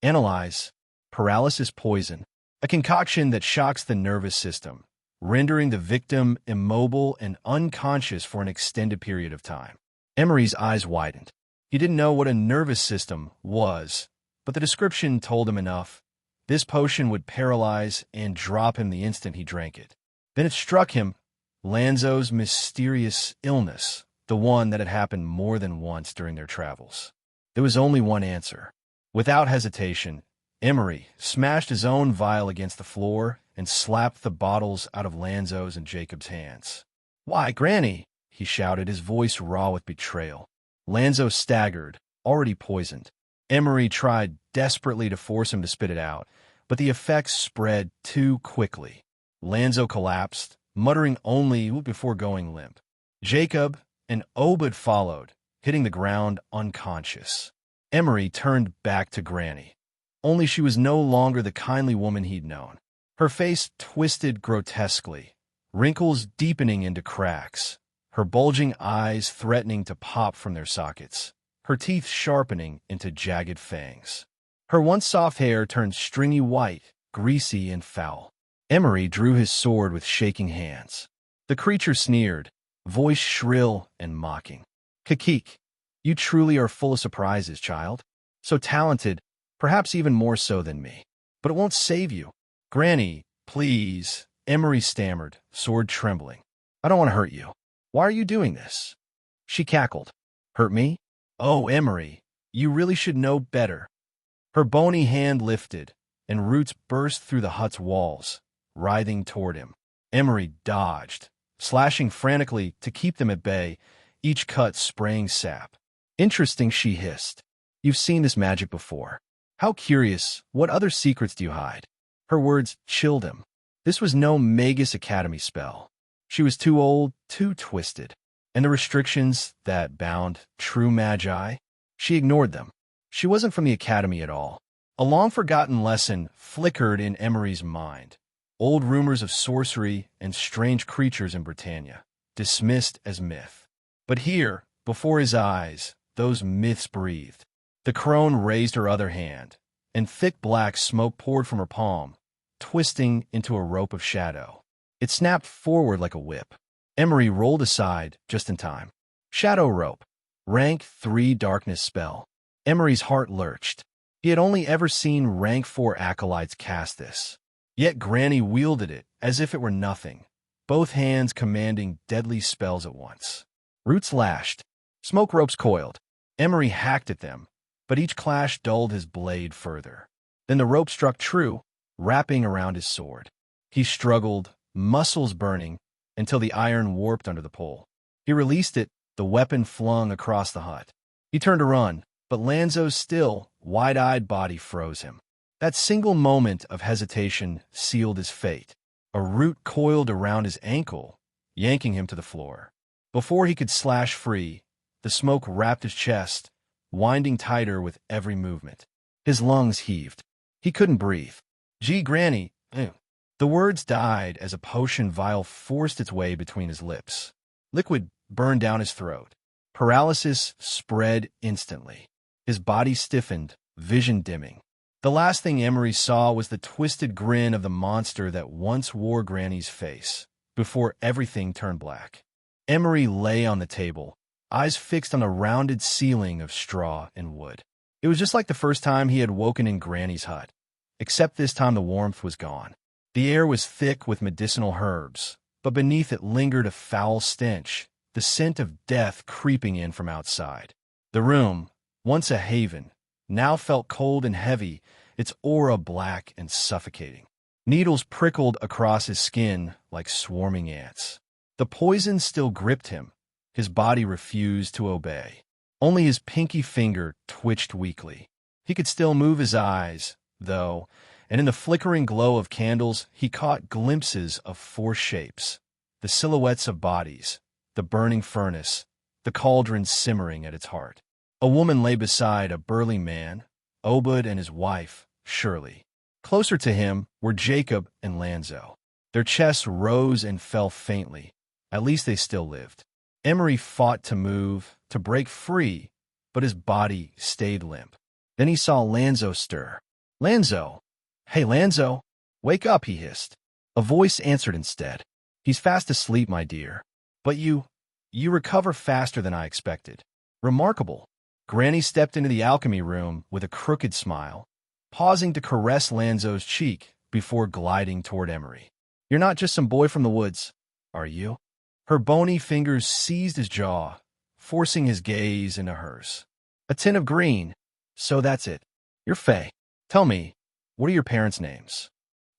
Analyze. Paralysis poison. A concoction that shocks the nervous system, rendering the victim immobile and unconscious for an extended period of time. Emery's eyes widened. He didn't know what a nervous system was, but the description told him enough. This potion would paralyze and drop him the instant he drank it. Then it struck him, Lanzo's mysterious illness, the one that had happened more than once during their travels. There was only one answer. Without hesitation, Emery smashed his own vial against the floor and slapped the bottles out of Lanzo's and Jacob's hands. "Why, Granny!" he shouted, his voice raw with betrayal. Lanzo staggered, already poisoned. Emery tried desperately to force him to spit it out, but the effects spread too quickly. Lanzo collapsed, muttering only before going limp. Jacob and Obed followed, hitting the ground unconscious. Emery turned back to Granny. Only she was no longer the kindly woman he'd known. Her face twisted grotesquely, wrinkles deepening into cracks, her bulging eyes threatening to pop from their sockets, her teeth sharpening into jagged fangs. Her once soft hair turned stringy white, greasy and foul. Emery drew his sword with shaking hands. The creature sneered, voice shrill and mocking. "Kakik, you truly are full of surprises, child. So talented, perhaps even more so than me. But it won't save you." "Granny, please," Emery stammered, sword trembling. "I don't want to hurt you. Why are you doing this?" She cackled. "Hurt me? Oh, Emery, you really should know better." Her bony hand lifted, and roots burst through the hut's walls, writhing toward him. Emery dodged, slashing frantically to keep them at bay, each cut spraying sap. "Interesting," she hissed. "You've seen this magic before. How curious. What other secrets do you hide?" Her words chilled him. This was no Magus Academy spell. She was too old, too twisted. And the restrictions that bound true magi? She ignored them. She wasn't from the Academy at all. A long-forgotten lesson flickered in Emery's mind. Old rumors of sorcery and strange creatures in Britannia, dismissed as myth. But here, before his eyes, those myths breathed. The crone raised her other hand, and thick black smoke poured from her palm, twisting into a rope of shadow. It snapped forward like a whip. Emery rolled aside just in time. Shadow rope. Rank 3 darkness spell. Emery's heart lurched. He had only ever seen rank 4 acolytes cast this. Yet Granny wielded it as if it were nothing, both hands commanding deadly spells at once. Roots lashed. Smoke ropes coiled. Emery hacked at them, but each clash dulled his blade further. Then the rope struck true, wrapping around his sword. He struggled, muscles burning, until the iron warped under the pull. He released it, the weapon flung across the hut. He turned to run, but Lanzo's still, wide-eyed body froze him. That single moment of hesitation sealed his fate. A root coiled around his ankle, yanking him to the floor. Before he could slash free, the smoke wrapped his chest, winding tighter with every movement. His lungs heaved. He couldn't breathe. "Gee, Granny." The words died as a potion vial forced its way between his lips. Liquid burned down his throat. Paralysis spread instantly. His body stiffened, vision dimming. The last thing Emery saw was the twisted grin of the monster that once wore Granny's face, before everything turned black. Emery lay on the table, eyes fixed on the rounded ceiling of straw and wood. It was just like the first time he had woken in Granny's hut, except this time the warmth was gone. The air was thick with medicinal herbs, but beneath it lingered a foul stench, the scent of death creeping in from outside. The room, once a haven, now felt cold and heavy, its aura black and suffocating. Needles prickled across his skin like swarming ants. The poison still gripped him. His body refused to obey. Only his pinky finger twitched weakly. He could still move his eyes, though, and in the flickering glow of candles he caught glimpses of 4 shapes, the silhouettes of bodies, the burning furnace, the cauldron simmering at its heart. A woman lay beside a burly man, Obed and his wife, Shirley. Closer to him were Jacob and Lanzo. Their chests rose and fell faintly. At least they still lived. Emery fought to move, to break free, but his body stayed limp. Then he saw Lanzo stir. Lanzo! Hey, Lanzo! Wake up, he hissed. A voice answered instead. He's fast asleep, my dear. But you recover faster than I expected. Remarkable. Granny stepped into the alchemy room with a crooked smile, pausing to caress Lanzo's cheek before gliding toward Emery. You're not just some boy from the woods, are you? Her bony fingers seized his jaw, forcing his gaze into hers. A tin of green. So that's it. You're Faye. Tell me, what are your parents' names?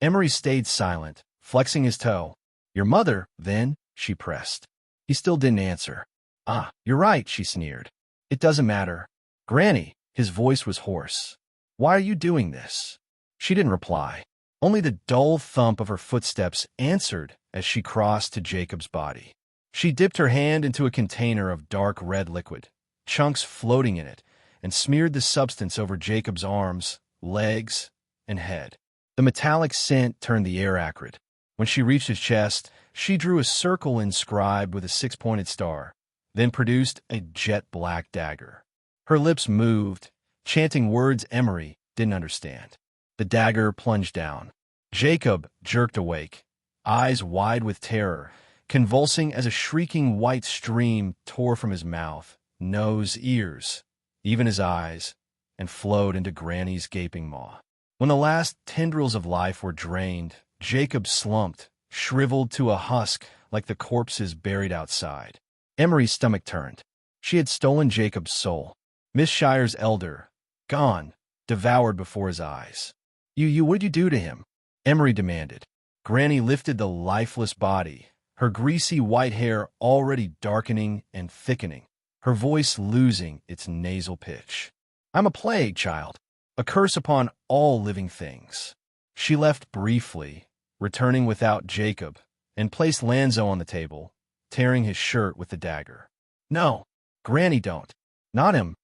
Emery stayed silent, flexing his toe. Your mother, then, she pressed. He still didn't answer. Ah, you're right, she sneered. It doesn't matter. Granny, his voice was hoarse. Why are you doing this? She didn't reply. Only the dull thump of her footsteps answered as she crossed to Jacob's body. She dipped her hand into a container of dark red liquid, chunks floating in it, and smeared the substance over Jacob's arms, legs, and head. The metallic scent turned the air acrid. When she reached his chest, she drew a circle inscribed with a six-pointed star, then produced a jet-black dagger. Her lips moved, chanting words Emery didn't understand. The dagger plunged down. Jacob jerked awake, eyes wide with terror, convulsing as a shrieking white stream tore from his mouth, nose, ears, even his eyes, and flowed into Granny's gaping maw. When the last tendrils of life were drained, Jacob slumped, shriveled to a husk like the corpses buried outside. Emery's stomach turned. She had stolen Jacob's soul. Miss Shire's elder, gone, devoured before his eyes. What did you do to him? Emery demanded. Granny lifted the lifeless body, her greasy white hair already darkening and thickening, her voice losing its nasal pitch. I'm a plague, child, a curse upon all living things. She left briefly, returning without Jacob, and placed Lanzo on the table, tearing his shirt with the dagger. No, Granny, don't. Not him,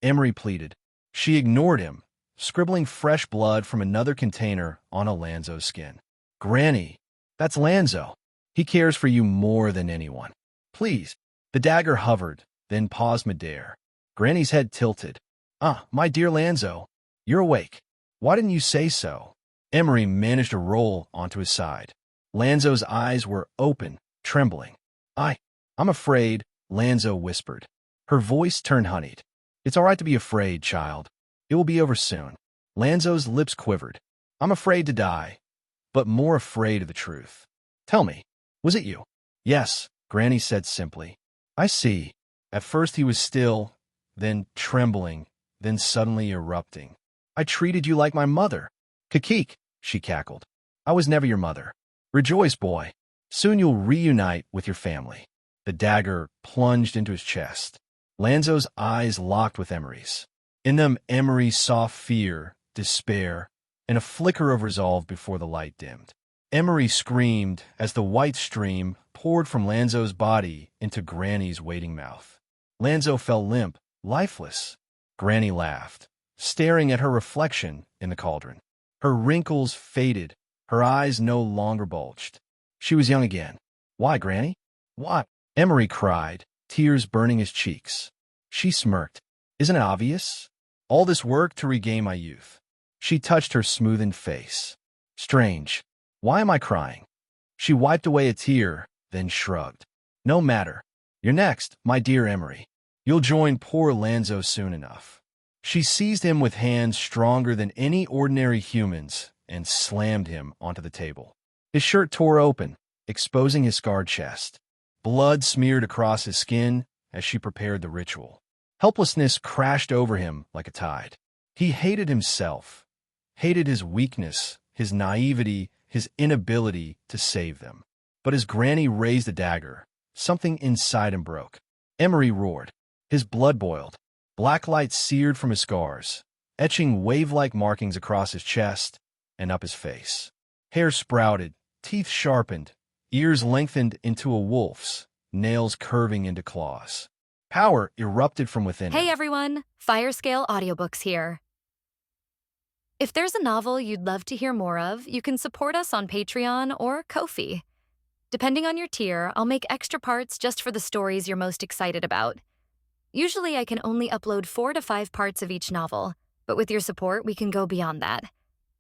Emery pleaded. She ignored him, scribbling fresh blood from another container on Lanzo's skin. Granny, that's Lanzo. He cares for you more than anyone. Please. The dagger hovered, then paused midair. Granny's head tilted. Ah, my dear Lanzo, you're awake. Why didn't you say so? Emery managed to roll onto his side. Lanzo's eyes were open, trembling. I'm afraid, Lanzo whispered. Her voice turned honeyed. It's all right to be afraid, child. It will be over soon. Lanzo's lips quivered. I'm afraid to die, but more afraid of the truth. Tell me, was it you? Yes, Granny said simply. I see. At first he was still, then trembling, then suddenly erupting. I treated you like my mother. Kakik, she cackled. I was never your mother. Rejoice, boy. Soon you'll reunite with your family. The dagger plunged into his chest. Lanzo's eyes locked with Emery's. In them, Emery saw fear, despair, and a flicker of resolve before the light dimmed. Emery screamed as the white stream poured from Lanzo's body into Granny's waiting mouth. Lanzo fell limp, lifeless. Granny laughed, staring at her reflection in the cauldron. Her wrinkles faded, her eyes no longer bulged. She was young again. Why, Granny? Why? Emery cried, tears burning his cheeks. She smirked. Isn't it obvious? All this work to regain my youth. She touched her smoothened face. Strange. Why am I crying? She wiped away a tear, then shrugged. No matter. You're next, my dear Emery. You'll join poor Lanzo soon enough. She seized him with hands stronger than any ordinary human's and slammed him onto the table. His shirt tore open, exposing his scarred chest. Blood smeared across his skin as she prepared the ritual. Helplessness crashed over him like a tide. He hated himself, hated his weakness, his naivety, his inability to save them. But as Granny raised the dagger, something inside him broke. Emery roared. His blood boiled. Black light seared from his scars, etching wave-like markings across his chest and up his face. Hair sprouted, teeth sharpened, ears lengthened into a wolf's, nails curving into claws. Power erupted from within him. Hey everyone, Firescale Audiobooks here. If there's a novel you'd love to hear more of, you can support us on Patreon or Ko-fi. Depending on your tier, I'll make extra parts just for the stories you're most excited about. Usually I can only upload 4 to 5 parts of each novel, but with your support we can go beyond that.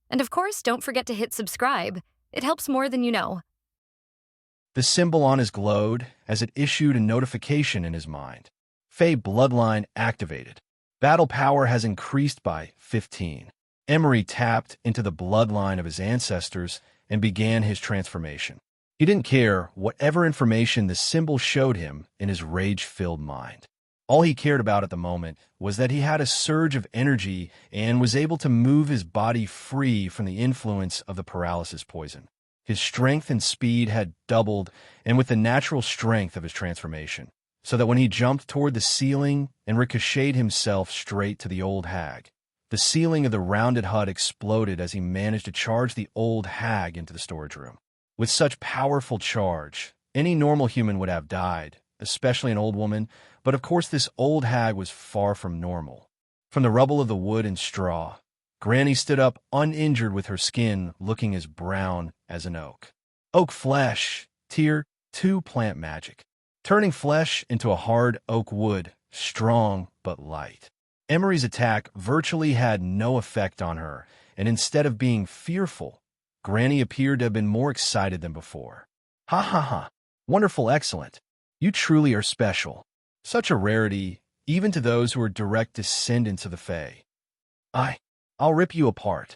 And of course, don't forget to hit subscribe. It helps more than you know. The symbol on his glowed as it issued a notification in his mind. Fey bloodline activated. Battle power has increased by 15. Emery tapped into the bloodline of his ancestors and began his transformation. He didn't care whatever information the symbol showed him in his rage-filled mind. All he cared about at the moment was that he had a surge of energy and was able to move his body free from the influence of the paralysis poison. His strength and speed had doubled, and with the natural strength of his transformation, so that when he jumped toward the ceiling and ricocheted himself straight to the old hag, the ceiling of the rounded hut exploded as he managed to charge the old hag into the storage room. With such powerful charge, any normal human would have died, especially an old woman, but of course this old hag was far from normal. From the rubble of the wood and straw, Granny stood up uninjured with her skin looking as brown as an oak. Oak flesh, Tier 2 plant magic. Turning flesh into a hard oak wood, strong but light. Emery's attack virtually had no effect on her, and instead of being fearful, Granny appeared to have been more excited than before. Ha ha ha. Wonderful, excellent. You truly are special. Such a rarity, even to those who are direct descendants of the Fae. I'll rip you apart.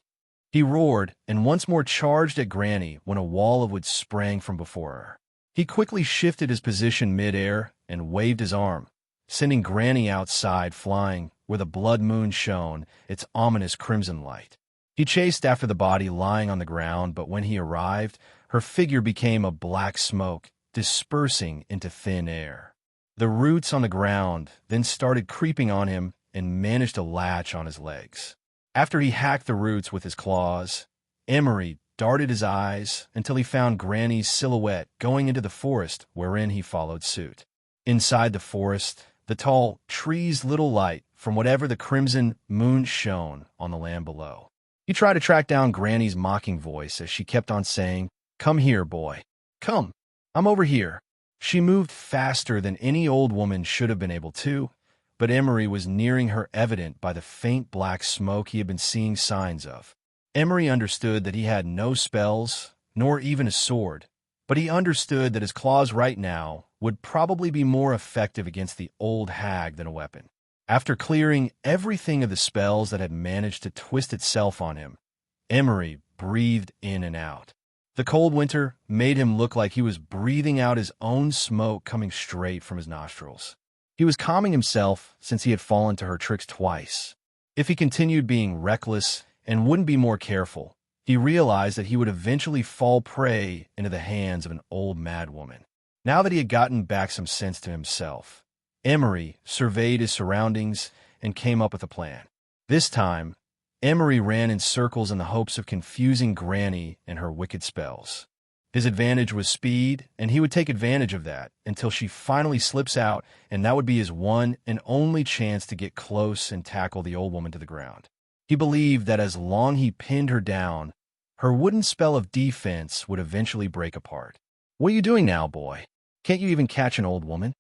He roared and once more charged at Granny when a wall of wood sprang from before her. He quickly shifted his position mid-air and waved his arm, sending Granny outside flying where the blood moon shone its ominous crimson light. He chased after the body lying on the ground, but when he arrived, her figure became a black smoke, dispersing into thin air. The roots on the ground then started creeping on him and managed to latch on his legs. After he hacked the roots with his claws, Emery darted his eyes until he found Granny's silhouette going into the forest wherein he followed suit. Inside the forest, the tall trees little light from whatever the crimson moon shone on the land below. He tried to track down Granny's mocking voice as she kept on saying, "Come here, boy. Come. I'm over here." She moved faster than any old woman should have been able to, but Emery was nearing her evident by the faint black smoke he had been seeing signs of. Emery understood that he had no spells, nor even a sword, but he understood that his claws right now would probably be more effective against the old hag than a weapon. After clearing everything of the spells that had managed to twist itself on him, Emery breathed in and out. The cold winter made him look like he was breathing out his own smoke coming straight from his nostrils. He was calming himself since he had fallen to her tricks twice. If he continued being reckless and wouldn't be more careful, he realized that he would eventually fall prey into the hands of an old madwoman. Now that he had gotten back some sense to himself, Emery surveyed his surroundings and came up with a plan. This time, Emery ran in circles in the hopes of confusing Granny and her wicked spells. His advantage was speed, and he would take advantage of that until she finally slips out, and that would be his one and only chance to get close and tackle the old woman to the ground. He believed that as long he pinned her down, her wooden spell of defense would eventually break apart. "What are you doing now, boy? Can't you even catch an old woman?"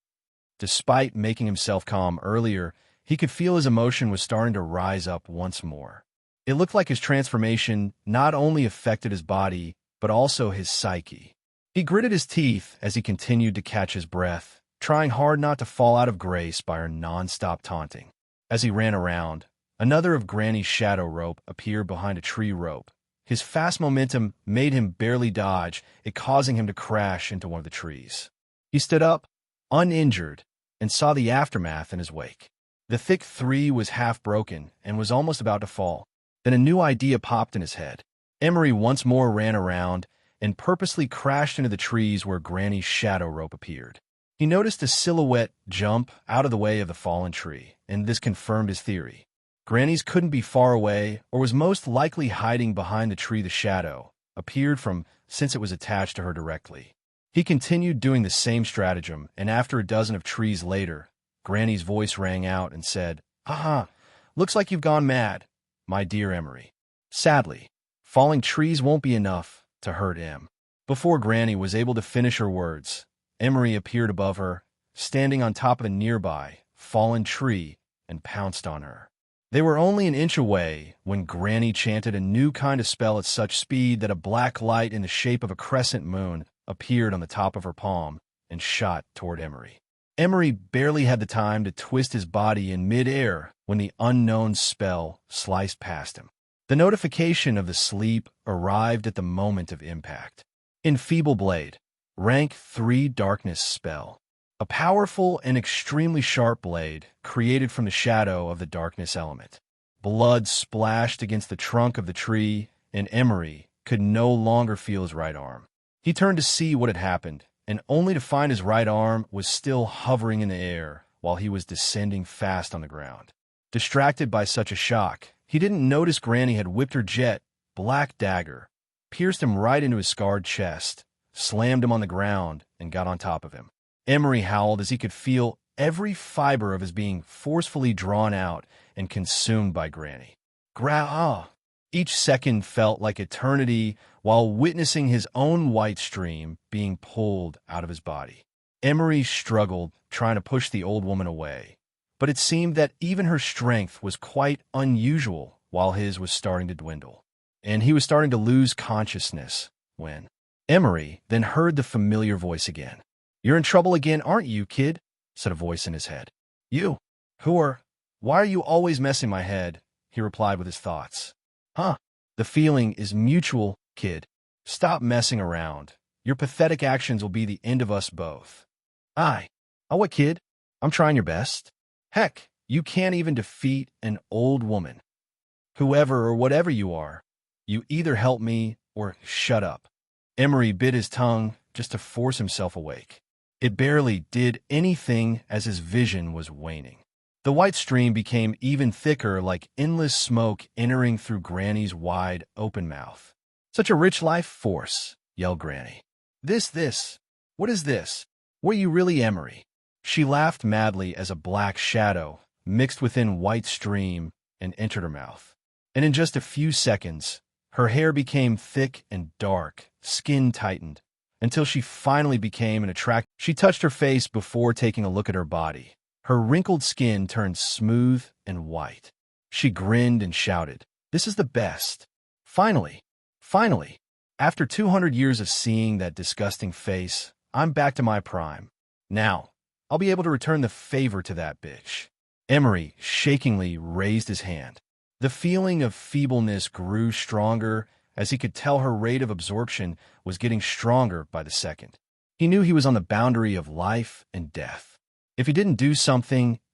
Despite making himself calm earlier, he could feel his emotion was starting to rise up once more. It looked like his transformation not only affected his body, but also his psyche. He gritted his teeth as he continued to catch his breath, trying hard not to fall out of grace by her non-stop taunting. As he ran around, another of Granny's shadow rope appeared behind a tree rope. His fast momentum made him barely dodge, it causing him to crash into one of the trees. He stood up, uninjured, and saw the aftermath in his wake. The thick tree was half broken and was almost about to fall. Then a new idea popped in his head. Emery once more ran around and purposely crashed into the trees where Granny's shadow rope appeared. He noticed a silhouette jump out of the way of the fallen tree, and this confirmed his theory. Granny's couldn't be far away, or was most likely hiding behind the tree the shadow appeared from, since it was attached to her directly. He continued doing the same stratagem, and after a dozen of trees later, Granny's voice rang out and said, "Aha, looks like you've gone mad, my dear Emery. Sadly, falling trees won't be enough to hurt him." Before Granny was able to finish her words, Emery appeared above her, standing on top of a nearby fallen tree, and pounced on her. They were only an inch away when Granny chanted a new kind of spell at such speed that a black light in the shape of a crescent moon appeared on the top of her palm and shot toward Emery. Emery barely had the time to twist his body in mid-air when the unknown spell sliced past him. The notification of the sleep arrived at the moment of impact. Enfeeble Blade, rank 3 darkness spell. A powerful and extremely sharp blade created from the shadow of the darkness element. Blood splashed against the trunk of the tree, and Emery could no longer feel his right arm. He turned to see what had happened, and only to find his right arm was still hovering in the air while he was descending fast on the ground. Distracted by such a shock, he didn't notice Granny had whipped her jet, black dagger, pierced him right into his scarred chest, slammed him on the ground, and got on top of him. Emery howled as he could feel every fiber of his being forcefully drawn out and consumed by Granny. Each second felt like eternity while witnessing his own white stream being pulled out of his body. Emery struggled, trying to push the old woman away, but it seemed that even her strength was quite unusual while his was starting to dwindle, and he was starting to lose consciousness when Emery then heard the familiar voice again. "You're in trouble again, aren't you, kid?" said a voice in his head. "You? Why are you always messing my head?" he replied with his thoughts. "Huh, the feeling is mutual, kid. Stop messing around. Your pathetic actions will be the end of us both." What, kid? I'm trying your best. Heck, you can't even defeat an old woman. Whoever or whatever you are, you either help me or shut up." Emery bit his tongue just to force himself awake. It barely did anything as his vision was waning. The white stream became even thicker, like endless smoke entering through Granny's wide open mouth. "Such a rich life force," yelled Granny. What is this? Were you really Emery?" She laughed madly as a black shadow mixed within white stream and entered her mouth. And in just a few seconds, her hair became thick and dark, skin tightened, until she finally became an attractive. She touched her face before taking a look at her body. Her wrinkled skin turned smooth and white. She grinned and shouted, "This is the best. Finally. After 200 years of seeing that disgusting face, I'm back to my prime. Now, I'll be able to return the favor to that bitch." Emery shakingly raised his hand. The feeling of feebleness grew stronger as he could tell her rate of absorption was getting stronger by the second. He knew he was on the boundary of life and death. If he didn't do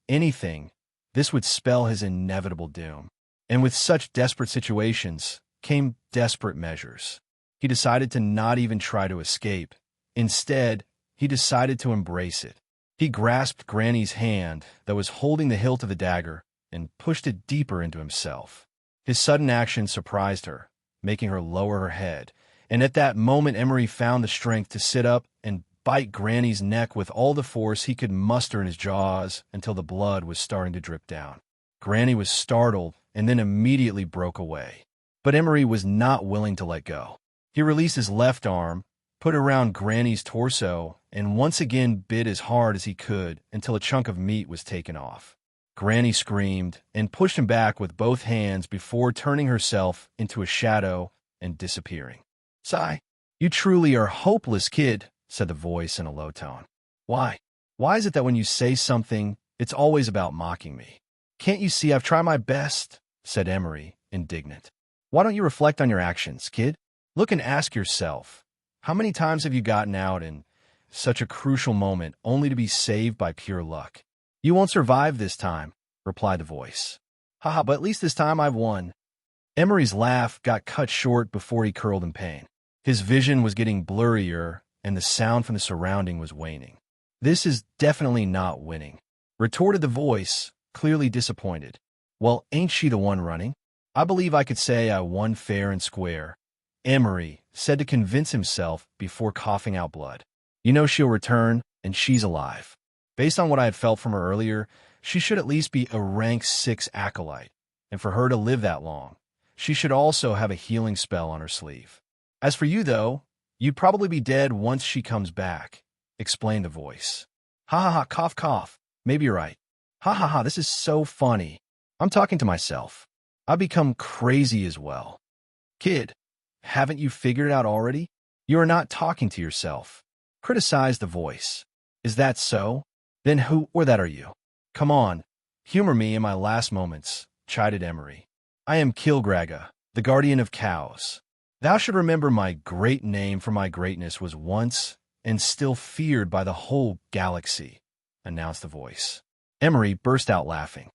anything, this would spell his inevitable doom. And with such desperate situations came desperate measures. He decided to not even try to escape. Instead, he decided to embrace it. He grasped Granny's hand that was holding the hilt of the dagger and pushed it deeper into himself. His sudden action surprised her, making her lower her head, and at that moment Emery found the strength to sit up and bite Granny's neck with all the force he could muster in his jaws until the blood was starting to drip down. Granny was startled and then immediately broke away. But Emery was not willing to let go. He released his left arm, put it around Granny's torso, and once again bit as hard as he could until a chunk of meat was taken off. Granny screamed and pushed him back with both hands before turning herself into a shadow and disappearing. "Sigh, you truly are hopeless, kid," said the voice in a low tone. Why is it that when you say something, it's always about mocking me? Can't you see I've tried my best?" said Emery, indignant. "Why don't you reflect on your actions, kid? Look and ask yourself, how many times have you gotten out in such a crucial moment only to be saved by pure luck?" "You won't survive this time," replied the voice. "Haha, but at least this time I've won." Emery's laugh got cut short before he curled in pain. His vision was getting blurrier, and the sound from the surrounding was waning. "This is definitely not winning," retorted the voice, clearly disappointed. "Well, ain't she the one running? I believe I could say I won fair and square," Emery said to convince himself before coughing out blood. "You know she'll return, and she's alive. Based on what I had felt from her earlier, she should at least be a rank 6 acolyte, and for her to live that long, she should also have a healing spell on her sleeve. As for you, though, you'd probably be dead once she comes back," explained the voice. "Ha ha ha, cough cough. Maybe you're right. Ha ha ha, this is so funny." I'm talking to myself. I've become crazy as well. Kid, haven't you figured it out already? You are not talking to yourself. Criticize the voice. Is that so? Then who or that are you? Come on, humor me in my last moments, chided Emery. I am Kilgraga, the guardian of cows. Thou should remember my great name, for my greatness was once and still feared by the whole galaxy, announced the voice. Emery burst out laughing.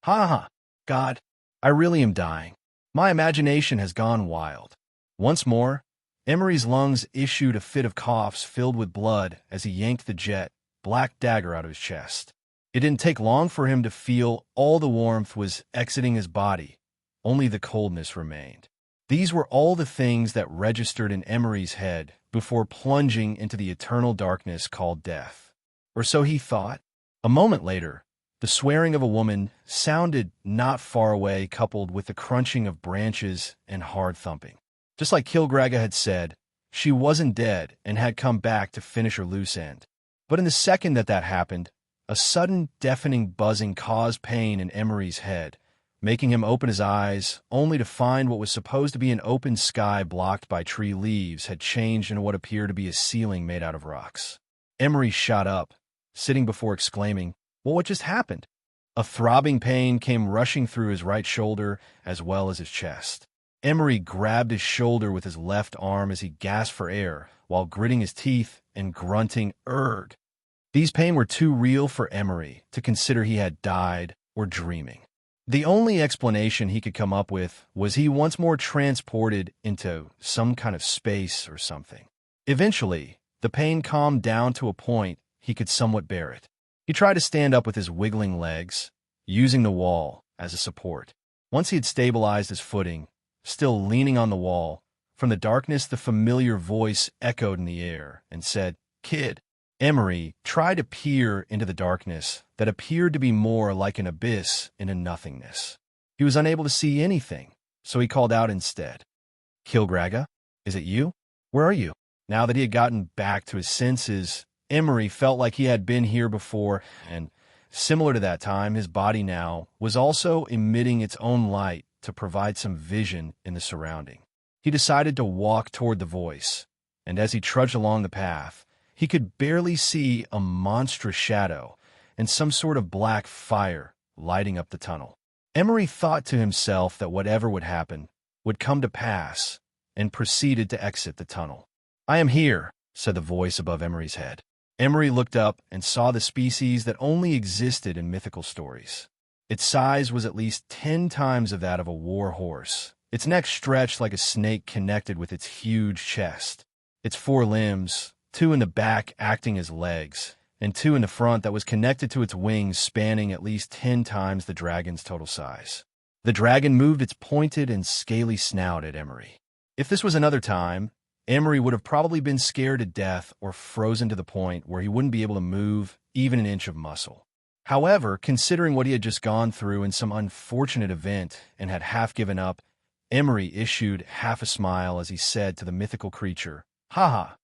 Ha ha, God, I really am dying. My imagination has gone wild. Once more, Emery's lungs issued a fit of coughs filled with blood as he yanked the jet black dagger out of his chest. It didn't take long for him to feel all the warmth was exiting his body. Only the coldness remained. These were all the things that registered in Emery's head before plunging into the eternal darkness called death. Or so he thought. A moment later, the swearing of a woman sounded not far away, coupled with the crunching of branches and hard thumping. Just like Kilgraga had said, she wasn't dead and had come back to finish her loose end. But in the second that happened, a sudden deafening buzzing caused pain in Emery's head, making him open his eyes, only to find what was supposed to be an open sky blocked by tree leaves had changed into what appeared to be a ceiling made out of rocks. Emery shot up, sitting before exclaiming, "Well, what just happened?" A throbbing pain came rushing through his right shoulder as well as his chest. Emery grabbed his shoulder with his left arm as he gasped for air, while gritting his teeth and grunting, "Urgh." These pains were too real for Emery to consider he had died or dreaming. The only explanation he could come up with was he once more transported into some kind of space or something. Eventually, the pain calmed down to a point he could somewhat bear it. He tried to stand up with his wiggling legs, using the wall as a support. Once he had stabilized his footing, still leaning on the wall, from the darkness the familiar voice echoed in the air and said, "Kid." Emery tried to peer into the darkness that appeared to be more like an abyss in a nothingness. He was unable to see anything, so he called out instead, "Kilgraga, is it you? Where are you?" Now that he had gotten back to his senses, Emery felt like he had been here before, and similar to that time, his body now was also emitting its own light to provide some vision in the surrounding. He decided to walk toward the voice, and as he trudged along the path, he could barely see a monstrous shadow and some sort of black fire lighting up the tunnel. Emery thought to himself that whatever would happen would come to pass and proceeded to exit the tunnel. "I am here," said the voice above Emery's head. Emery looked up and saw the species that only existed in mythical stories. Its size was at least 10 times of that of a war horse. Its neck stretched like a snake connected with its huge chest. Its 4 limbs, 2 in the back acting as legs, and 2 in the front that was connected to its wings spanning at least 10 times the dragon's total size. The dragon moved its pointed and scaly snout at Emery. If this was another time, Emery would have probably been scared to death or frozen to the point where he wouldn't be able to move even an inch of muscle. However, considering what he had just gone through in some unfortunate event and had half given up, Emery issued half a smile as he said to the mythical creature, "Ha ha.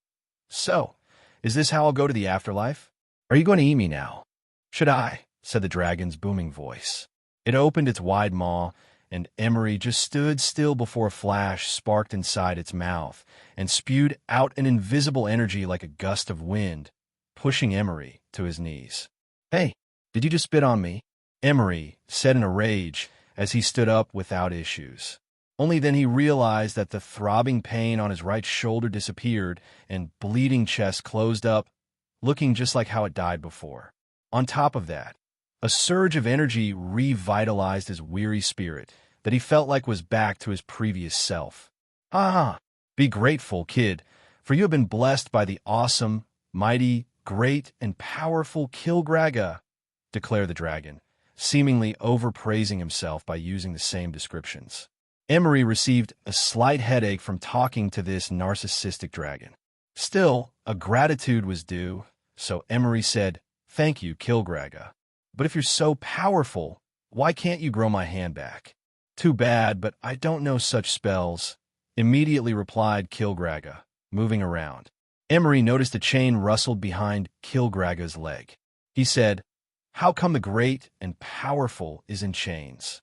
So, is this how I'll go to the afterlife? Are you going to eat me now?" "Should I?" said the dragon's booming voice. It opened its wide maw, and Emery just stood still before a flash sparked inside its mouth and spewed out an invisible energy like a gust of wind, pushing Emery to his knees. "Hey, did you just spit on me?" Emery said in a rage as he stood up without issues. Only then he realized that the throbbing pain on his right shoulder disappeared and bleeding chest closed up, looking just like how it died before. On top of that, a surge of energy revitalized his weary spirit that he felt like was back to his previous self. "Ah, be grateful, kid, for you have been blessed by the awesome, mighty, great, and powerful Kilgraga," declared the dragon, seemingly overpraising himself by using the same descriptions. Emery received a slight headache from talking to this narcissistic dragon. Still, a gratitude was due, so Emery said, "Thank you, Kilgraga. But if you're so powerful, why can't you grow my hand back?" "Too bad, but I don't know such spells," immediately replied Kilgraga, moving around. Emery noticed a chain rustled behind Kilgraga's leg. He said, How come the great and powerful is in chains?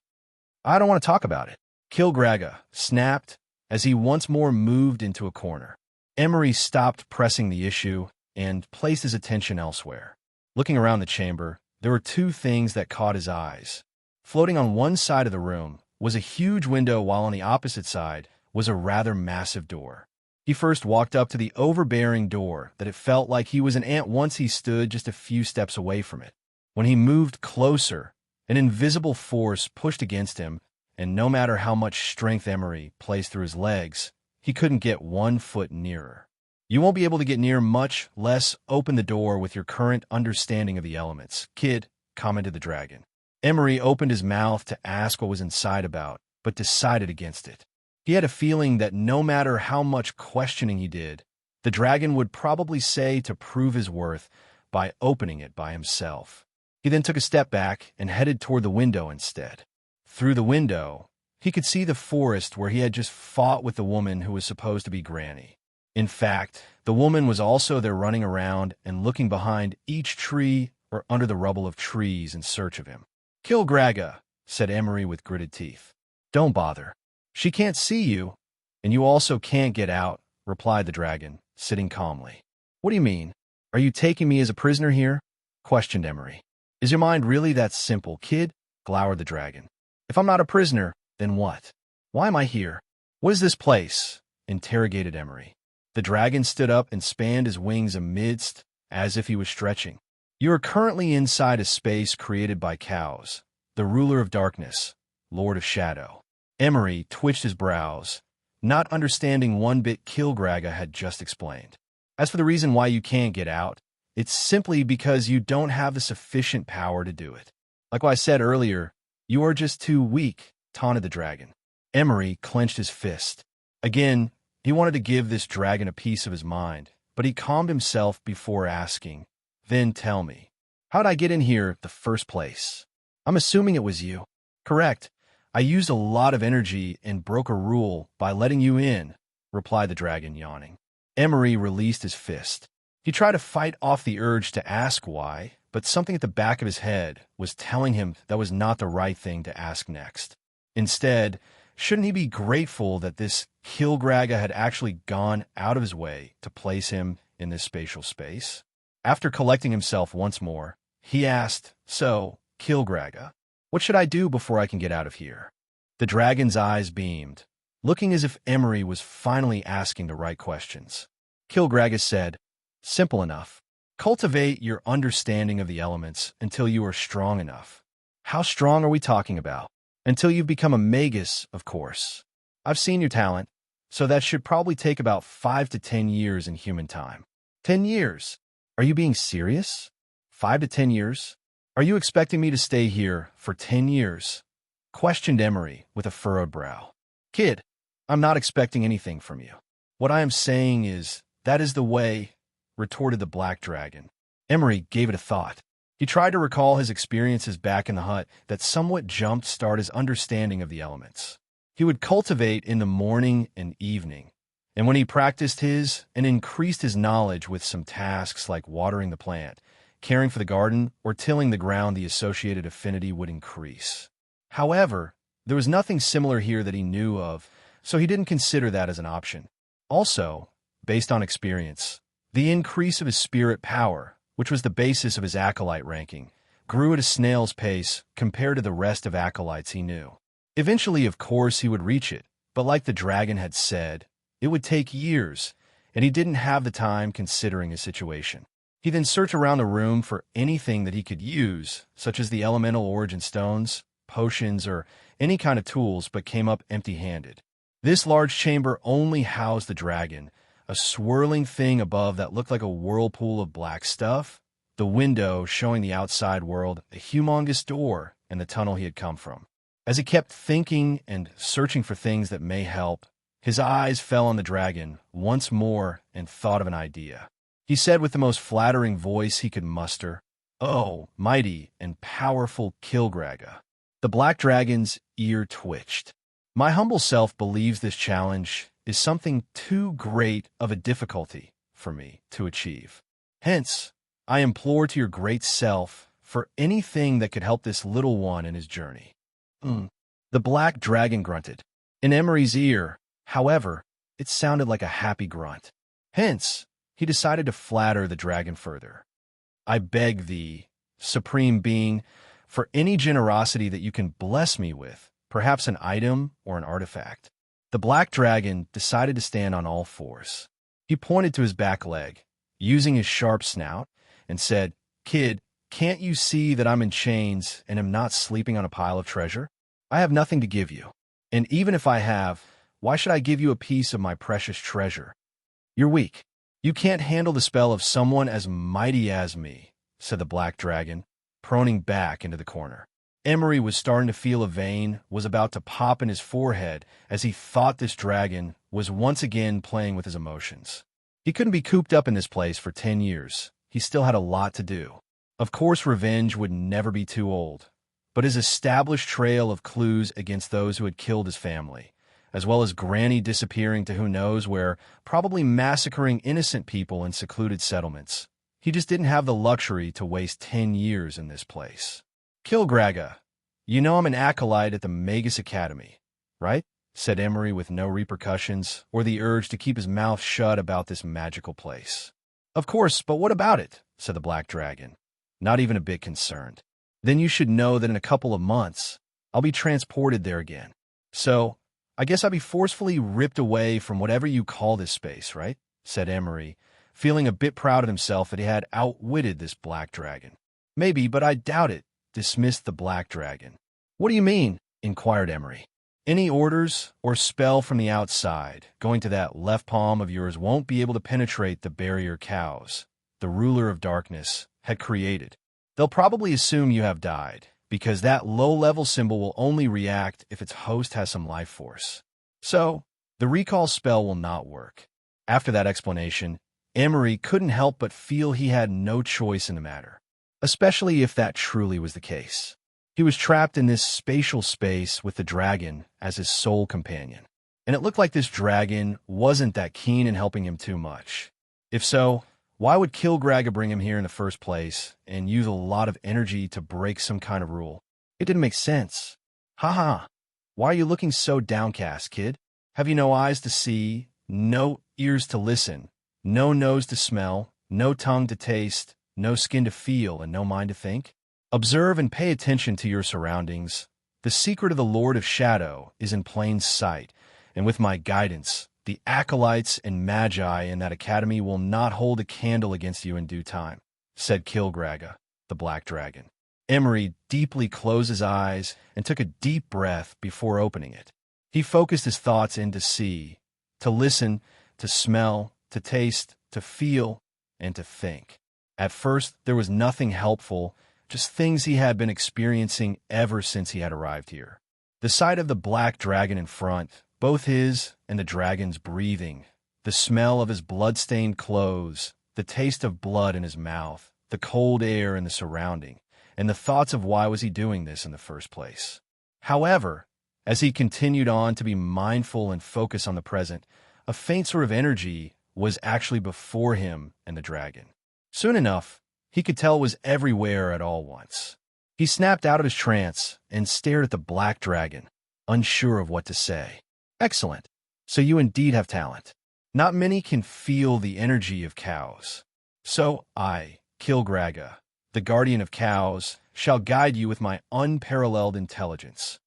I don't want to talk about it. Kilgraga snapped as he once more moved into a corner. Emery stopped pressing the issue and placed his attention elsewhere. Looking around the chamber, there were two things that caught his eyes. Floating on one side of the room was a huge window, while on the opposite side was a rather massive door. He first walked up to the overbearing door that it felt like he was an ant once he stood just a few steps away from it. When he moved closer, an invisible force pushed against him, and no matter how much strength Emery placed through his legs, he couldn't get 1 foot nearer. You won't be able to get near, much less open the door with your current understanding of the elements, kid, commented the dragon. Emery opened his mouth to ask what was inside about, but decided against it. He had a feeling that no matter how much questioning he did, the dragon would probably say to prove his worth by opening it by himself. He then took a step back and headed toward the window instead. Through the window, he could see the forest where he had just fought with the woman who was supposed to be Granny. In fact, the woman was also there, running around and looking behind each tree or under the rubble of trees in search of him. Kilgraga, said Emery with gritted teeth. Don't bother. She can't see you, and you also can't get out, replied the dragon, sitting calmly. What do you mean? Are you taking me as a prisoner here? Questioned Emery. Is your mind really that simple, kid? Glowered the dragon. If I'm not a prisoner, then what? Why am I here? What is this place? Interrogated Emery. The dragon stood up and spanned his wings amidst, as if he was stretching. You are currently inside a space created by cows, the ruler of darkness, Lord of Shadow. Emery twitched his brows, not understanding one bit Kilgraga had just explained. As for the reason why you can't get out, it's simply because you don't have the sufficient power to do it. Like what I said earlier, you are just too weak, taunted the dragon. Emery clenched his fist. Again, he wanted to give this dragon a piece of his mind, but he calmed himself before asking, Then tell me, how'd I get in here the first place? I'm assuming it was you. Correct. I used a lot of energy and broke a rule by letting you in, replied the dragon, yawning. Emery released his fist. He tried to fight off the urge to ask why, but something at the back of his head was telling him that was not the right thing to ask next. Instead, shouldn't he be grateful that this Kilgraga had actually gone out of his way to place him in this spatial space? After collecting himself once more, he asked, So, Kilgraga, what should I do before I can get out of here? The dragon's eyes beamed, looking as if Emery was finally asking the right questions. Kilgraga said, Simple enough. Cultivate your understanding of the elements until you are strong enough. How strong are we talking about? Until you've become a magus, of course. I've seen your talent, so that should probably take about 5 to 10 years in human time. 10 years? Are you being serious? 5 to 10 years? Are you expecting me to stay here for 10 years? Questioned Emery with a furrowed brow. Kid, I'm not expecting anything from you. What I am saying is, that is the way, retorted the black dragon. Emery gave it a thought. He tried to recall his experiences back in the hut that somewhat jumped-start his understanding of the elements. He would cultivate in the morning and evening, and when he practiced his and increased his knowledge with some tasks like watering the plant, caring for the garden, or tilling the ground, the associated affinity would increase. However, there was nothing similar here that he knew of, so he didn't consider that as an option. Also, based on experience, the increase of his spirit power, which was the basis of his acolyte ranking, grew at a snail's pace compared to the rest of acolytes he knew. Eventually, of course, he would reach it, but like the dragon had said, it would take years, and he didn't have the time considering his situation. He then searched around the room for anything that he could use, such as the elemental origin stones, potions, or any kind of tools, but came up empty-handed. This large chamber only housed the dragon, a swirling thing above that looked like a whirlpool of black stuff, the window showing the outside world, a humongous door, and the tunnel he had come from. As he kept thinking and searching for things that may help, his eyes fell on the dragon once more and thought of an idea. He said with the most flattering voice he could muster, Oh, mighty and powerful Kilgraga. The black dragon's ear twitched. My humble self believes this challenge is something too great of a difficulty for me to achieve. Hence, I implore to your great self for anything that could help this little one in his journey. The black dragon grunted. In Emery's ear, however, it sounded like a happy grunt. Hence, he decided to flatter the dragon further. I beg thee, Supreme Being, for any generosity that you can bless me with, perhaps an item or an artifact. The black dragon decided to stand on all fours. He pointed to his back leg, using his sharp snout, and said, "Kid, can't you see that I'm in chains and am not sleeping on a pile of treasure? I have nothing to give you. And even if I have, why should I give you a piece of my precious treasure? You're weak. You can't handle the spell of someone as mighty as me," said the black dragon, proning back into the corner. Emery was starting to feel a vein was about to pop in his forehead as he thought this dragon was once again playing with his emotions. He couldn't be cooped up in this place for 10 years. He still had a lot to do. Of course, revenge would never be too old, but his established trail of clues against those who had killed his family, as well as Granny disappearing to who knows where, probably massacring innocent people in secluded settlements. He just didn't have the luxury to waste 10 years in this place. "Kilgraga, you know I'm an acolyte at the Magus Academy, right?" said Emery with no repercussions or the urge to keep his mouth shut about this magical place. "Of course, but what about it?" said the black dragon, not even a bit concerned. "Then you should know that in a couple of months, I'll be transported there again. So, I guess I'll be forcefully ripped away from whatever you call this space, right?" said Emery, feeling a bit proud of himself that he had outwitted this black dragon. "Maybe, but I doubt it," dismissed the black dragon. "What do you mean?" inquired Emery. "Any orders or spell from the outside going to that left palm of yours won't be able to penetrate the barrier cows, the ruler of darkness, had created. They'll probably assume you have died, because that low-level symbol will only react if its host has some life force. So, the recall spell will not work." After that explanation, Emery couldn't help but feel he had no choice in the matter, especially if that truly was the case. He was trapped in this spatial space with the dragon as his sole companion, and it looked like this dragon wasn't that keen in helping him too much. If so, why would Kilgraga bring him here in the first place and use a lot of energy to break some kind of rule? It didn't make sense. "Ha! Why are you looking so downcast, kid? Have you no eyes to see, no ears to listen, no nose to smell, no tongue to taste, no skin to feel, and no mind to think? Observe and pay attention to your surroundings. The secret of the Lord of Shadow is in plain sight, and with my guidance, the acolytes and magi in that academy will not hold a candle against you in due time," said Kilgraga, the black dragon. Emery deeply closed his eyes and took a deep breath before opening it. He focused his thoughts in to see, to listen, to smell, to taste, to feel, and to think. At first, there was nothing helpful, just things he had been experiencing ever since he had arrived here. The sight of the black dragon in front, both his and the dragon's breathing, the smell of his blood-stained clothes, the taste of blood in his mouth, the cold air in the surrounding, and the thoughts of why was he doing this in the first place. However, as he continued on to be mindful and focus on the present, a faint sort of energy was actually before him and the dragon. Soon enough, he could tell it was everywhere at all once. He snapped out of his trance and stared at the black dragon, unsure of what to say. "Excellent. So you indeed have talent. Not many can feel the energy of cows. So I, Kilgraga, the guardian of cows, shall guide you with my unparalleled intelligence."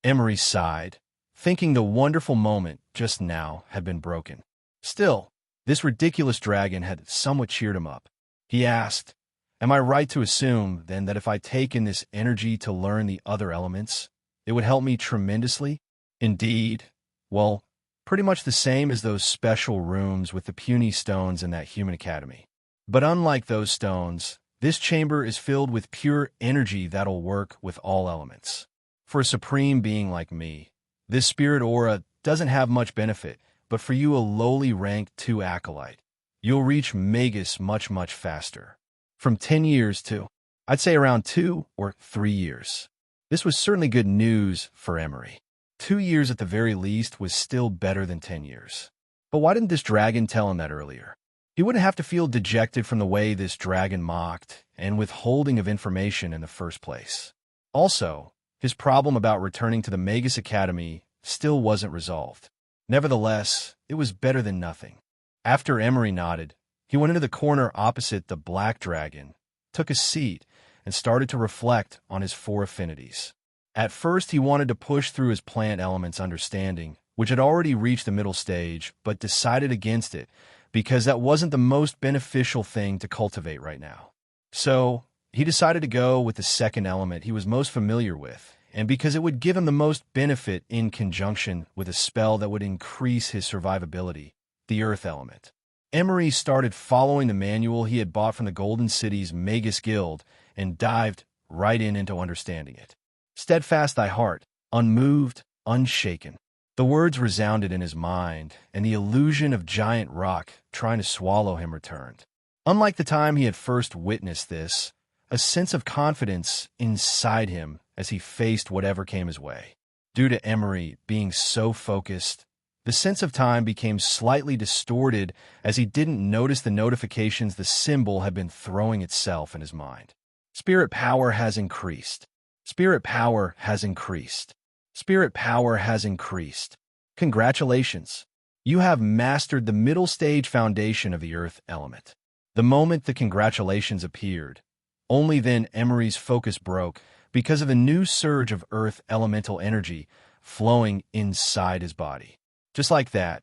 Emery sighed, thinking the wonderful moment just now had been broken. Still, this ridiculous dragon had somewhat cheered him up. He asked, "Am I right to assume, then, that if I take in this energy to learn the other elements, it would help me tremendously?" "Indeed. Well, pretty much the same as those special rooms with the puny stones in that human academy. But unlike those stones, this chamber is filled with pure energy that'll work with all elements. For a supreme being like me, this spirit aura doesn't have much benefit, but for you, a lowly rank 2 acolyte, you'll reach Magus much, much faster. From 10 years to, I'd say around 2 or 3 years." This was certainly good news for Emery. 2 years at the very least was still better than 10 years. But why didn't this dragon tell him that earlier? He wouldn't have to feel dejected from the way this dragon mocked and withholding of information in the first place. Also, his problem about returning to the Magus Academy still wasn't resolved. Nevertheless, it was better than nothing. After Emery nodded, he went into the corner opposite the black dragon, took a seat, and started to reflect on his 4 affinities. At first, he wanted to push through his plant element's understanding, which had already reached the middle stage, but decided against it because that wasn't the most beneficial thing to cultivate right now. So, he decided to go with the second element he was most familiar with, and because it would give him the most benefit in conjunction with a spell that would increase his survivability, the earth element. Emery started following the manual he had bought from the Golden City's Magus Guild and dived right into understanding it. Steadfast thy heart, unmoved, unshaken. The words resounded in his mind, and the illusion of giant rock trying to swallow him returned. Unlike the time he had first witnessed this, a sense of confidence inside him as he faced whatever came his way. Due to Emery being so focused, the sense of time became slightly distorted as he didn't notice the notifications the symbol had been throwing itself in his mind. Spirit power has increased. Spirit power has increased. Spirit power has increased. Congratulations. You have mastered the middle stage foundation of the earth element. The moment the congratulations appeared, only then Emery's focus broke because of a new surge of earth elemental energy flowing inside his body. Just like that,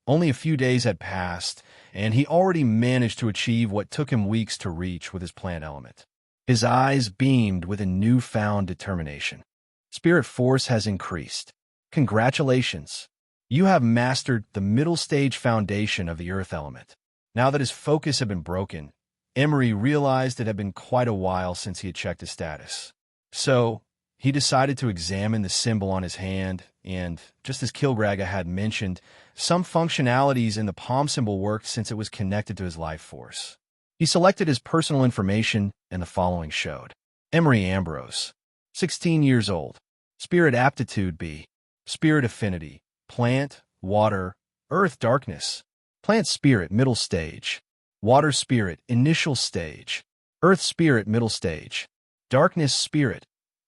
only a few days had passed, and he already managed to achieve what took him weeks to reach with his plant element. His eyes beamed with a newfound determination. Spirit force has increased. Congratulations. You have mastered the middle stage foundation of the earth element. Now that his focus had been broken, Emery realized it had been quite a while since he had checked his status. So, he decided to examine the symbol on his hand, and, just as Kilgraga had mentioned, some functionalities in the palm symbol worked since it was connected to his life force. He selected his personal information, and the following showed. Emery Ambrose, 16 years old. Spirit aptitude B. Spirit affinity. Plant, water, earth darkness. Plant spirit middle stage. Water spirit initial stage. Earth spirit middle stage. Darkness spirit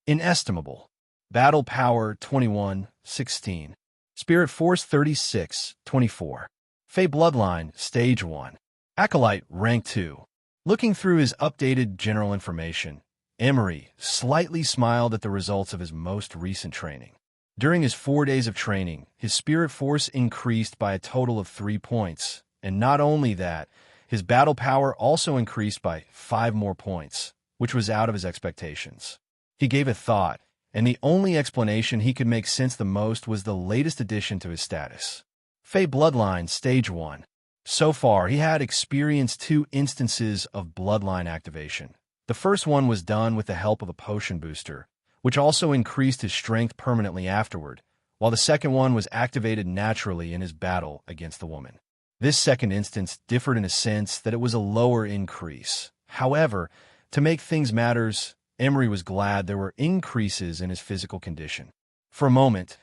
inestimable. Battle power 21:16. Spirit force 36:24. Fey bloodline stage 1. Acolyte rank 2. Looking through his updated general information, Emery slightly smiled at the results of his most recent training. During his 4 days of training, his spirit force increased by a total of 3 points, and not only that, his battle power also increased by 5 more points, which was out of his expectations. He gave it thought, and the only explanation he could make sense the most was the latest addition to his status. Fey Bloodline Stage 1. So far, he had experienced 2 instances of bloodline activation. The first one was done with the help of a potion booster, which also increased his strength permanently afterward, while the second one was activated naturally in his battle against the woman. This second instance differed in a sense that it was a lower increase. However, to make things matters, Emery was glad there were increases in his physical condition. For a moment,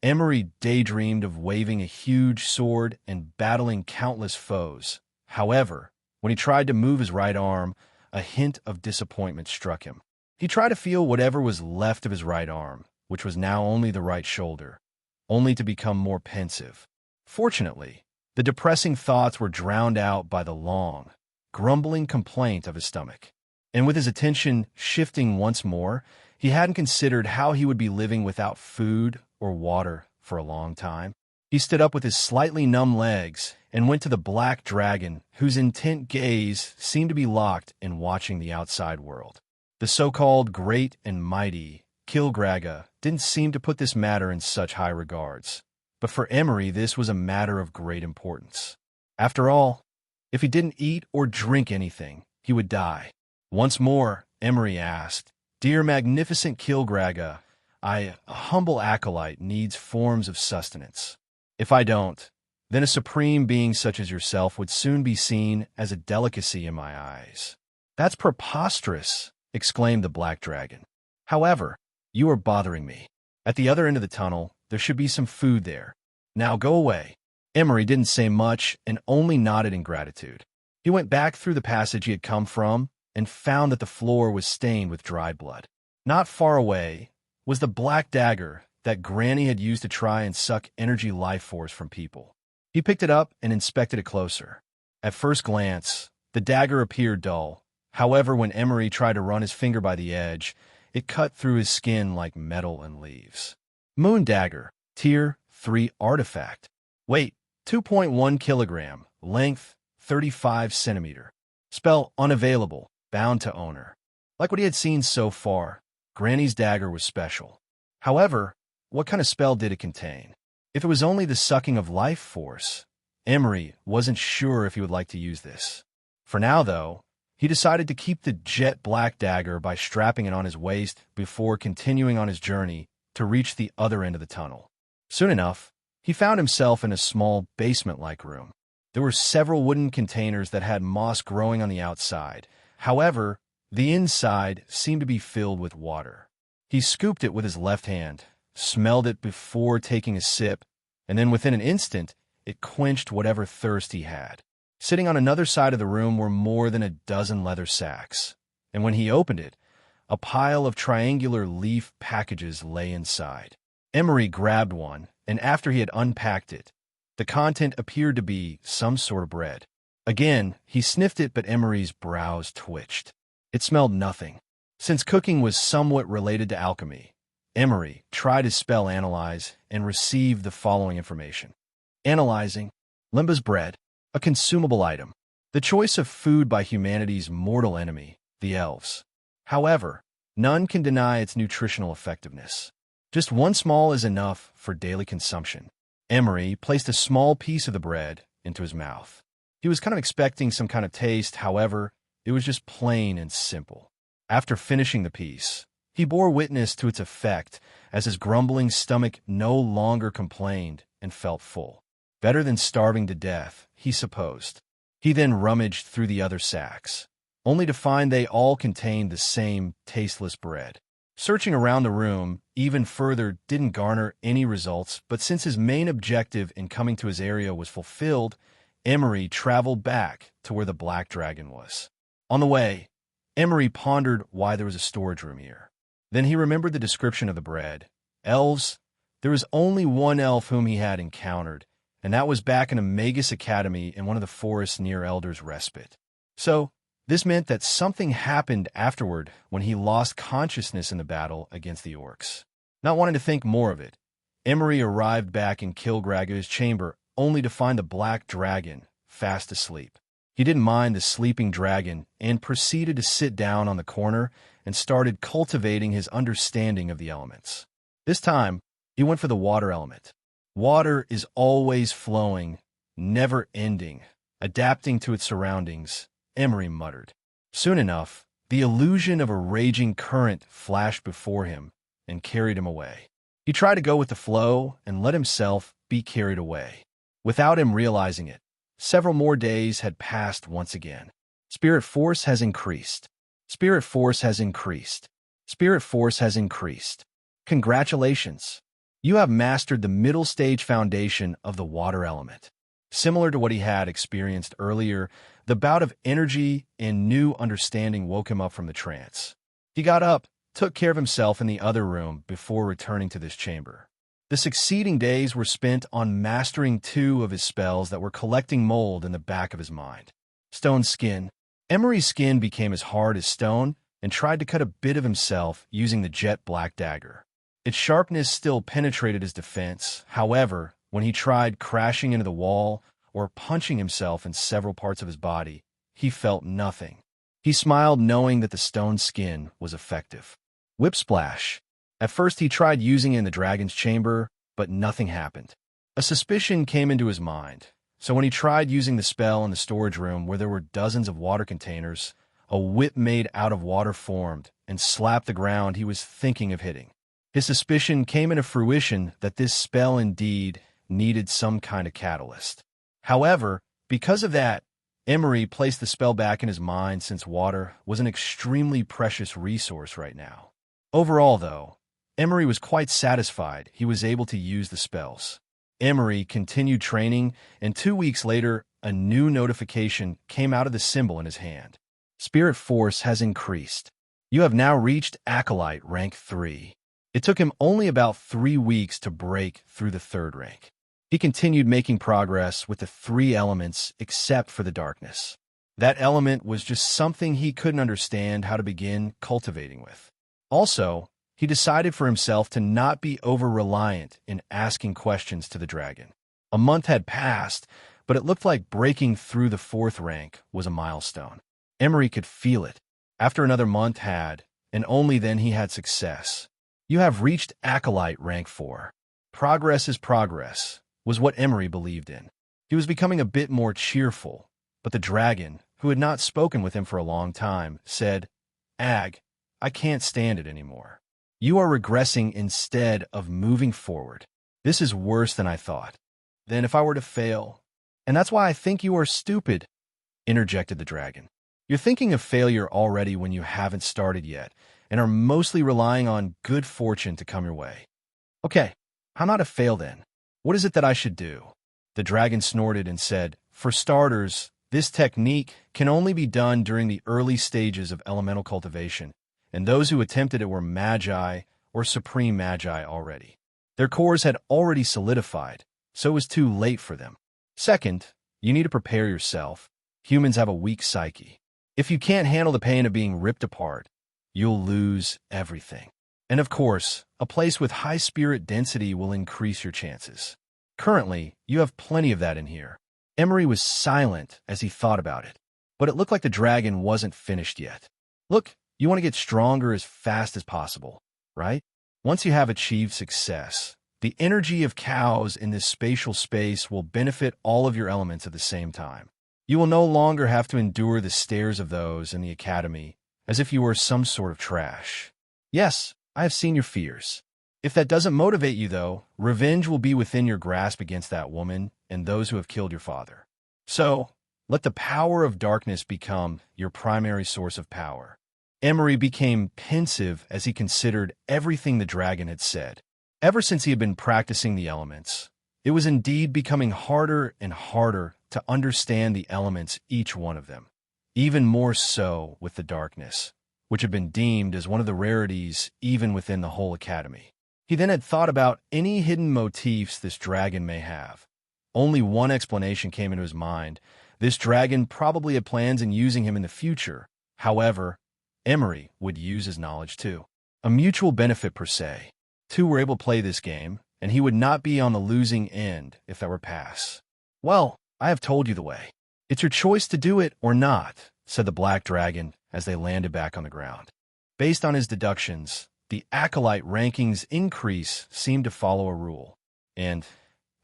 Emery daydreamed of waving a huge sword and battling countless foes. However, when he tried to move his right arm, a hint of disappointment struck him. He tried to feel whatever was left of his right arm, which was now only the right shoulder, only to become more pensive. Fortunately, the depressing thoughts were drowned out by the long, grumbling complaint of his stomach. And with his attention shifting once more, he hadn't considered how he would be living without food or water for a long time. He stood up with his slightly numb legs and went to the black dragon, whose intent gaze seemed to be locked in watching the outside world. The so-called great and mighty Kilgraga didn't seem to put this matter in such high regards. But for Emery, this was a matter of great importance. After all, if he didn't eat or drink anything, he would die. Once more, Emery asked, "Dear magnificent Kilgraga, a humble acolyte needs forms of sustenance. If I don't, then a supreme being such as yourself would soon be seen as a delicacy in my eyes." "That's preposterous," exclaimed the black dragon. "However, you are bothering me. At the other end of the tunnel, there should be some food there. Now go away." Emery didn't say much and only nodded in gratitude. He went back through the passage he had come from and found that the floor was stained with dried blood. Not far away was the black dagger that Granny had used to try and suck energy life force from people. He picked it up and inspected it closer. At first glance, the dagger appeared dull. However, when Emery tried to run his finger by the edge, it cut through his skin like metal and leaves. Moon Dagger, Tier 3 Artifact. Weight, 2.1 kilogram. Length, 35 centimeter. Spell unavailable, bound to owner. Like what he had seen so far, Granny's dagger was special. However, what kind of spell did it contain? If it was only the sucking of life force, Emery wasn't sure if he would like to use this. For now, though, he decided to keep the jet black dagger by strapping it on his waist before continuing on his journey to reach the other end of the tunnel. Soon enough, he found himself in a small basement-like room. There were several wooden containers that had moss growing on the outside. However, the inside seemed to be filled with water. He scooped it with his left hand, smelled it before taking a sip, and then within an instant, it quenched whatever thirst he had. Sitting on another side of the room were more than a dozen leather sacks, and when he opened it, a pile of triangular leaf packages lay inside. Emery grabbed one, and after he had unpacked it, the content appeared to be some sort of bread. Again, he sniffed it, but Emery's brows twitched. It smelled nothing. Since cooking was somewhat related to alchemy, Emery tried his spell Analyze and received the following information. Analyzing, Limba's bread, a consumable item, the choice of food by humanity's mortal enemy, the elves. However, none can deny its nutritional effectiveness. Just one small is enough for daily consumption. Emery placed a small piece of the bread into his mouth. He was kind of expecting some kind of taste, however, it was just plain and simple. After finishing the piece, he bore witness to its effect as his grumbling stomach no longer complained and felt full. Better than starving to death, he supposed. He then rummaged through the other sacks, only to find they all contained the same tasteless bread. Searching around the room even further didn't garner any results, but since his main objective in coming to his area was fulfilled, Emery traveled back to where the black dragon was. On the way, Emery pondered why there was a storage room here. Then he remembered the description of the bread. Elves, there was only one elf whom he had encountered, and that was back in a Magus Academy in one of the forests near Elder's Respite. So, this meant that something happened afterward when he lost consciousness in the battle against the orcs. Not wanting to think more of it, Emery arrived back in Kilgraga's chamber only to find the black dragon fast asleep. He didn't mind the sleeping dragon and proceeded to sit down on the corner and started cultivating his understanding of the elements. This time, he went for the water element. Water is always flowing, never ending, adapting to its surroundings, Emery muttered. Soon enough, the illusion of a raging current flashed before him and carried him away. He tried to go with the flow and let himself be carried away. Without him realizing it, several more days had passed once again. Spirit force has increased. Spirit force has increased. Spirit force has increased. Congratulations! You have mastered the middle stage foundation of the water element. Similar to what he had experienced earlier, the bout of energy and new understanding woke him up from the trance. He got up, took care of himself in the other room before returning to this chamber. The succeeding days were spent on mastering 2 of his spells that were collecting mold in the back of his mind. Stone skin. Emery's skin became as hard as stone and tried to cut a bit of himself using the jet black dagger. Its sharpness still penetrated his defense. However, when he tried crashing into the wall or punching himself in several parts of his body, he felt nothing. He smiled knowing that the stone skin was effective. Whip Splash. At first he tried using it in the dragon's chamber, but nothing happened. A suspicion came into his mind, so when he tried using the spell in the storage room where there were dozens of water containers, a whip made out of water formed and slapped the ground he was thinking of hitting. His suspicion came into fruition that this spell indeed needed some kind of catalyst. However, because of that, Emery placed the spell back in his mind since water was an extremely precious resource right now. Overall, though, Emery was quite satisfied he was able to use the spells. Emery continued training, and 2 weeks later, a new notification came out of the symbol in his hand. Spirit force has increased. You have now reached Acolyte rank 3. It took him only about 3 weeks to break through the 3rd rank. He continued making progress with the 3 elements except for the darkness. That element was just something he couldn't understand how to begin cultivating with. Also, he decided for himself to not be over-reliant in asking questions to the dragon. A month had passed, but it looked like breaking through the 4th rank was a milestone. Emery could feel it. After another month had, and only then he had success. You have reached Acolyte rank 4. Progress is progress, was what Emery believed in. He was becoming a bit more cheerful, but the dragon, who had not spoken with him for a long time, said, "Ag, I can't stand it anymore. You are regressing instead of moving forward. This is worse than I thought. Then if I were to fail, and that's why I think you are stupid," interjected the dragon. "You're thinking of failure already when you haven't started yet, and are mostly relying on good fortune to come your way. Okay, how not to fail then? What is it that I should do?" The dragon snorted and said, "For starters, this technique can only be done during the early stages of elemental cultivation, and those who attempted it were magi or supreme magi already. Their cores had already solidified, so it was too late for them. Second, you need to prepare yourself. Humans have a weak psyche. If you can't handle the pain of being ripped apart, you'll lose everything. And of course, a place with high spirit density will increase your chances. Currently, you have plenty of that in here." Emery was silent as he thought about it, but it looked like the dragon wasn't finished yet. "Look, you want to get stronger as fast as possible, right? Once you have achieved success, the energy of cows in this spatial space will benefit all of your elements at the same time. You will no longer have to endure the stares of those in the academy as if you were some sort of trash. Yes, I have seen your fears. If that doesn't motivate you, though, revenge will be within your grasp against that woman and those who have killed your father. So, let the power of darkness become your primary source of power." Emery became pensive as he considered everything the dragon had said. Ever since he had been practicing the elements, it was indeed becoming harder and harder to understand the elements, each one of them. Even more so with the darkness, which had been deemed as one of the rarities even within the whole academy. He then had thought about any hidden motifs this dragon may have. Only one explanation came into his mind. This dragon probably had plans in using him in the future. However, Emery would use his knowledge too. A mutual benefit per se. Two were able to play this game, and he would not be on the losing end if that were pass. "Well, I have told you the way. It's your choice to do it or not," said the black dragon as they landed back on the ground. Based on his deductions, the Acolyte rankings increase seemed to follow a rule, and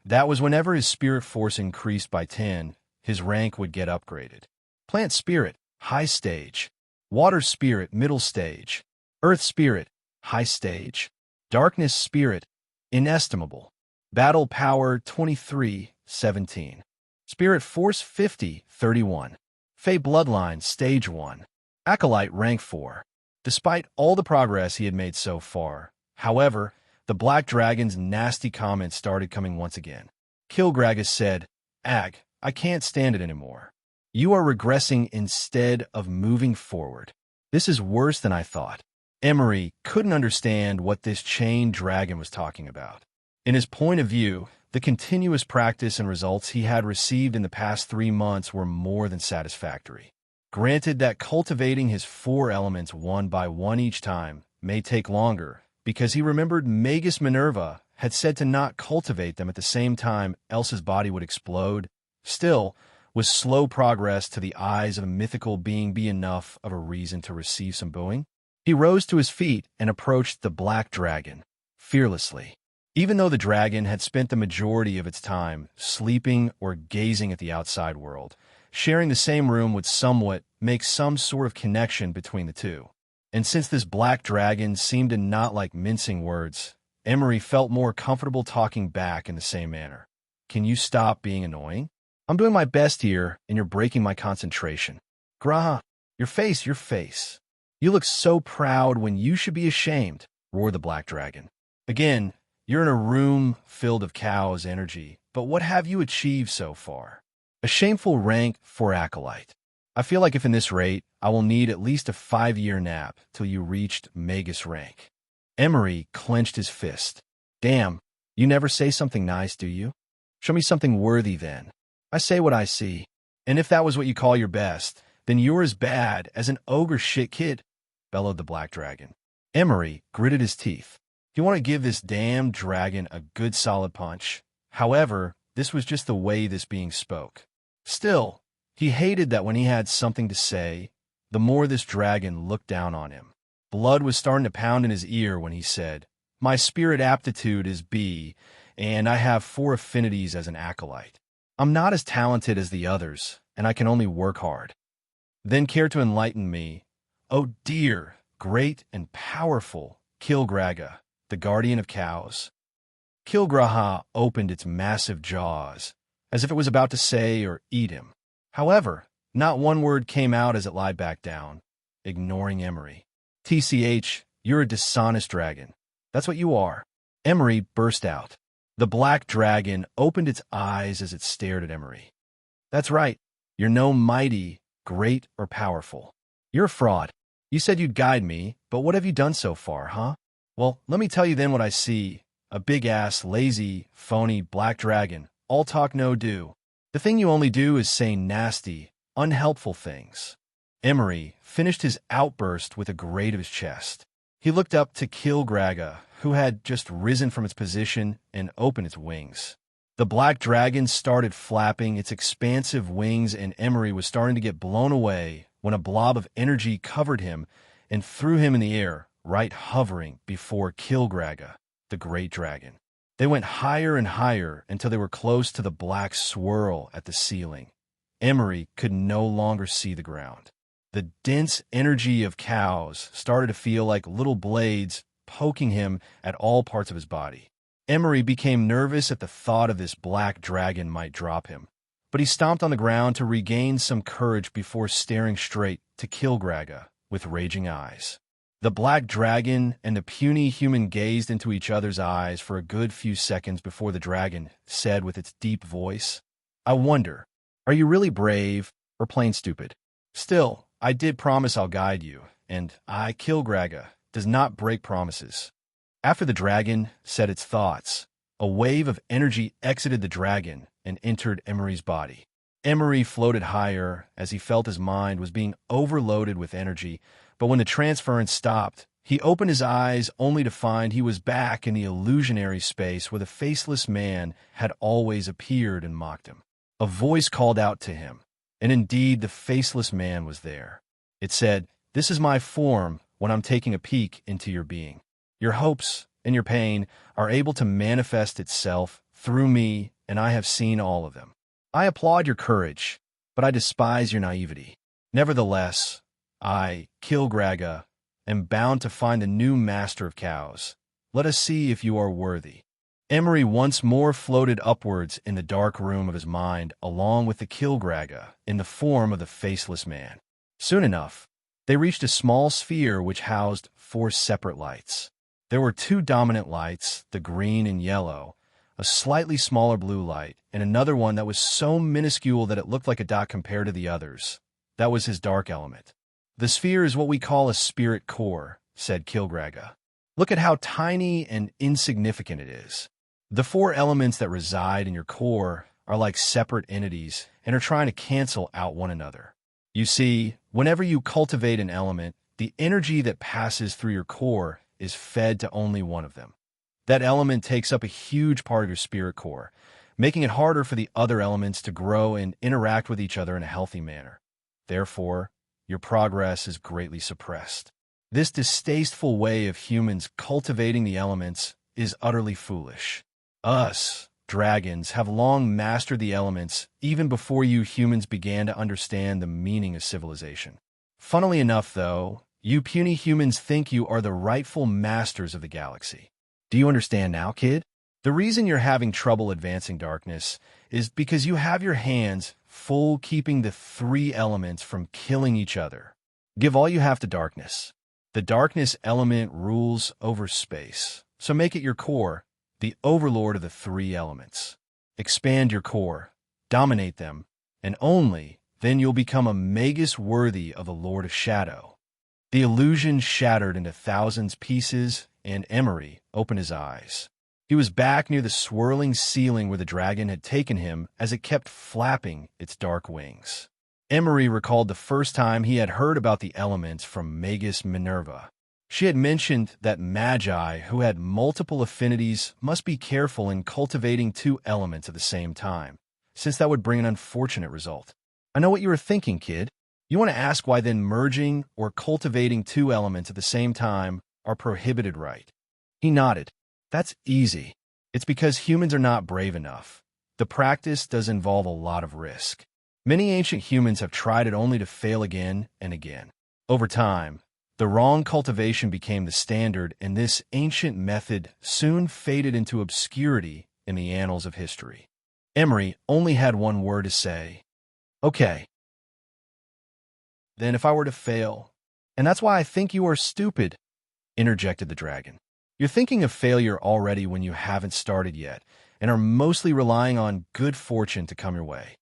that was whenever his spirit force increased by 10, his rank would get upgraded. Plant Spirit, high stage. Water Spirit, middle stage. Earth Spirit, high stage. Darkness Spirit, inestimable. Battle Power 23, 17. Spirit Force 50, 31. Fey Bloodline, Stage 1. Acolyte, Rank 4. Despite all the progress he had made so far, however, the Black Dragon's nasty comments started coming once again. Kilgragas said, "Ag, I can't stand it anymore. You are regressing instead of moving forward. This is worse than I thought." Emery couldn't understand what this chained dragon was talking about. In his point of view, the continuous practice and results he had received in the past 3 months were more than satisfactory. Granted that cultivating his 4 elements one by one each time may take longer, because he remembered Magus Minerva had said to not cultivate them at the same time else his body would explode. Still, was slow progress to the eyes of a mythical being be enough of a reason to receive some booing? He rose to his feet and approached the black dragon, fearlessly. Even though the dragon had spent the majority of its time sleeping or gazing at the outside world, sharing the same room would somewhat make some sort of connection between the two. And since this black dragon seemed to not like mincing words, Emery felt more comfortable talking back in the same manner. "Can you stop being annoying? I'm doing my best here, and you're breaking my concentration. Graha, your face. You look so proud when you should be ashamed," roared the black dragon. "Again, you're in a room filled of cows' energy, but what have you achieved so far? A shameful rank for Acolyte. I feel like if in this rate, I will need at least a 5-year nap till you reached Magus rank. Emery clenched his fist. Damn, you never say something nice, do you? Show me something worthy then. I say what I see. And if that was what you call your best, then you're as bad as an ogre shit kid, bellowed the black dragon. Emery gritted his teeth. Do you want to give this damn dragon a good solid punch? However, this was just the way this being spoke. Still, he hated that when he had something to say, the more this dragon looked down on him. Blood was starting to pound in his ear when he said, My spirit aptitude is B, and I have 4 affinities as an acolyte. I'm not as talented as the others, and I can only work hard. Then care to enlighten me, oh dear, great and powerful Kilgraga, the guardian of cows. Kilgraha opened its massive jaws, as if it was about to say or eat him. However, not one word came out as it lied back down, ignoring Emery. TCH, you're a dishonest dragon. That's what you are. Emery burst out. The black dragon opened its eyes as it stared at Emery. That's right. You're no mighty, great, or powerful. You're a fraud. You said you'd guide me, but what have you done so far, huh? Well, let me tell you then what I see. A big-ass, lazy, phony black dragon. All talk, no do. The thing you only do is say nasty, unhelpful things. Emery finished his outburst with a grate of his chest. He looked up to Kilgraga, who had just risen from its position and opened its wings. The black dragon started flapping its expansive wings, and Emery was starting to get blown away when a blob of energy covered him and threw him in the air, right hovering before Kilgraga, the great dragon. They went higher and higher until they were close to the black swirl at the ceiling. Emery could no longer see the ground. The dense energy of cows started to feel like little blades poking him at all parts of his body. Emery became nervous at the thought of this black dragon might drop him, but he stomped on the ground to regain some courage before staring straight to Kilgraga with raging eyes. The black dragon and the puny human gazed into each other's eyes for a good few seconds before the dragon said with its deep voice, I wonder, are you really brave or plain stupid? Still, I did promise I'll guide you, and I, Kilgraga, does not break promises. After the dragon said its thoughts, a wave of energy exited the dragon and entered Emery's body. Emery floated higher as he felt his mind was being overloaded with energy, but when the transference stopped, he opened his eyes only to find he was back in the illusionary space where the faceless man had always appeared and mocked him. A voice called out to him, and indeed the faceless man was there. It said, This is my form when I'm taking a peek into your being. Your hopes and your pain are able to manifest itself through me, and I have seen all of them. I applaud your courage, but I despise your naivety. Nevertheless, I, Kilgraga, am bound to find the new master of cows. Let us see if you are worthy. Emery once more floated upwards in the dark room of his mind along with the Kilgraga in the form of the faceless man. Soon enough, they reached a small sphere which housed 4 separate lights. There were 2 dominant lights, the green and yellow, a slightly smaller blue light, and another one that was so minuscule that it looked like a dot compared to the others. That was his dark element. The sphere is what we call a spirit core, said Kilgraga. Look at how tiny and insignificant it is. The 4 elements that reside in your core are like separate entities and are trying to cancel out one another. You see, whenever you cultivate an element, the energy that passes through your core is fed to only one of them. That element takes up a huge part of your spirit core, making it harder for the other elements to grow and interact with each other in a healthy manner. Therefore, your progress is greatly suppressed. This distasteful way of humans cultivating the elements is utterly foolish. Us, dragons, have long mastered the elements even before you humans began to understand the meaning of civilization. Funnily enough, though, you puny humans think you are the rightful masters of the galaxy. Do you understand now, kid? The reason you're having trouble advancing darkness is because you have your hands full keeping the 3 elements from killing each other. Give all you have to darkness. The darkness element rules over space, so make it your core, the overlord of the 3 elements. Expand your core, dominate them, and only then you'll become a magus worthy of the Lord of Shadow. The illusion shattered into thousands pieces, and Emery opened his eyes. He was back near the swirling ceiling where the dragon had taken him as it kept flapping its dark wings. Emery recalled the first time he had heard about the elements from Magus Minerva. She had mentioned that magi who had multiple affinities must be careful in cultivating two elements at the same time, since that would bring an unfortunate result. I know what you were thinking, kid. You want to ask why then merging or cultivating two elements at the same time are prohibited, right? He nodded. That's easy. It's because humans are not brave enough. The practice does involve a lot of risk. Many ancient humans have tried it only to fail again and again. Over time, the wrong cultivation became the standard, and this ancient method soon faded into obscurity in the annals of history. Emery only had one word to say. Okay. Then if I were to fail, and that's why I think you are stupid, interjected the dragon. You're thinking of failure already when you haven't started yet, and are mostly relying on good fortune to come your way.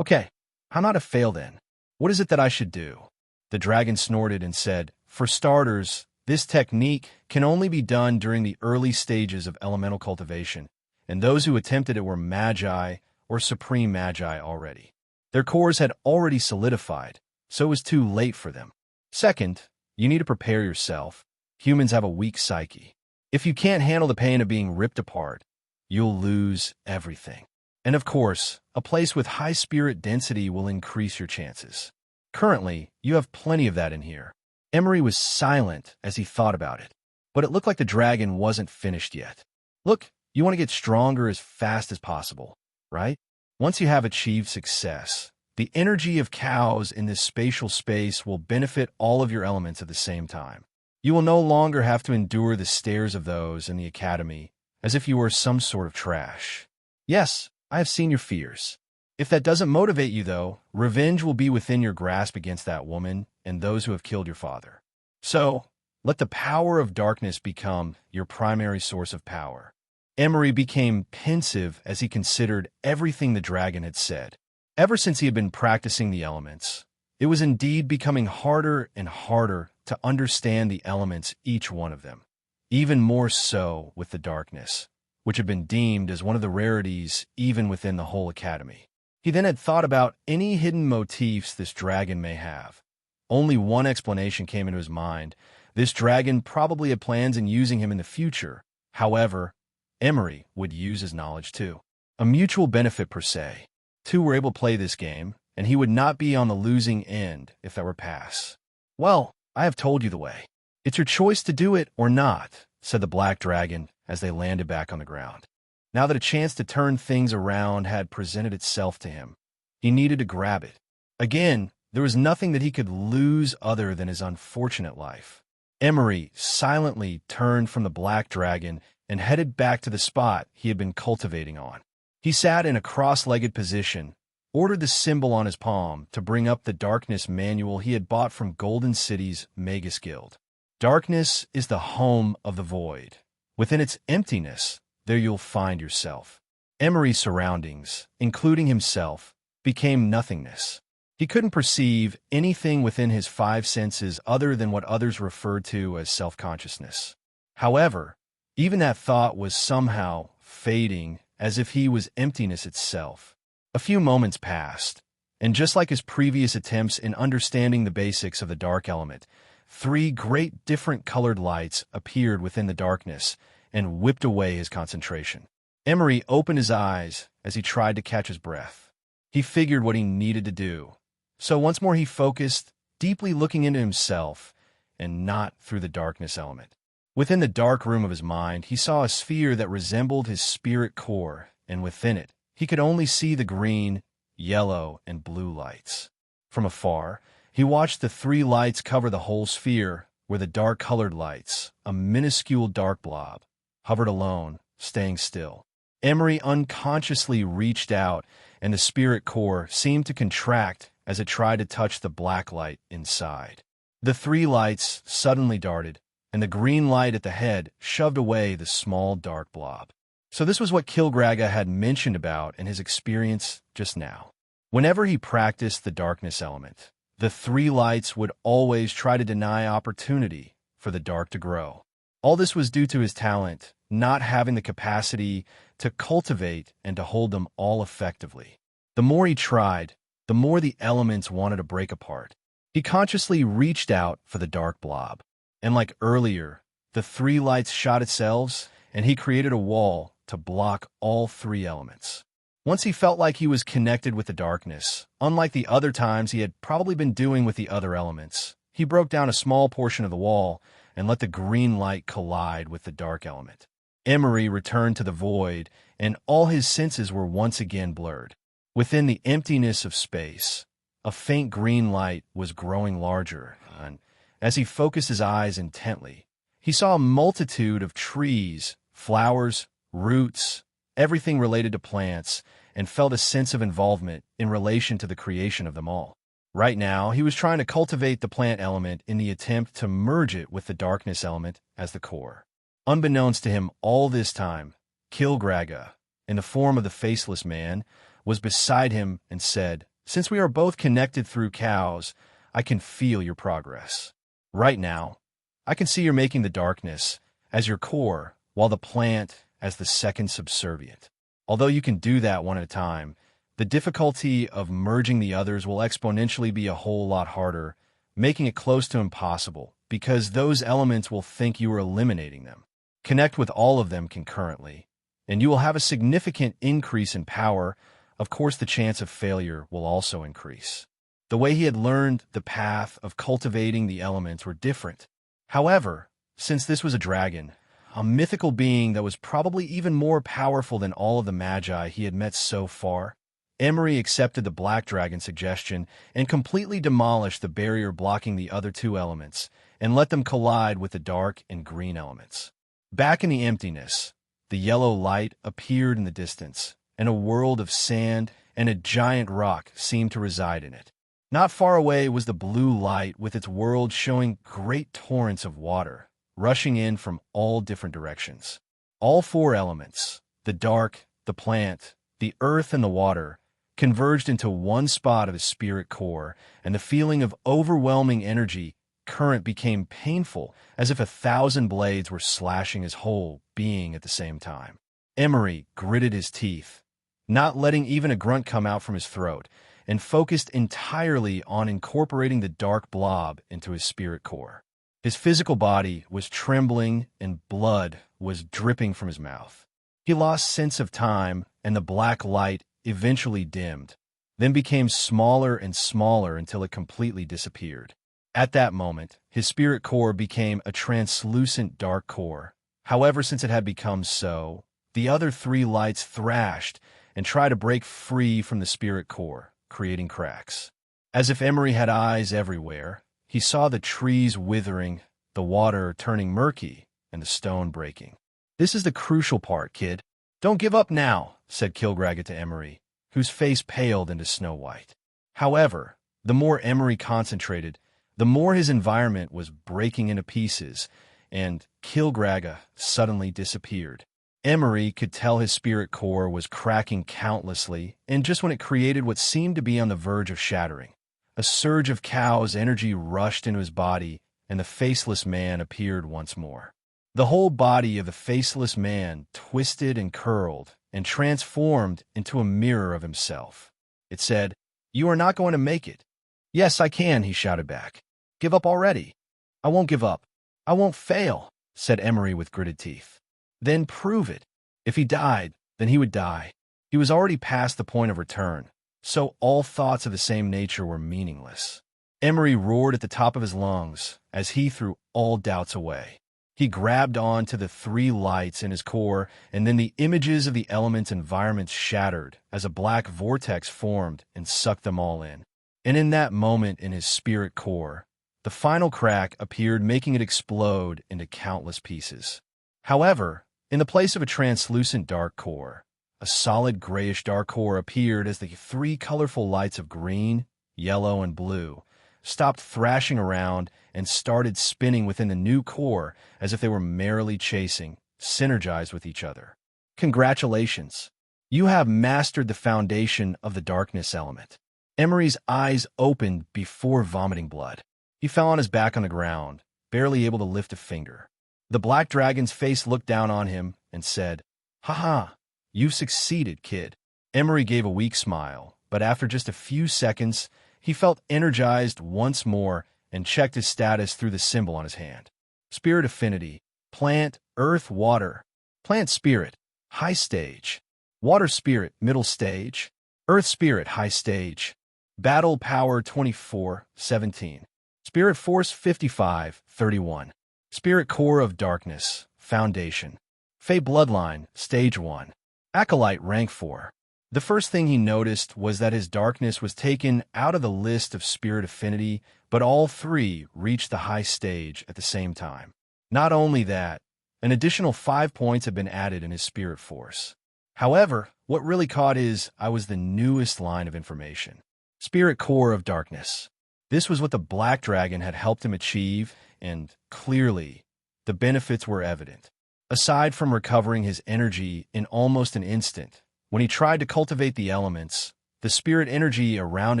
Okay, how not to fail then? What is it that I should do? The dragon snorted and said, for starters, this technique can only be done during the early stages of elemental cultivation, and those who attempted it were magi or supreme magi already. Their cores had already solidified, so it was too late for them. Second, you need to prepare yourself. Humans have a weak psyche. If you can't handle the pain of being ripped apart, you'll lose everything. And of course, a place with high spirit density will increase your chances. Currently, you have plenty of that in here. Emery was silent as he thought about it, but it looked like the dragon wasn't finished yet. Look, you want to get stronger as fast as possible, right? Once you have achieved success, the energy of cows in this spatial space will benefit all of your elements at the same time. You will no longer have to endure the stares of those in the academy as if you were some sort of trash. Yes, I have seen your fears. If that doesn't motivate you, though, revenge will be within your grasp against that woman and those who have killed your father. So, let the power of darkness become your primary source of power. Emery became pensive as he considered everything the dragon had said. Ever since he had been practicing the elements, it was indeed becoming harder and harder to understand the elements, each one of them. Even more so with the darkness, which had been deemed as one of the rarities even within the whole academy. He then had thought about any hidden motifs this dragon may have. Only one explanation came into his mind. This dragon probably had plans in using him in the future. However, Emery would use his knowledge too. A mutual benefit per se. Two were able to play this game, and he would not be on the losing end if that were pass. Well, I have told you the way. It's your choice to do it or not, said the black dragon as they landed back on the ground. Now that a chance to turn things around had presented itself to him, he needed to grab it. Again, there was nothing that he could lose other than his unfortunate life. Emery silently turned from the black dragon and headed back to the spot he had been cultivating on. He sat in a cross-legged position, ordered the symbol on his palm to bring up the darkness manual he had bought from Golden City's Magus Guild. Darkness is the home of the void. Within its emptiness, there you'll find yourself. Emery's surroundings, including himself, became nothingness. He couldn't perceive anything within his five senses other than what others referred to as self-consciousness. However, even that thought was somehow fading as if he was emptiness itself. A few moments passed, and just like his previous attempts in understanding the basics of the dark element, three great different colored lights appeared within the darkness and whipped away his concentration. Emery opened his eyes as he tried to catch his breath. He figured what he needed to do. So once more he focused, deeply looking into himself and not through the darkness element. Within the dark room of his mind, he saw a sphere that resembled his spirit core, and within it, he could only see the green, yellow, and blue lights. From afar, he watched the three lights cover the whole sphere, where the dark-colored lights, a minuscule dark blob, hovered alone, staying still. Emery unconsciously reached out, and the spirit core seemed to contract as it tried to touch the black light inside. The three lights suddenly darted, and the green light at the head shoved away the small dark blob. So this was what Kilgraga had mentioned about in his experience just now. Whenever he practiced the darkness element, the three lights would always try to deny opportunity for the dark to grow. All this was due to his talent, not having the capacity to cultivate and to hold them all effectively. The more he tried, the more the elements wanted to break apart. He consciously reached out for the dark blob. And like earlier, the three lights shot at selves, and he created a wall to block all three elements. Once he felt like he was connected with the darkness, unlike the other times he had probably been doing with the other elements, he broke down a small portion of the wall and let the green light collide with the dark element. Emery returned to the void, and all his senses were once again blurred. Within the emptiness of space, a faint green light was growing larger, and as he focused his eyes intently, he saw a multitude of trees, flowers, roots, everything related to plants, and felt a sense of involvement in relation to the creation of them all. Right now, he was trying to cultivate the plant element in the attempt to merge it with the darkness element as the core. Unbeknownst to him all this time, Kilgraga, in the form of the faceless man, was beside him and said, "Since we are both connected through cows, I can feel your progress. Right now, I can see you're making the darkness as your core, while the plant as the second subservient. Although you can do that one at a time, the difficulty of merging the others will exponentially be a whole lot harder, making it close to impossible, because those elements will think you are eliminating them. Connect with all of them concurrently, and you will have a significant increase in power. Of course, the chance of failure will also increase." The way he had learned the path of cultivating the elements were different. However, since this was a dragon, a mythical being that was probably even more powerful than all of the magi he had met so far, Emery accepted the black dragon suggestion and completely demolished the barrier blocking the other two elements and let them collide with the dark and green elements. Back in the emptiness, the yellow light appeared in the distance, and a world of sand and a giant rock seemed to reside in it. Not far away was the blue light with its world showing great torrents of water, rushing in from all different directions. All four elements, the dark, the plant, the earth, and the water, converged into one spot of his spirit core, and the feeling of overwhelming energy current became painful, as if 1,000 blades were slashing his whole being at the same time. Emery gritted his teeth, not letting even a grunt come out from his throat, and focused entirely on incorporating the dark blob into his spirit core. His physical body was trembling and blood was dripping from his mouth. He lost sense of time, and the black light eventually dimmed, then became smaller and smaller until it completely disappeared. At that moment, his spirit core became a translucent dark core. However, since it had become so, the other three lights thrashed and tried to break free from the spirit core, creating cracks. As if Emery had eyes everywhere, he saw the trees withering, the water turning murky, and the stone breaking. "This is the crucial part, kid. Don't give up now," said Kilgraga to Emery, whose face paled into snow white. However, the more Emery concentrated, the more his environment was breaking into pieces, and Kilgraga suddenly disappeared. Emery could tell his spirit core was cracking countlessly, and just when it created what seemed to be on the verge of shattering, a surge of cow's energy rushed into his body, and the faceless man appeared once more. The whole body of the faceless man twisted and curled and transformed into a mirror of himself. It said, "You are not going to make it." "Yes, I can," he shouted back. "Give up already." "I won't give up. I won't fail," said Emery with gritted teeth. "Then prove it." If he died, then he would die. He was already past the point of return, so all thoughts of the same nature were meaningless. Emery roared at the top of his lungs as he threw all doubts away. He grabbed on to the three lights in his core, and then the images of the element's environments shattered as a black vortex formed and sucked them all in. And in that moment in his spirit core, the final crack appeared, making it explode into countless pieces. However, in the place of a translucent dark core, a solid grayish dark core appeared as the three colorful lights of green, yellow, and blue stopped thrashing around and started spinning within the new core as if they were merrily chasing, synergized with each other. "Congratulations. You have mastered the foundation of the darkness element. Emery's eyes opened before vomiting blood. He fell on his back on the ground, barely able to lift a finger. The black dragon's face looked down on him and said, "Ha, you've succeeded, kid." Emery gave a weak smile, but after just a few seconds, he felt energized once more and checked his status through the symbol on his hand. Spirit affinity, plant, earth, water. Plant spirit, high stage. Water spirit, middle stage. Earth spirit, high stage. Battle power 24/17. Spirit force 55/31. Spirit core of darkness, foundation. Fey bloodline, stage 1. Acolyte rank 4. The first thing he noticed was that his darkness was taken out of the list of spirit affinity, but all three reached the high stage at the same time. Not only that, an additional 5 points had been added in his spirit force. However, what really caught his eye was the newest line of information. Spirit core of darkness. This was what the black dragon had helped him achieve, and clearly, the benefits were evident. Aside from recovering his energy in almost an instant, when he tried to cultivate the elements, the spirit energy around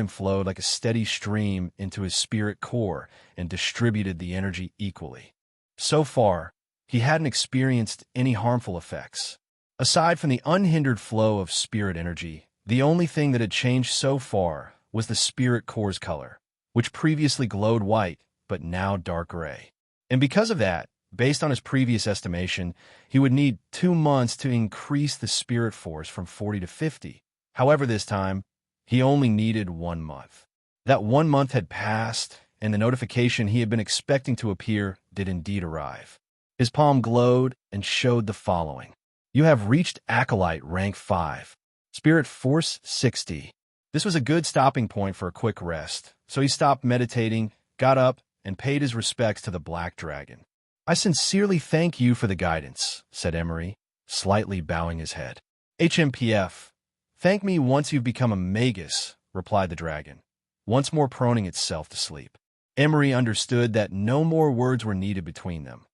him flowed like a steady stream into his spirit core and distributed the energy equally. So far, he hadn't experienced any harmful effects. Aside from the unhindered flow of spirit energy, the only thing that had changed so far was the spirit core's color, which previously glowed white, but now dark gray. And because of that, based on his previous estimation, he would need 2 months to increase the spirit force from 40 to 50. However, this time, he only needed 1 month. That 1 month had passed, and the notification he had been expecting to appear did indeed arrive. His palm glowed and showed the following. You have reached Acolyte rank 5. Spirit force 60. This was a good stopping point for a quick rest, so he stopped meditating, got up, and paid his respects to the black dragon. "I sincerely thank you for the guidance," said Emery, slightly bowing his head. "HMPF, thank me once you've become a magus," replied the dragon, once more proning itself to sleep. Emery understood that no more words were needed between them.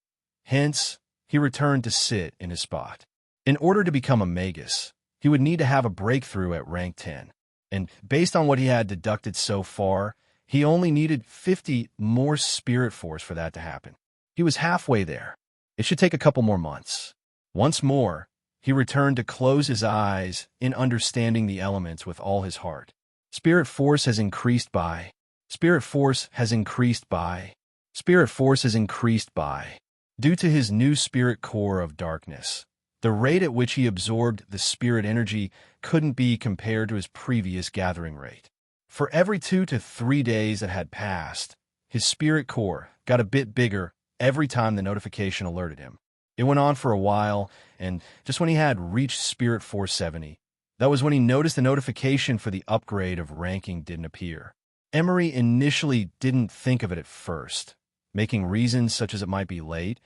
Hence, he returned to sit in his spot. In order to become a magus, he would need to have a breakthrough at rank 10. And based on what he had deducted so far, he only needed 50 more spirit force for that to happen. He was halfway there. It should take a couple more months. Once more, he returned to close his eyes in understanding the elements with all his heart. Spirit force has increased by. Spirit force has increased by. Spirit force has increased by. Due to his new spirit core of darkness, the rate at which he absorbed the spirit energy couldn't be compared to his previous gathering rate. For every 2 to 3 days that had passed, his spirit core got a bit bigger every time the notification alerted him. It went on for a while, and just when he had reached Spirit 470, that was when he noticed the notification for the upgrade of ranking didn't appear. Emery initially didn't think of it at first, making reasons such as it might be late,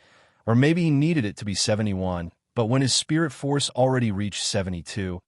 or maybe he needed it to be 71, but when his spirit force already reached 72,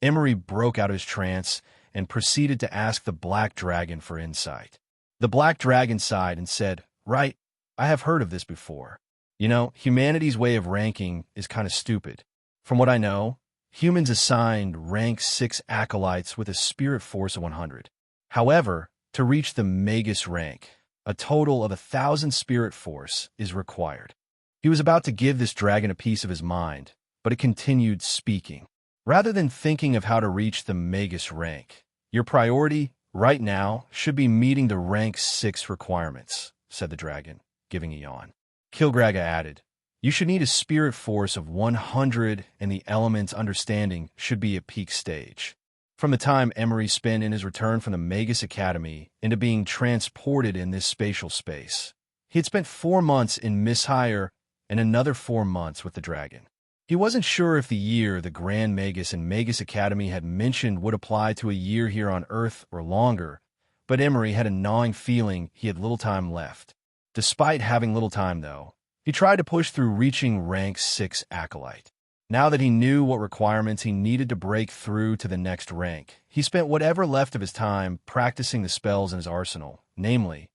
Emery broke out of his trance and proceeded to ask the black dragon for insight. The black dragon sighed and said, "Right, I have heard of this before. You know, humanity's way of ranking is kind of stupid. From what I know, humans assigned rank 6 acolytes with a spirit force of 100. However, to reach the magus rank, a total of 1,000 spirit force is required." He was about to give this dragon a piece of his mind, but it continued speaking. "Rather than thinking of how to reach the magus rank, your priority right now should be meeting the rank 6 requirements," said the dragon, giving a yawn. Kilgraga added, "You should need a spirit force of 100, and the element's understanding should be at peak stage." From the time Emery spent in his return from the Magus Academy into being transported in this spatial space, he had spent 4 months in Mishire and another 4 months with the dragon. He wasn't sure if the year the Grand Magus and Magus Academy had mentioned would apply to a year here on Earth or longer, but Emery had a gnawing feeling he had little time left. Despite having little time, though, he tried to push through reaching rank 6 Acolyte. Now that he knew what requirements he needed to break through to the next rank, he spent whatever left of his time practicing the spells in his arsenal, namely,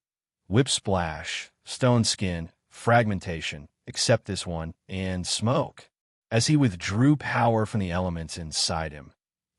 Whip Splash, Stone Skin, Fragmentation, except this one, and Smoke. As he withdrew power from the elements inside him,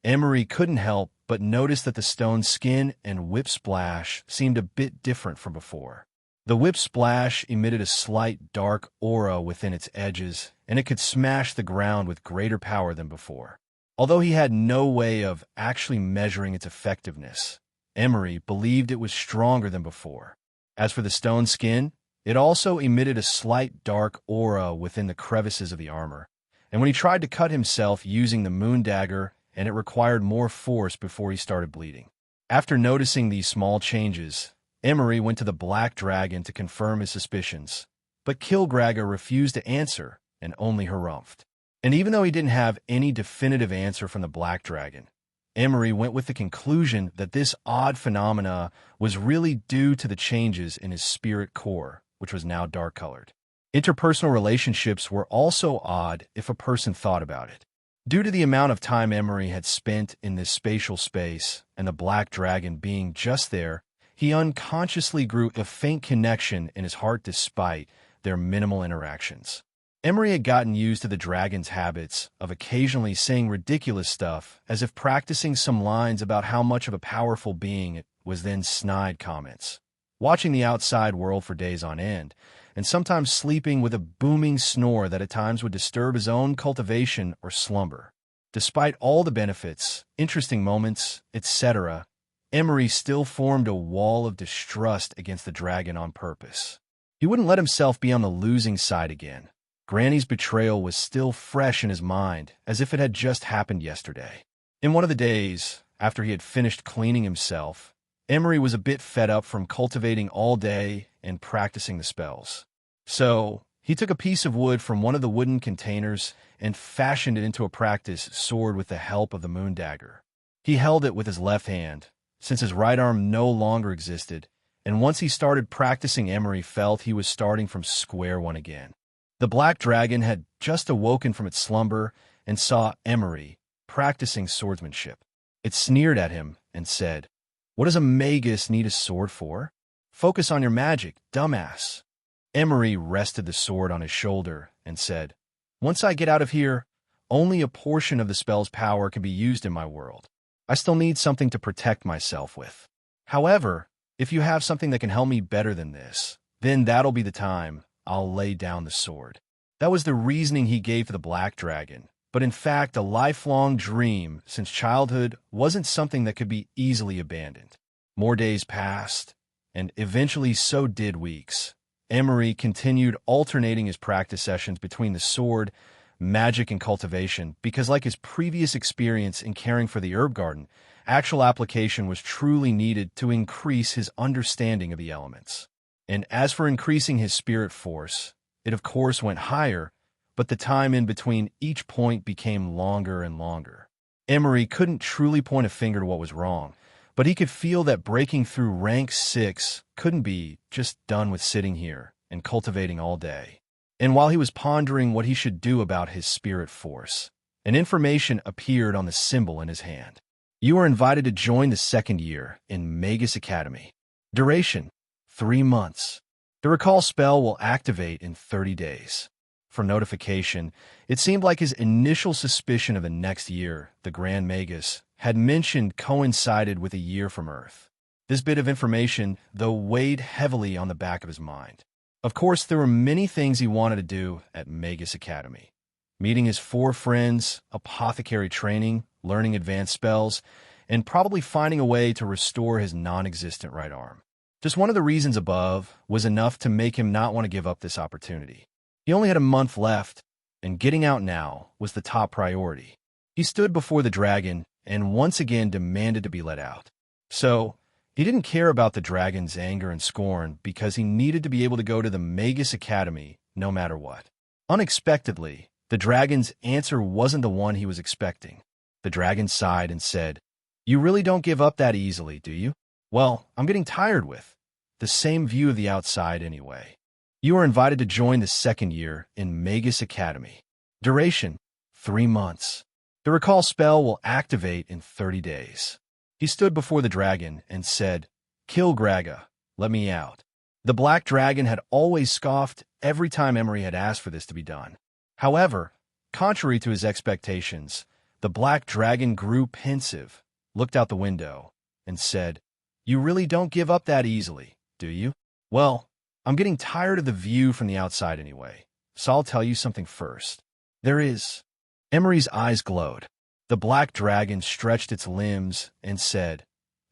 Emery couldn't help but notice that the stone's skin and whip splash seemed a bit different from before. The whip splash emitted a slight dark aura within its edges, and it could smash the ground with greater power than before. Although he had no way of actually measuring its effectiveness, Emery believed it was stronger than before. As for the stone skin, it also emitted a slight dark aura within the crevices of the armor, and when he tried to cut himself using the moon dagger, and it required more force before he started bleeding. After noticing these small changes, Emery went to the Black Dragon to confirm his suspicions, but Kilgraga refused to answer and only harumphed. And even though he didn't have any definitive answer from the Black Dragon, Emery went with the conclusion that this odd phenomena was really due to the changes in his spirit core, which was now dark-colored. Interpersonal relationships were also odd if a person thought about it. Due to the amount of time Emery had spent in this spatial space and the Black Dragon being just there, he unconsciously grew a faint connection in his heart despite their minimal interactions. Emery had gotten used to the dragon's habits of occasionally saying ridiculous stuff as if practicing some lines about how much of a powerful being it was, then snide comments. Watching the outside world for days on end, and sometimes sleeping with a booming snore that at times would disturb his own cultivation or slumber. Despite all the benefits, interesting moments, etc., Emery still formed a wall of distrust against the dragon on purpose. He wouldn't let himself be on the losing side again. Granny's betrayal was still fresh in his mind, as if it had just happened yesterday. In one of the days, after he had finished cleaning himself, Emery was a bit fed up from cultivating all day and practicing the spells. So, he took a piece of wood from one of the wooden containers and fashioned it into a practice sword with the help of the moon dagger. He held it with his left hand, since his right arm no longer existed, and once he started practicing, Emery felt he was starting from square one again. The Black Dragon had just awoken from its slumber and saw Emery practicing swordsmanship. It sneered at him and said, "What does a magus need a sword for? Focus on your magic, dumbass." Emery rested the sword on his shoulder and said, "Once I get out of here, only a portion of the spell's power can be used in my world. I still need something to protect myself with. However, if you have something that can help me better than this, then that'll be the time I'll lay down the sword." That was the reasoning he gave for the Black Dragon, but in fact a lifelong dream since childhood wasn't something that could be easily abandoned. More days passed, and eventually so did weeks. Emery continued alternating his practice sessions between the sword, magic, and cultivation because, like his previous experience in caring for the herb garden, actual application was truly needed to increase his understanding of the elements. And as for increasing his spirit force, it of course went higher, but the time in between each point became longer and longer. Emery couldn't truly point a finger to what was wrong, but he could feel that breaking through rank 6 couldn't be just done with sitting here and cultivating all day. And while he was pondering what he should do about his spirit force, an information appeared on the symbol in his hand. You are invited to join the second year in Magus Academy. Duration, 3 months. The recall spell will activate in 30 days. For notification, it seemed like his initial suspicion of the next year, the Grand Magus, had mentioned coincided with a year from Earth. This bit of information, though, weighed heavily on the back of his mind. Of course, there were many things he wanted to do at Magus Academy. Meeting his 4 friends, apothecary training, learning advanced spells, and probably finding a way to restore his non-existent right arm. Just one of the reasons above was enough to make him not want to give up this opportunity. He only had a month left, and getting out now was the top priority. He stood before the dragon and once again demanded to be let out. So, he didn't care about the dragon's anger and scorn because he needed to be able to go to the Magus Academy no matter what. Unexpectedly, the dragon's answer wasn't the one he was expecting. The dragon sighed and said, "You really don't give up that easily, do you? Well, I'm getting tired with the same view of the outside anyway. You are invited to join the second year in Magus Academy. Duration, 3 months. The recall spell will activate in 30 days. He stood before the dragon and said, "Kilgraga, let me out." The Black Dragon had always scoffed every time Emery had asked for this to be done. However, contrary to his expectations, The black dragon grew pensive, looked out the window, and said, "You really don't give up that easily, do you?" "Well, I'm getting tired of the view from the outside anyway, so I'll tell you something first. There is—" Emery's eyes glowed. The black dragon stretched its limbs and said,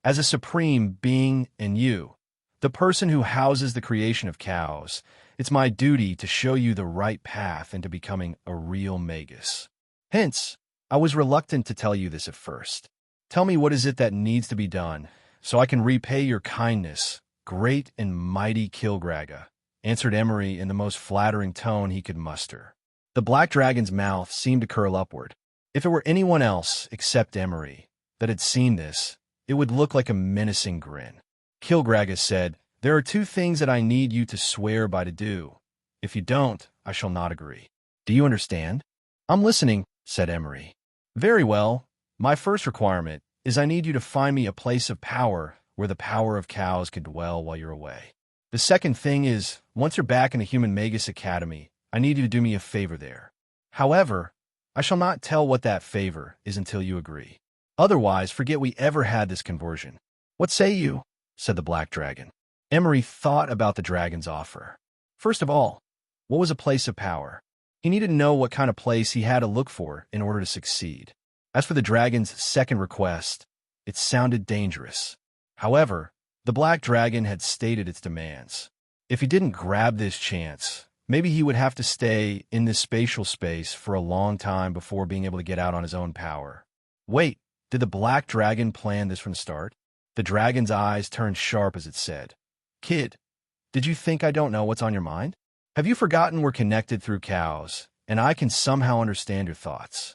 "As a supreme being in you, the person who houses the creation of cows, it's my duty to show you the right path into becoming a real magus. Hence, I was reluctant to tell you this at first. Tell me what is it that needs to be done, so I can repay your kindness, great and mighty Kilgraga," answered Emery in the most flattering tone he could muster. The black dragon's mouth seemed to curl upward. If it were anyone else except Emery that had seen this, it would look like a menacing grin. Kilgraga said, "There are two things that I need you to swear by to do. If you don't, I shall not agree. Do you understand?" "I'm listening," said Emery. "Very well. My first requirement is I need you to find me a place of power where the power of cows can dwell while you're away. The second thing is, once you're back in the Human Magus Academy, I need you to do me a favor there. However, I shall not tell what that favor is until you agree. Otherwise, forget we ever had this conversion. What say you?" said the black dragon. Emery thought about the dragon's offer. First of all, what was a place of power? He needed to know what kind of place he had to look for in order to succeed. As for the dragon's second request, it sounded dangerous. However, the black dragon had stated its demands. If he didn't grab this chance, maybe he would have to stay in this spatial space for a long time before being able to get out on his own power. Wait, did the black dragon plan this from the start? The dragon's eyes turned sharp as it said, "Kid, did you think I don't know what's on your mind? Have you forgotten we're connected through cows, and I can somehow understand your thoughts?"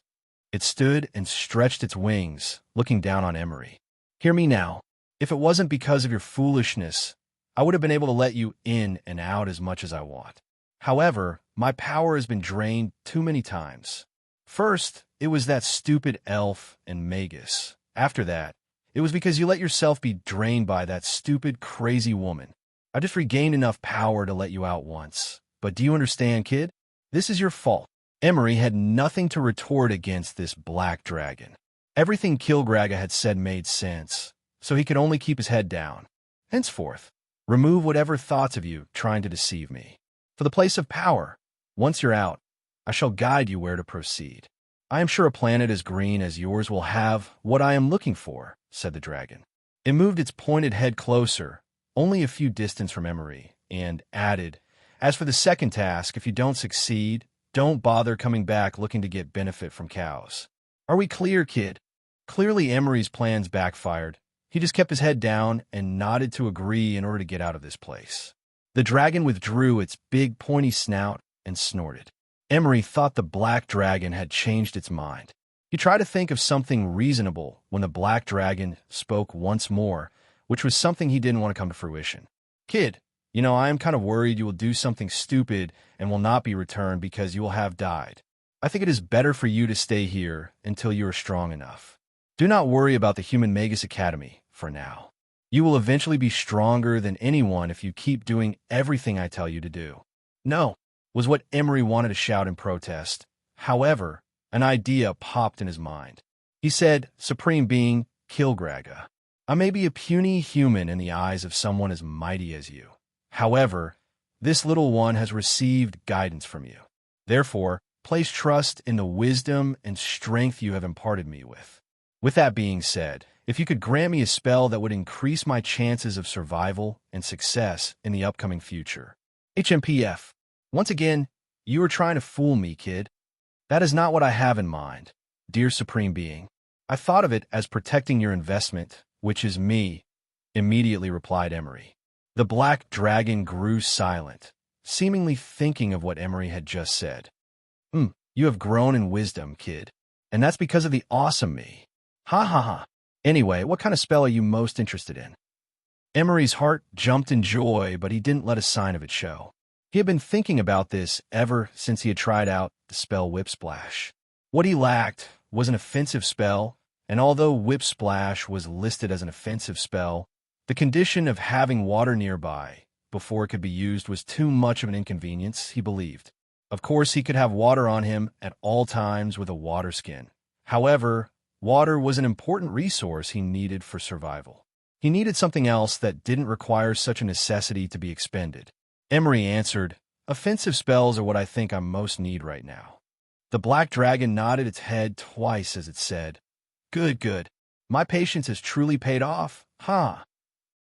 It stood and stretched its wings, looking down on Emery. "Hear me now. If it wasn't because of your foolishness, I would have been able to let you in and out as much as I want. However, my power has been drained too many times. First, it was that stupid elf and magus. After that, it was because you let yourself be drained by that stupid, crazy woman. I just regained enough power to let you out once. But do you understand, kid? This is your fault." Emery had nothing to retort against this black dragon. Everything Kilgraga had said made sense, so he could only keep his head down. "Henceforth, remove whatever thoughts of you trying to deceive me. For the place of power, once you're out, I shall guide you where to proceed. I am sure a planet as green as yours will have what I am looking for," said the dragon. It moved its pointed head closer, only a few distance from Emery, and added, "As for the second task, if you don't succeed, don't bother coming back looking to get benefit from cows. Are we clear, kid?" Clearly Emery's plans backfired. He just kept his head down and nodded to agree in order to get out of this place. The dragon withdrew its big pointy snout and snorted. Emery thought the black dragon had changed its mind. He tried to think of something reasonable when the black dragon spoke once more, which was something he didn't want to come to fruition. "Kid, I am kind of worried you will do something stupid and will not be returned because you will have died. I think it is better for you to stay here until you are strong enough. Do not worry about the Human Magus Academy for now. You will eventually be stronger than anyone if you keep doing everything I tell you to do." "No," was what Emery wanted to shout in protest. However, an idea popped in his mind. He said, "Supreme Being, Kilgraga, I may be a puny human in the eyes of someone as mighty as you. However, this little one has received guidance from you. Therefore, place trust in the wisdom and strength you have imparted me with. With that being said, if you could grant me a spell that would increase my chances of survival and success in the upcoming future." HMPF. Once again, you are trying to fool me, kid. That is not what I have in mind, dear Supreme Being. I thought of it as protecting your investment, which is me, immediately replied Emery. The black dragon grew silent, seemingly thinking of what Emery had just said. You have grown in wisdom, kid, and that's because of the awesome me. Ha ha ha. Anyway, what kind of spell are you most interested in? Emery's heart jumped in joy, but he didn't let a sign of it show. He had been thinking about this ever since he had tried out the spell Whip Splash. What he lacked was an offensive spell, and although Whip Splash was listed as an offensive spell, the condition of having water nearby before it could be used was too much of an inconvenience, he believed. Of course, he could have water on him at all times with a water skin. However, water was an important resource he needed for survival. He needed something else that didn't require such a necessity to be expended. Emery answered, "Offensive spells are what I think I most need right now." The black dragon nodded its head twice as it said, "Good, good. My patience has truly paid off, huh?"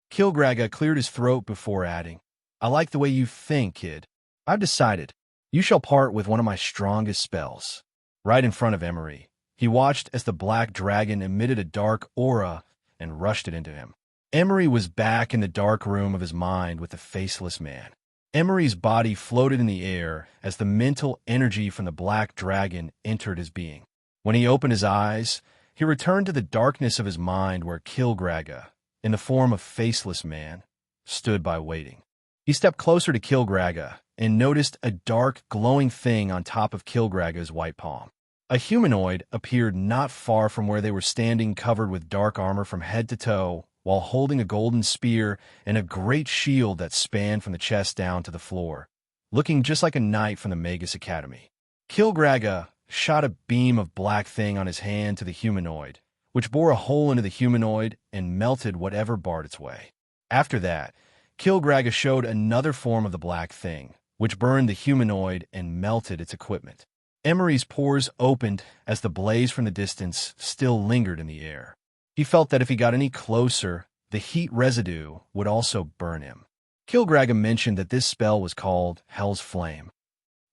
Kilgraga cleared his throat before adding, "I like the way you think, kid. I've decided. You shall part with one of my strongest spells." Right in front of Emery, he watched as the black dragon emitted a dark aura and rushed it into him. Emery was back in the dark room of his mind with the faceless man. Emery's body floated in the air as the mental energy from the black dragon entered his being. When he opened his eyes, he returned to the darkness of his mind where Kilgraga, in the form of faceless man, stood by waiting. He stepped closer to Kilgraga and noticed a dark, glowing thing on top of Kilgraga's white palm. A humanoid appeared not far from where they were standing, covered with dark armor from head to toe, while holding a golden spear and a great shield that spanned from the chest down to the floor, looking just like a knight from the Magus Academy. Kilgraga shot a beam of black thing on his hand to the humanoid, which bore a hole into the humanoid and melted whatever barred its way. After that, Kilgraga showed another form of the black thing, which burned the humanoid and melted its equipment. Emery's pores opened as the blaze from the distance still lingered in the air. He felt that if he got any closer, the heat residue would also burn him. Kilgraga mentioned that this spell was called Hell's Flame.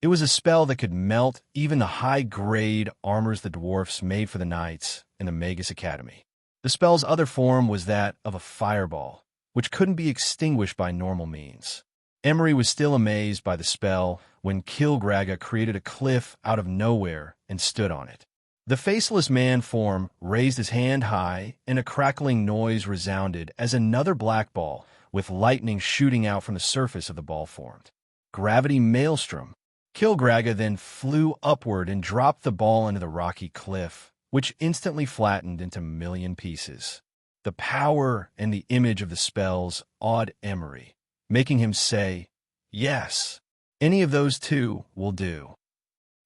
It was a spell that could melt even the high-grade armors the dwarfs made for the knights in the Magus Academy. The spell's other form was that of a fireball, which couldn't be extinguished by normal means. Emery was still amazed by the spell when Kilgraga created a cliff out of nowhere and stood on it. The faceless man form raised his hand high, and a crackling noise resounded as another black ball with lightning shooting out from the surface of the ball formed. Gravity maelstrom. Kilgraga then flew upward and dropped the ball into the rocky cliff, which instantly flattened into a million pieces. The power and the image of the spells awed Emery, making him say, "Yes, any of those two will do."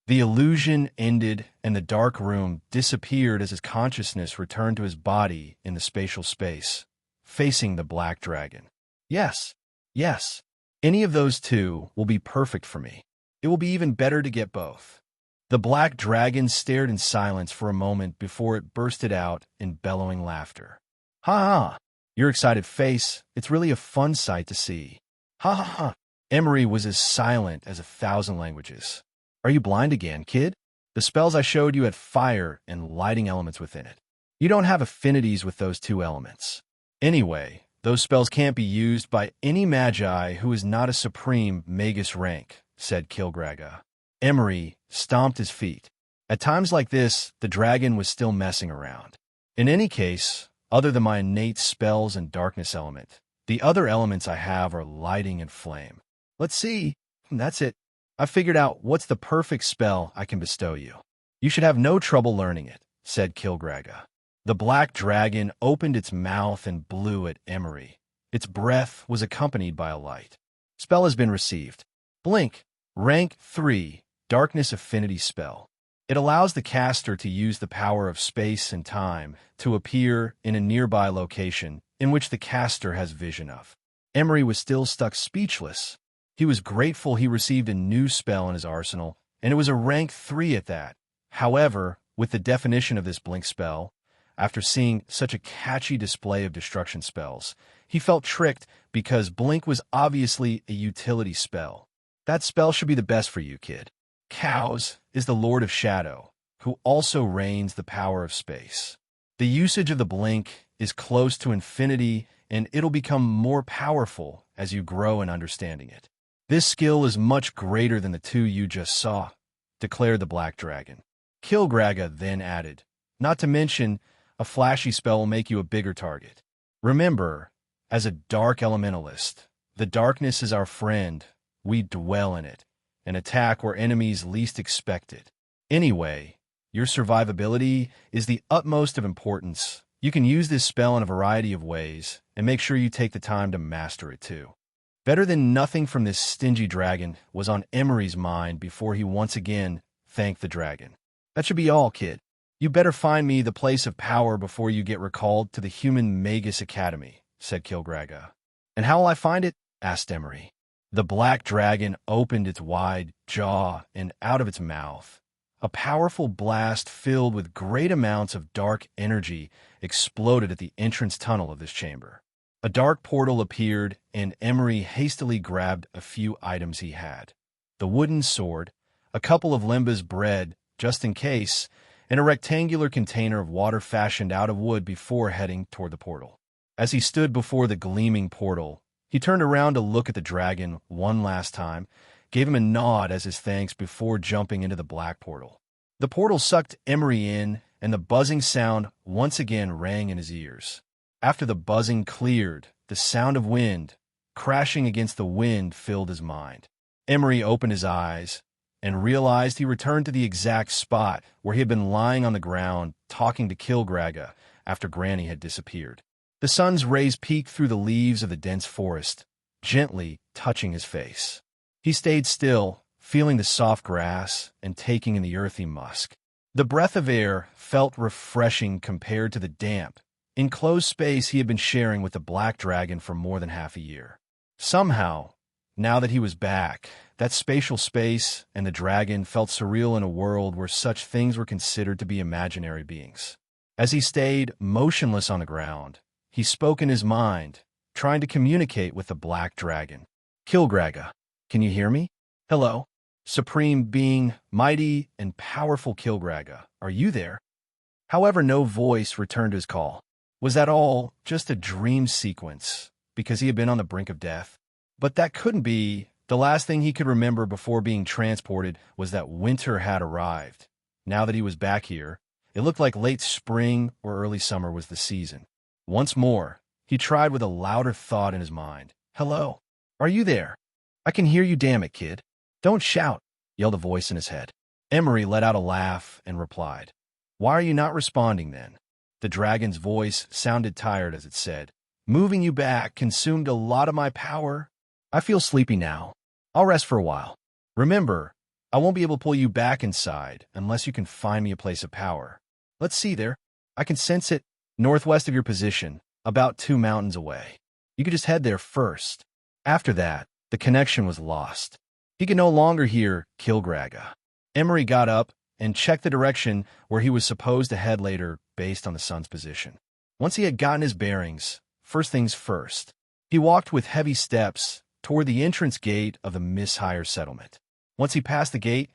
The illusion ended, and the dark room disappeared as his consciousness returned to his body in the spatial space, facing the black dragon. "Yes, yes, any of those two will be perfect for me. It will be even better to get both." The black dragon stared in silence for a moment before it bursted out in bellowing laughter. "Ha ha! Your excited face, it's really a fun sight to see. Ha ha ha!" Emery was as silent as 1,000 languages. "Are you blind again, kid? The spells I showed you had fire and lighting elements within it. You don't have affinities with those two elements. Anyway, those spells can't be used by any magi who is not a supreme magus rank," said Kilgraga. Emery stomped his feet. At times like this, the dragon was still messing around. "In any case, other than my innate spells and darkness element, the other elements I have are lighting and flame. Let's see. That's it. I figured out what's the perfect spell I can bestow you. You should have no trouble learning it," said Kilgraga. The black dragon opened its mouth and blew at Emery. Its breath was accompanied by a light. "Spell has been received. Blink, rank 3, darkness affinity spell. It allows the caster to use the power of space and time to appear in a nearby location in which the caster has vision of." Emery was still stuck speechless. He was grateful he received a new spell in his arsenal, and it was a rank 3 at that. However, with the definition of this blink spell, after seeing such a catchy display of destruction spells, he felt tricked because blink was obviously a utility spell. "That spell should be the best for you, kid. Chaos is the Lord of Shadow, who also reigns the power of space. The usage of the blink is close to infinity, and it'll become more powerful as you grow in understanding it. This skill is much greater than the two you just saw," declared the black dragon. Kilgraga then added, "Not to mention, a flashy spell will make you a bigger target. Remember, as a dark elementalist, the darkness is our friend. We dwell in it and attack where enemies least expect it. Anyway, your survivability is the utmost of importance. You can use this spell in a variety of ways, and make sure you take the time to master it too." Better than nothing from this stingy dragon was on Emery's mind before he once again thanked the dragon. "That should be all, kid. "You better find me the place of power before you get recalled to the human Magus Academy," said Kilgraga. "And how will I find it?" asked Emery. The black dragon opened its wide jaw, and out of its mouth, a powerful blast filled with great amounts of dark energy exploded at the entrance tunnel of this chamber. A dark portal appeared, and Emery hastily grabbed a few items he had: the wooden sword, a couple of limbas bread, just in case, and a rectangular container of water fashioned out of wood before heading toward the portal. As he stood before the gleaming portal, he turned around to look at the dragon one last time, gave him a nod as his thanks before jumping into the black portal. The portal sucked Emery in, and the buzzing sound once again rang in his ears. After the buzzing cleared, the sound of wind crashing against the wind filled his mind. Emery opened his eyes and realized he returned to the exact spot where he had been lying on the ground talking to Kilgraga after Granny had disappeared. The sun's rays peeked through the leaves of the dense forest, gently touching his face. He stayed still, feeling the soft grass and taking in the earthy musk. The breath of air felt refreshing compared to the damp, enclosed space he had been sharing with the black dragon for more than half a year. Somehow, now that he was back, that spatial space and the dragon felt surreal in a world where such things were considered to be imaginary beings. As he stayed motionless on the ground, he spoke in his mind, trying to communicate with the black dragon. "Kilgraga, can you hear me? Hello, supreme being, mighty and powerful Kilgraga, are you there?" However, no voice returned his call. Was that all just a dream sequence, because he had been on the brink of death? But that couldn't be. The last thing he could remember before being transported was that winter had arrived. Now that he was back here, it looked like late spring or early summer was the season. Once more, he tried with a louder thought in his mind. "Hello, are you there? I can hear you, damn it, kid. Don't shout," yelled a voice in his head. Emery let out a laugh and replied, "Why are you not responding then?" The dragon's voice sounded tired as it said, "Moving you back consumed a lot of my power. I feel sleepy now. I'll rest for a while. Remember, I won't be able to pull you back inside unless you can find me a place of power. Let's see there. I can sense it northwest of your position, about 2 mountains away. You could just head there first." After that, the connection was lost. He could no longer hear Kilgraga. Emery got up and checked the direction where he was supposed to head later based on the sun's position. Once he had gotten his bearings, first things first, he walked with heavy steps toward the entrance gate of the Mishire settlement. Once he passed the gate,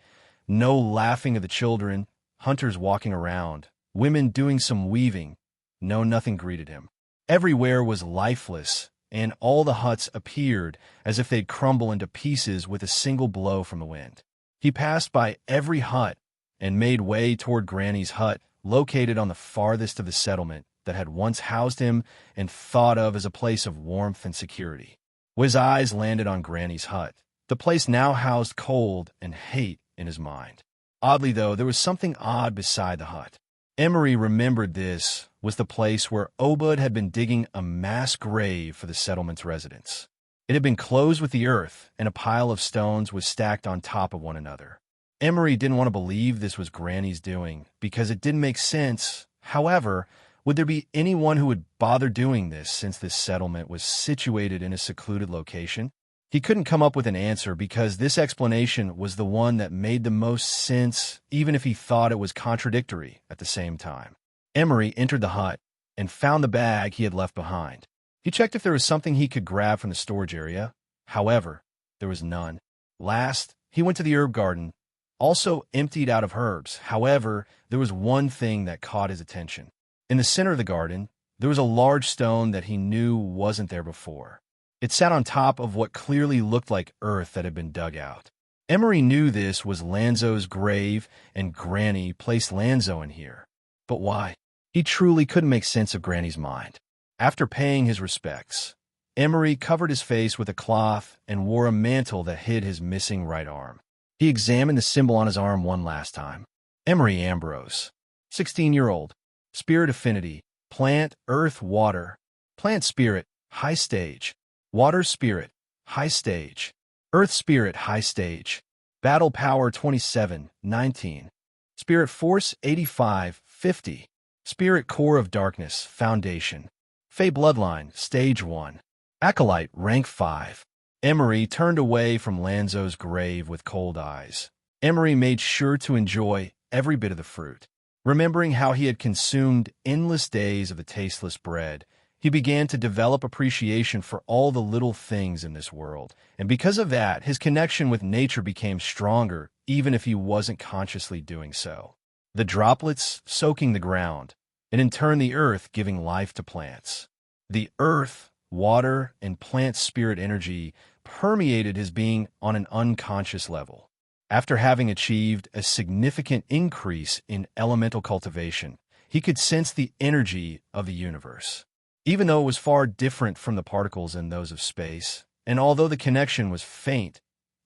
no laughing of the children, hunters walking around, women doing some weaving, no nothing greeted him. Everywhere was lifeless, and all the huts appeared as if they'd crumble into pieces with a single blow from the wind. He passed by every hut and made way toward Granny's hut, located on the farthest of the settlement that had once housed him and thought of as a place of warmth and security. His eyes landed on Granny's hut. The place now housed cold and hate in his mind. Oddly, though, there was something odd beside the hut. Emery remembered this was the place where Obud had been digging a mass grave for the settlement's residents. It had been closed with the earth, and a pile of stones was stacked on top of one another. Emery didn't want to believe this was Granny's doing, because it didn't make sense. However, would there be anyone who would bother doing this since this settlement was situated in a secluded location? He couldn't come up with an answer because this explanation was the one that made the most sense, even if he thought it was contradictory at the same time. Emery entered the hut and found the bag he had left behind. He checked if there was something he could grab from the storage area. However, there was none. Last, he went to the herb garden, also emptied out of herbs. However, there was one thing that caught his attention. In the center of the garden, there was a large stone that he knew wasn't there before. It sat on top of what clearly looked like earth that had been dug out. Emery knew this was Lanzo's grave, and Granny placed Lanzo in here. But why? He truly couldn't make sense of Granny's mind. After paying his respects, Emery covered his face with a cloth and wore a mantle that hid his missing right arm. He examined the symbol on his arm one last time. Emery Ambrose, 16-year-old, Spirit Affinity, Plant, Earth, Water, Plant Spirit, High Stage, Water Spirit, High Stage, Earth Spirit, High Stage, Battle Power 27, 19, Spirit Force 85, 50. Spirit Core of Darkness, Foundation. Fey Bloodline, Stage 1. Acolyte, Rank 5. Emery turned away from Lanzo's grave with cold eyes. Emery made sure to enjoy every bit of the fruit. Remembering how he had consumed endless days of the tasteless bread, he began to develop appreciation for all the little things in this world, and because of that, his connection with nature became stronger, even if he wasn't consciously doing so. The droplets soaking the ground, and in turn the earth giving life to plants. The earth, water, and plant spirit energy permeated his being on an unconscious level. After having achieved a significant increase in elemental cultivation, he could sense the energy of the universe. Even though it was far different from the particles and those of space, and although the connection was faint,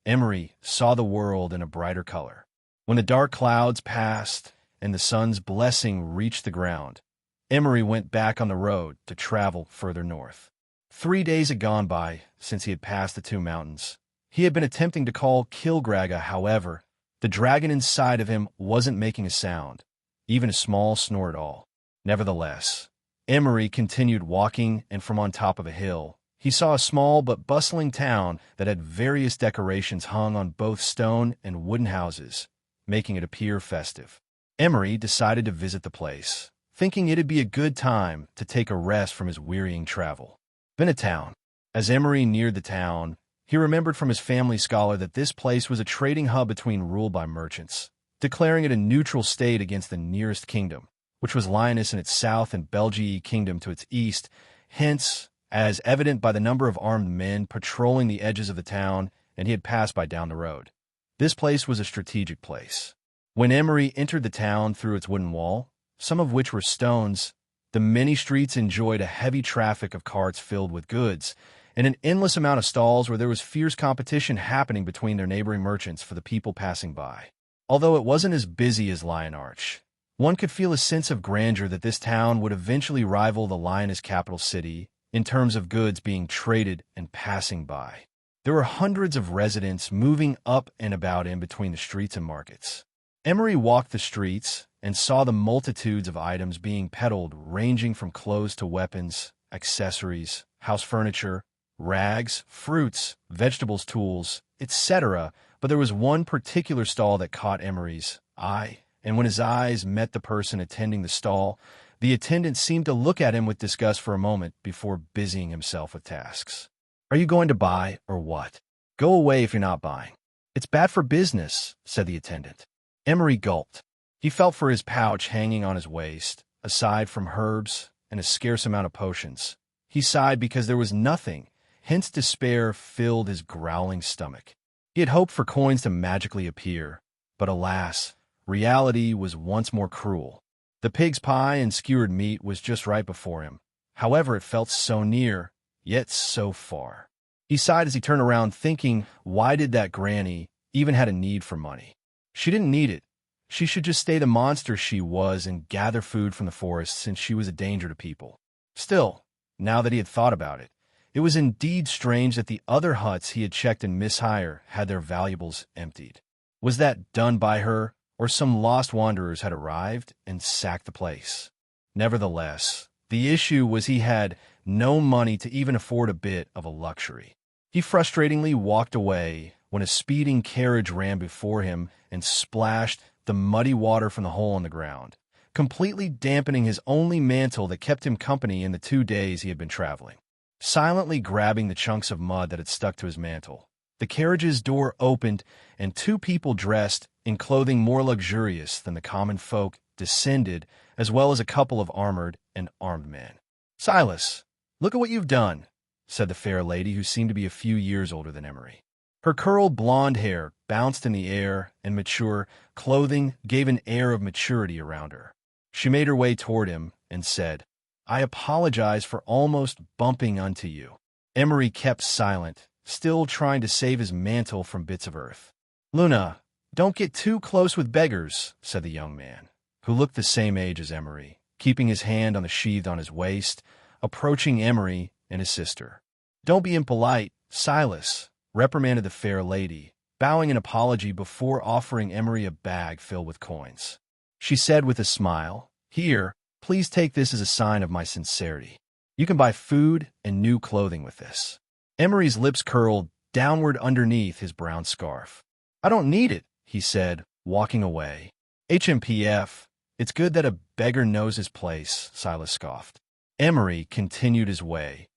Emery saw the world in a brighter color. When the dark clouds passed and the sun's blessing reached the ground, Emery went back on the road to travel further north. 3 days had gone by since he had passed the two mountains. He had been attempting to call Kilgraga, however, the dragon inside of him wasn't making a sound, even a small snore at all. Nevertheless, Emery continued walking, and from on top of a hill, he saw a small but bustling town that had various decorations hung on both stone and wooden houses, making it appear festive. Emery decided to visit the place, thinking it'd be a good time to take a rest from his wearying travel. Then a town. As Emery neared the town, he remembered from his family scholar that this place was a trading hub ruled by merchants, declaring it a neutral state against the nearest kingdom, which was Lioness in its south and Belgii kingdom to its east, hence, as evident by the number of armed men patrolling the edges of the town and he had passed by down the road. This place was a strategic place. When Emery entered the town through its wooden wall, some of which were stones, the many streets enjoyed a heavy traffic of carts filled with goods, and an endless amount of stalls where there was fierce competition happening between their neighboring merchants for the people passing by. Although it wasn't as busy as Lion Arch, one could feel a sense of grandeur that this town would eventually rival the Lioness capital city in terms of goods being traded and passing by. There were hundreds of residents moving up and about in between the streets and markets. Emery walked the streets and saw the multitudes of items being peddled, ranging from clothes to weapons, accessories, house furniture, rags, fruits, vegetables, tools, etc., but there was one particular stall that caught Emery's eye, and when his eyes met the person attending the stall, the attendant seemed to look at him with disgust for a moment before busying himself with tasks. "Are you going to buy, or what? Go away if you're not buying. It's bad for business," said the attendant. Emery gulped. He felt for his pouch hanging on his waist, aside from herbs and a scarce amount of potions. He sighed because there was nothing. Hence despair filled his growling stomach. He had hoped for coins to magically appear, but alas, reality was once more cruel. The pig's pie and skewered meat was just right before him. However, it felt so near, yet so far. He sighed as he turned around, thinking, why did that granny even had a need for money? She didn't need it. She should just stay the monster she was and gather food from the forest since she was a danger to people. Still, now that he had thought about it, it was indeed strange that the other huts he had checked in Mishire had their valuables emptied. Was that done by her, or some lost wanderers had arrived and sacked the place? Nevertheless, the issue was he had no money to even afford a bit of a luxury. He frustratingly walked away when a speeding carriage ran before him and splashed the muddy water from the hole in the ground, completely dampening his only mantle that kept him company in the 2 days he had been traveling. Silently grabbing the chunks of mud that had stuck to his mantle, the carriage's door opened and 2 people dressed in clothing more luxurious than the common folk descended, as well as a couple of armored and armed men. "Silas, look at what you've done," said the fair lady, who seemed to be a few years older than Emery. Her curled blonde hair bounced in the air, and mature clothing gave an air of maturity around her. She made her way toward him and said, "I apologize for almost bumping unto you." Emery kept silent, still trying to save his mantle from bits of earth. "Luna, don't get too close with beggars," said the young man, who looked the same age as Emery, keeping his hand on the sheath on his waist, approaching Emery and his sister. "Don't be impolite, Silas," reprimanded the fair lady, bowing an apology before offering Emery a bag filled with coins. She said with a smile, Here, please take this as a sign of my sincerity. You can buy food and new clothing with this. Emery's lips curled downward underneath his brown scarf. I don't need it, he said, walking away. HMPF, it's good that a beggar knows his place, Silas scoffed. Emery continued his way,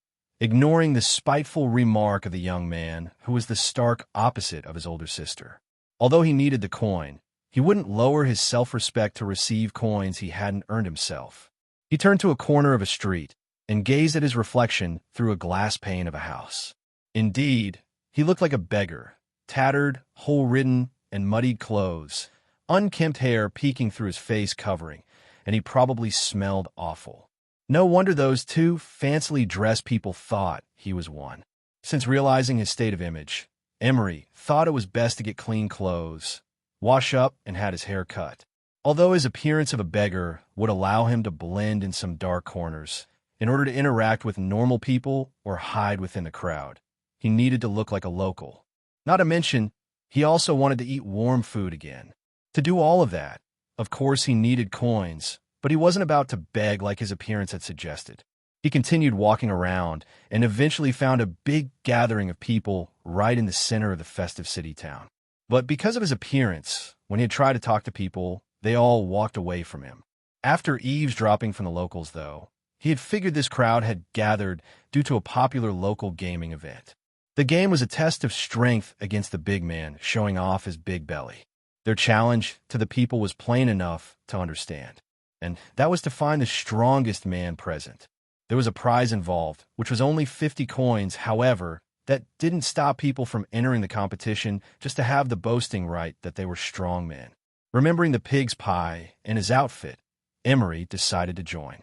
ignoring the spiteful remark of the young man who was the stark opposite of his older sister. Although he needed the coin, he wouldn't lower his self-respect to receive coins he hadn't earned himself. He turned to a corner of a street and gazed at his reflection through a glass pane of a house. Indeed, he looked like a beggar, tattered, hole-ridden, and muddied clothes, unkempt hair peeking through his face covering, and he probably smelled awful. No wonder those two fancily dressed people thought he was one. Since realizing his state of image, Emery thought it was best to get clean clothes, wash up, and had his hair cut. Although his appearance of a beggar would allow him to blend in some dark corners in order to interact with normal people or hide within the crowd, he needed to look like a local. Not to mention, he also wanted to eat warm food again. To do all of that, of course he needed coins, but he wasn't about to beg like his appearance had suggested. He continued walking around and eventually found a big gathering of people right in the center of the festive city town. But because of his appearance, when he had tried to talk to people, they all walked away from him. After eavesdropping from the locals, though, he had figured this crowd had gathered due to a popular local gaming event. The game was a test of strength against the big man showing off his big belly. Their challenge to the people was plain enough to understand, and that was to find the strongest man present. There was a prize involved, which was only 50 coins. However, that didn't stop people from entering the competition just to have the boasting right that they were strong men. Remembering the pig's pie and his outfit, Emery decided to join.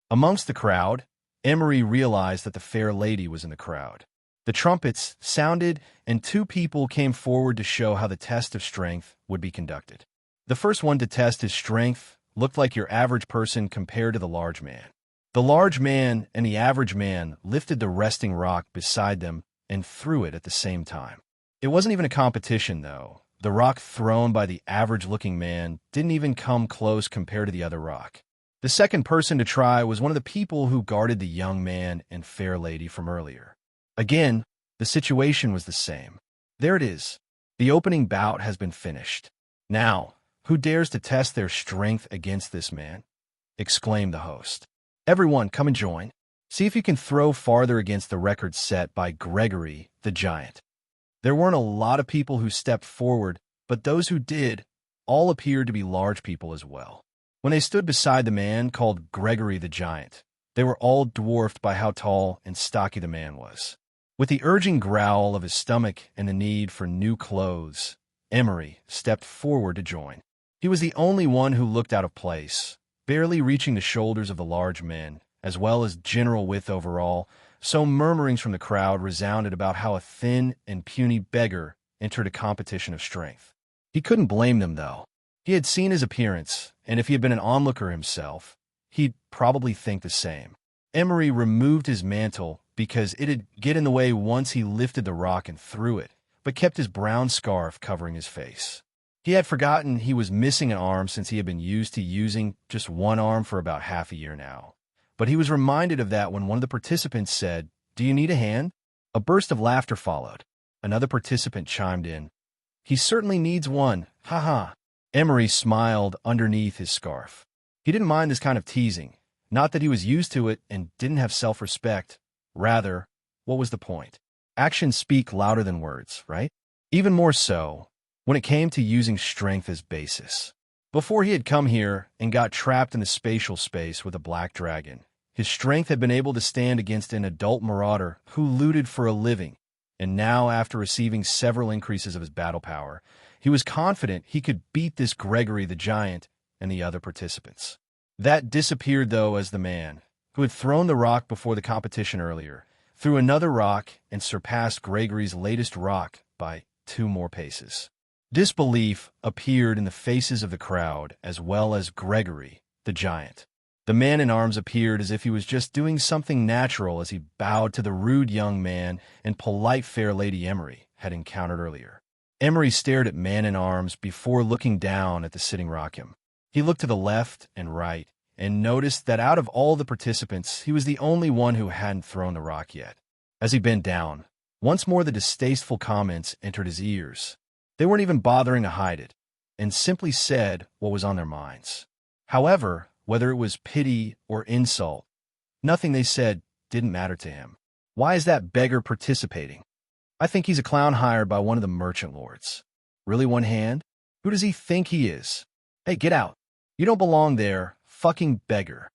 Amongst the crowd, Emery realized that the fair lady was in the crowd. The trumpets sounded, and two people came forward to show how the test of strength would be conducted. The first one to test his strength looked like your average person compared to the large man. The large man and the average man lifted the resting rock beside them and threw it at the same time. It wasn't even a competition, though. The rock thrown by the average-looking man didn't even come close compared to the other rock. The second person to try was one of the people who guarded the young man and fair lady from earlier. Again, the situation was the same. There it is. The opening bout has been finished. Now, who dares to test their strength against this man? Exclaimed the host. Everyone, come and join. See if you can throw farther against the record set by Gregory the Giant. There weren't a lot of people who stepped forward, but those who did all appeared to be large people as well. When they stood beside the man called Gregory the Giant, they were all dwarfed by how tall and stocky the man was. With the urging growl of his stomach and the need for new clothes, Emery stepped forward to join. He was the only one who looked out of place, barely reaching the shoulders of the large men, as well as general width overall, so murmurings from the crowd resounded about how a thin and puny beggar entered a competition of strength. He couldn't blame them, though. He had seen his appearance, and if he had been an onlooker himself, he'd probably think the same. Emery removed his mantle because it'd get in the way once he lifted the rock and threw it, but kept his brown scarf covering his face. He had forgotten he was missing an arm since he had been used to using just one arm for about half a year now. But he was reminded of that when one of the participants said, "Do you need a hand?" A burst of laughter followed. Another participant chimed in, "He certainly needs one, ha." Emery smiled underneath his scarf. He didn't mind this kind of teasing. Not that he was used to it and didn't have self-respect. Rather, what was the point? Actions speak louder than words, right? Even more so when it came to using strength as basis. Before he had come here and got trapped in the spatial space with a black dragon, his strength had been able to stand against an adult marauder who looted for a living, and now, after receiving several increases of his battle power, he was confident he could beat this Gregory the Giant and the other participants. That disappeared, though, as the man, who had thrown the rock before the competition earlier, threw another rock and surpassed Gregory's latest rock by 2 more paces. Disbelief appeared in the faces of the crowd as well as Gregory the Giant. The man-in-arms appeared as if he was just doing something natural as he bowed to the rude young man and polite fair lady Emery had encountered earlier. Emery stared at man-in-arms before looking down at the sitting Rakim. He looked to the left and right, and noticed that out of all the participants, he was the only one who hadn't thrown the rock yet. As he bent down, once more the distasteful comments entered his ears. They weren't even bothering to hide it, and simply said what was on their minds. However, whether it was pity or insult, nothing they said didn't matter to him. Why is that beggar participating? I think he's a clown hired by one of the merchant lords. Really, one hand? Who does he think he is? Hey, get out. You don't belong there, fucking beggar.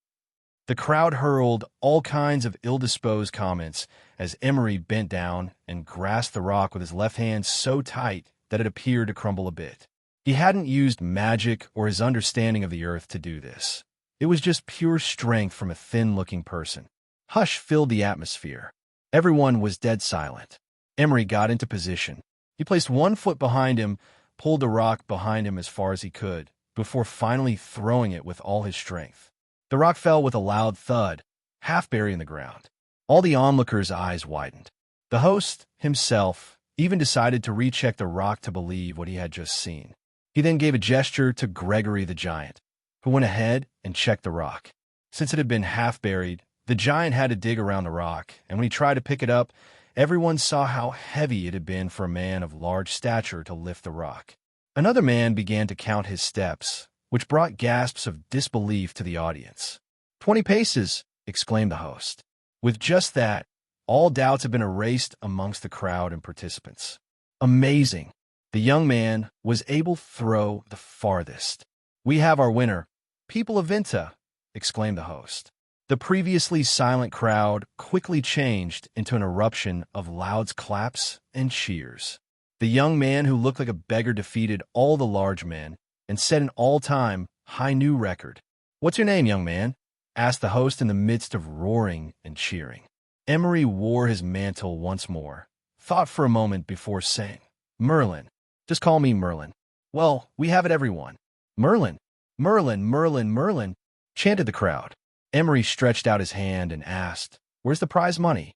The crowd hurled all kinds of ill-disposed comments as Emery bent down and grasped the rock with his left hand so tight that it appeared to crumble a bit. He hadn't used magic or his understanding of the earth to do this. It was just pure strength from a thin-looking person. Hush filled the atmosphere. Everyone was dead silent. Emery got into position. He placed one foot behind him, pulled the rock behind him as far as he could, before finally throwing it with all his strength. The rock fell with a loud thud, half burying the ground. All the onlookers' eyes widened. The host, himself, even decided to recheck the rock to believe what he had just seen. He then gave a gesture to Gregory the giant, who went ahead and checked the rock. Since it had been half buried, the giant had to dig around the rock, and when he tried to pick it up, everyone saw how heavy it had been for a man of large stature to lift the rock. Another man began to count his steps, which brought gasps of disbelief to the audience. 20 paces, exclaimed the host. With just that, all doubts had been erased amongst the crowd and participants. Amazing. The young man was able to throw the farthest. We have our winner. People of Vinta, exclaimed the host. The previously silent crowd quickly changed into an eruption of loud claps and cheers. The young man who looked like a beggar defeated all the large men and set an all-time high new record. What's your name, young man? Asked the host in the midst of roaring and cheering. Emery wore his mantle once more, thought for a moment before saying, Merlin. Just call me Merlin. Well, we have it, everyone. Merlin, Merlin, Merlin, Merlin, chanted the crowd. Emery stretched out his hand and asked, Where's the prize money?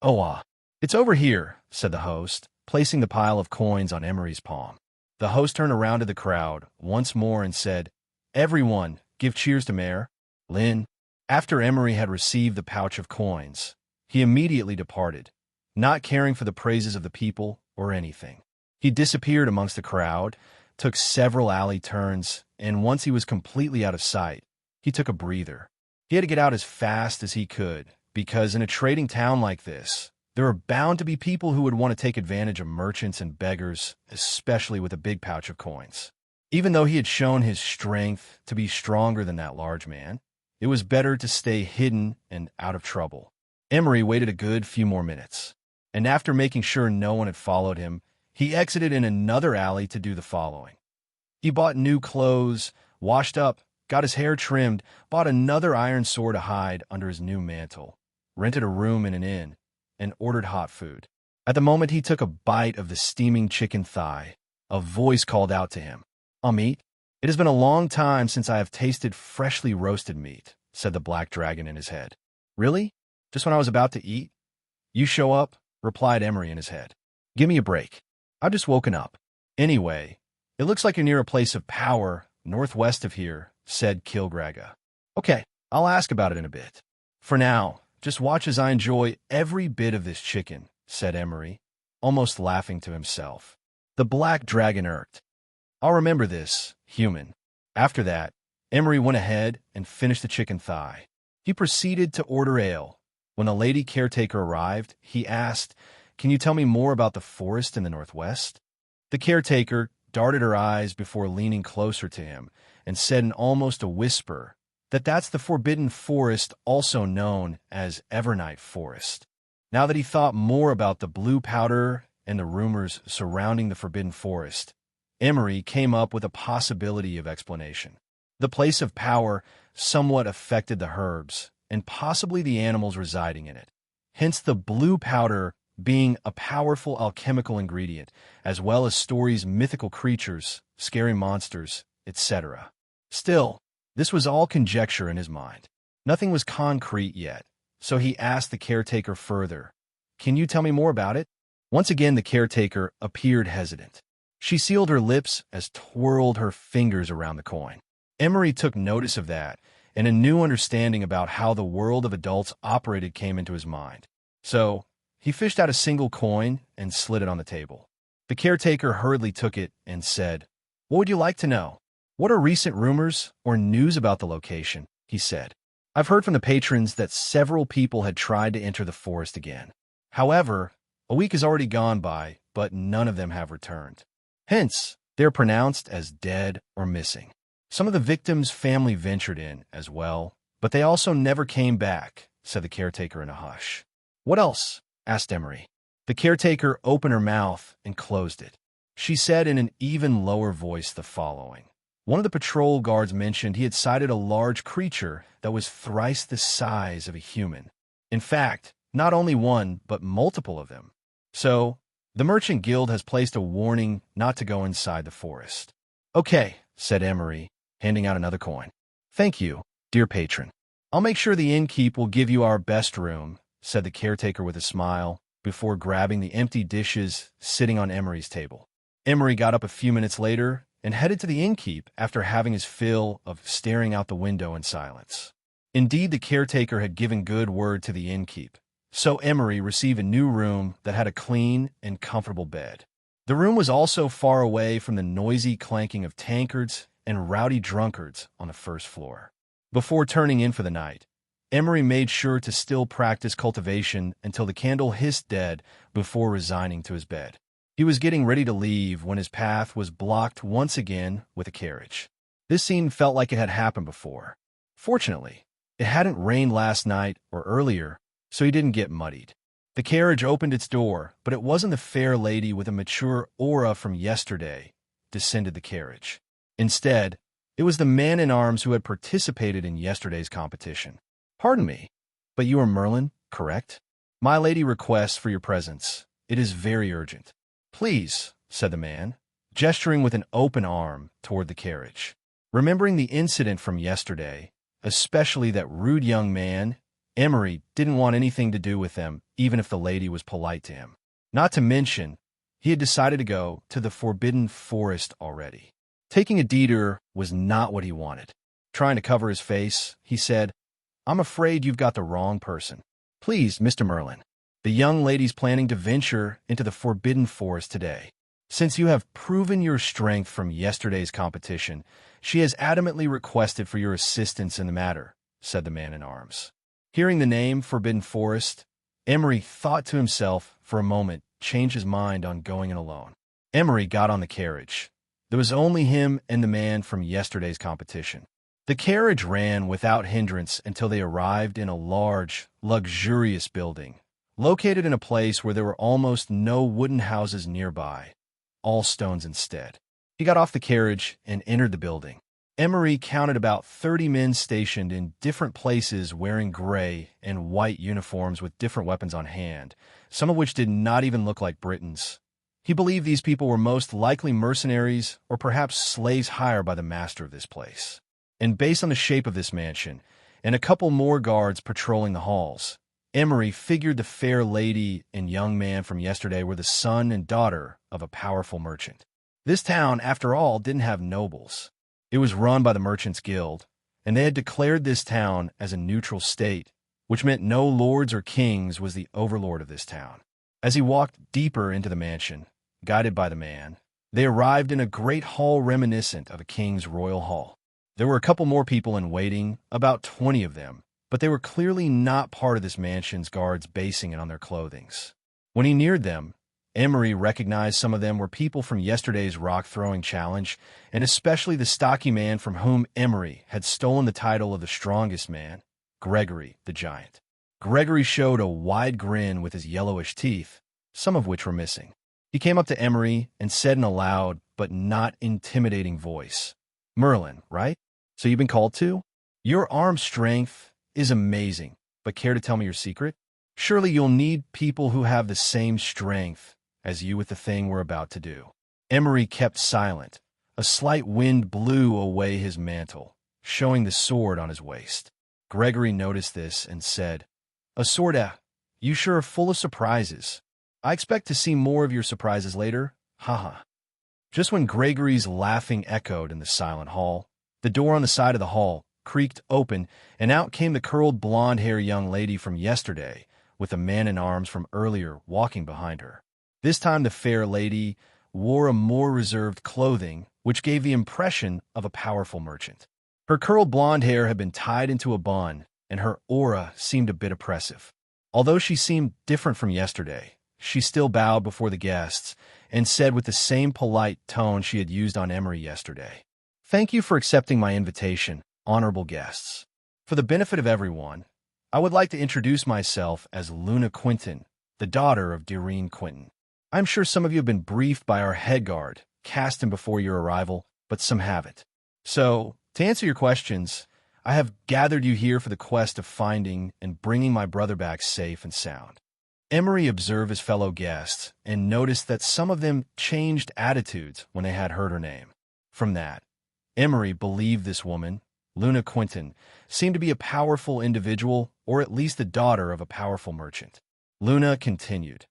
Oh, it's over here, said the host, placing the pile of coins on Emery's palm. The host turned around to the crowd once more and said, Everyone, give cheers to Mayor Lynn. After Emery had received the pouch of coins, he immediately departed, not caring for the praises of the people or anything. He disappeared amongst the crowd, took several alley turns, and once he was completely out of sight, he took a breather. He had to get out as fast as he could, because in a trading town like this, there are bound to be people who would want to take advantage of merchants and beggars, especially with a big pouch of coins. Even though he had shown his strength to be stronger than that large man, it was better to stay hidden and out of trouble. Emery waited a good few more minutes, and after making sure no one had followed him, he exited in another alley to do the following. He bought new clothes, washed up, got his hair trimmed, bought another iron sword to hide under his new mantle, rented a room in an inn, and ordered hot food. At the moment he took a bite of the steaming chicken thigh, a voice called out to him, Meat? It has been a long time since I have tasted freshly roasted meat, said the black dragon in his head. Really? Just when I was about to eat? You show up, replied Emery in his head. Give me a break. I've just woken up. Anyway, it looks like you're near a place of power northwest of here, said Kilgraga. Okay, I'll ask about it in a bit. For now, just watch as I enjoy every bit of this chicken, said Emery, almost laughing to himself. The black dragon irked. I'll remember this, human. After that, Emery went ahead and finished the chicken thigh. He proceeded to order ale. When the lady caretaker arrived, he asked, Can you tell me more about the forest in the northwest? The caretaker darted her eyes before leaning closer to him and said in almost a whisper that that's the forbidden forest, also known as Evernight Forest. Now that he thought more about the blue powder and the rumors surrounding the forbidden forest, Emery came up with a possibility of explanation. The place of power somewhat affected the herbs and possibly the animals residing in it, hence the blue powder being a powerful alchemical ingredient, as well as stories, mythical creatures, scary monsters, etc. Still, this was all conjecture in his mind. Nothing was concrete yet, so he asked the caretaker further, Can you tell me more about it? Once again the caretaker appeared hesitant. She sealed her lips as twirled her fingers around the coin. Emery took notice of that and a new understanding about how the world of adults operated came into his mind. So, he fished out a single coin and slid it on the table. The caretaker hurriedly took it and said, "What would you like to know? What are recent rumors or news about the location?" he said. "I've heard from the patrons that several people had tried to enter the forest again. However, a week has already gone by, but none of them have returned. Hence, they're pronounced as dead or missing. Some of the victims' family ventured in as well, but they also never came back," said the caretaker in a hush. "What else?" asked Emery. The caretaker opened her mouth and closed it. She said in an even lower voice the following. One of the patrol guards mentioned he had sighted a large creature that was thrice the size of a human. In fact, not only one, but multiple of them. So, the Merchant Guild has placed a warning not to go inside the forest. "Okay," said Emery, handing out another coin. "Thank you, dear patron. I'll make sure the innkeep will give you our best room," said the caretaker with a smile, before grabbing the empty dishes sitting on Emery's table. Emery got up a few minutes later and headed to the innkeep after having his fill of staring out the window in silence. Indeed, the caretaker had given good word to the innkeep, so Emery received a new room that had a clean and comfortable bed. The room was also far away from the noisy clanking of tankards and rowdy drunkards on the first floor. Before turning in for the night, Emery made sure to still practice cultivation until the candle hissed dead before resigning to his bed. He was getting ready to leave when his path was blocked once again with a carriage. This scene felt like it had happened before. Fortunately, it hadn't rained last night or earlier, so he didn't get muddied. The carriage opened its door, but it wasn't the fair lady with a mature aura from yesterday descended the carriage. Instead, it was the man-in-arms who had participated in yesterday's competition. "Pardon me, but you are Merlin, correct? My lady requests for your presence. It is very urgent." "Please," said the man, gesturing with an open arm toward the carriage. Remembering the incident from yesterday, especially that rude young man, Emery didn't want anything to do with them, even if the lady was polite to him. Not to mention, he had decided to go to the Forbidden Forest already. Taking a detour was not what he wanted. Trying to cover his face, he said, "I'm afraid you've got the wrong person. Please, Mr. Merlin, the young lady's planning to venture into the Forbidden Forest today. Since you have proven your strength from yesterday's competition, she has adamantly requested for your assistance in the matter," said the man-in-arms. Hearing the name Forbidden Forest, Emery thought to himself for a moment, changed his mind on going in alone. Emery got on the carriage. There was only him and the man from yesterday's competition. The carriage ran without hindrance until they arrived in a large, luxurious building, located in a place where there were almost no wooden houses nearby, all stones instead. He got off the carriage and entered the building. Emery counted about 30 men stationed in different places wearing gray and white uniforms with different weapons on hand, some of which did not even look like Britons. He believed these people were most likely mercenaries or perhaps slaves hired by the master of this place. And based on the shape of this mansion, and a couple more guards patrolling the halls, Emery figured the fair lady and young man from yesterday were the son and daughter of a powerful merchant. This town, after all, didn't have nobles. It was run by the Merchants Guild, and they had declared this town as a neutral state, which meant no lords or kings was the overlord of this town. As he walked deeper into the mansion, guided by the man, they arrived in a great hall reminiscent of a king's royal hall. There were a couple more people in waiting, about 20 of them, but they were clearly not part of this mansion's guards basing it on their clothings. When he neared them, Emery recognized some of them were people from yesterday's rock-throwing challenge, and especially the stocky man from whom Emery had stolen the title of the strongest man, Gregory the Giant. Gregory showed a wide grin with his yellowish teeth, some of which were missing. He came up to Emery and said in a loud but not intimidating voice, "Merlin, right? So you've been called to? Your arm strength is amazing, but care to tell me your secret? Surely you'll need people who have the same strength as you with the thing we're about to do." Emery kept silent. A slight wind blew away his mantle, showing the sword on his waist. Gregory noticed this and said, "A sword, you sure are full of surprises. I expect to see more of your surprises later, haha." Just when Gregory's laughing echoed in the silent hall, the door on the side of the hall creaked open, and out came the curled blonde-hair young lady from yesterday, with a man-in-arms from earlier walking behind her. This time the fair lady wore a more reserved clothing, which gave the impression of a powerful merchant. Her curled blonde hair had been tied into a bun, and her aura seemed a bit oppressive. Although she seemed different from yesterday, she still bowed before the guests and said with the same polite tone she had used on Emery yesterday, "Thank you for accepting my invitation, honorable guests. For the benefit of everyone, I would like to introduce myself as Luna Quinton, the daughter of Doreen Quinton. I'm sure some of you have been briefed by our head guard, Caston, before your arrival, but some haven't. So, to answer your questions, I have gathered you here for the quest of finding and bringing my brother back safe and sound." Emery observed his fellow guests and noticed that some of them changed attitudes when they had heard her name. From that, Emery believed this woman, Luna Quinton, seemed to be a powerful individual, or at least the daughter of a powerful merchant. Luna continued,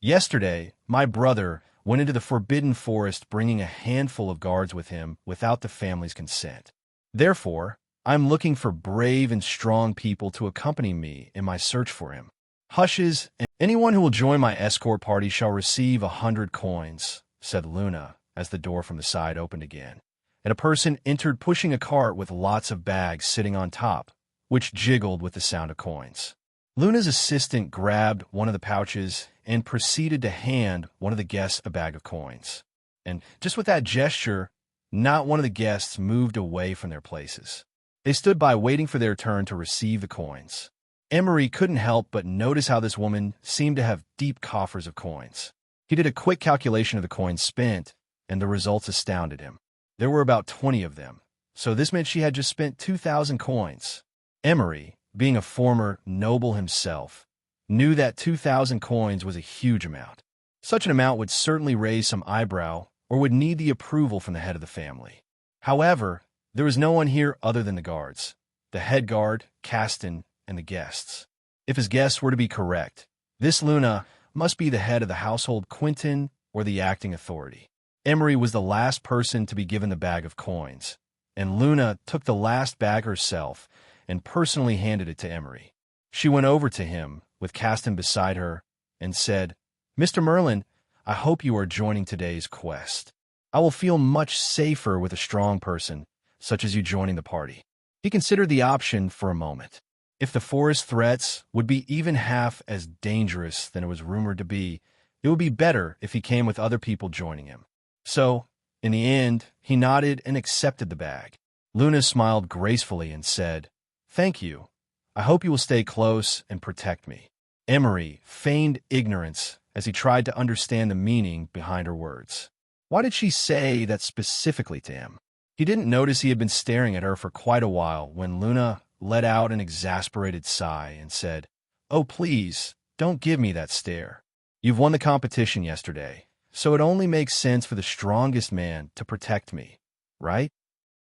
"Yesterday, my brother went into the Forbidden Forest bringing a handful of guards with him without the family's consent. Therefore, I'm looking for brave and strong people to accompany me in my search for him. Hushes, and anyone who will join my escort party shall receive 100 coins, said Luna as the door from the side opened again, and a person entered pushing a cart with lots of bags sitting on top, which jiggled with the sound of coins. Luna's assistant grabbed one of the pouches and proceeded to hand one of the guests a bag of coins. And just with that gesture, not one of the guests moved away from their places. They stood by waiting for their turn to receive the coins. Emery couldn't help but notice how this woman seemed to have deep coffers of coins. He did a quick calculation of the coins spent, and the results astounded him. There were about 20 of them, so this meant she had just spent 2,000 coins. Emery, being a former noble himself, knew that 2,000 coins was a huge amount. Such an amount would certainly raise some eyebrow or would need the approval from the head of the family. However, there was no one here other than the guards, the head guard, Caston, and the guests. If his guests were to be correct, this Luna must be the head of the household Quinton or the acting authority. Emery was the last person to be given the bag of coins, and Luna took the last bag herself and personally handed it to Emery. She went over to him, with Caston beside her, and said, "Mr. Merlin, I hope you are joining today's quest. I will feel much safer with a strong person, such as you joining the party." He considered the option for a moment. If the forest threats would be even half as dangerous than it was rumored to be, it would be better if he came with other people joining him. So, in the end, he nodded and accepted the bag. Luna smiled gracefully and said, "Thank you. I hope you will stay close and protect me." Emery feigned ignorance as he tried to understand the meaning behind her words. Why did she say that specifically to him? He didn't notice he had been staring at her for quite a while when Luna let out an exasperated sigh and said, "Oh, please, don't give me that stare. You've won the competition yesterday, so it only makes sense for the strongest man to protect me, right?"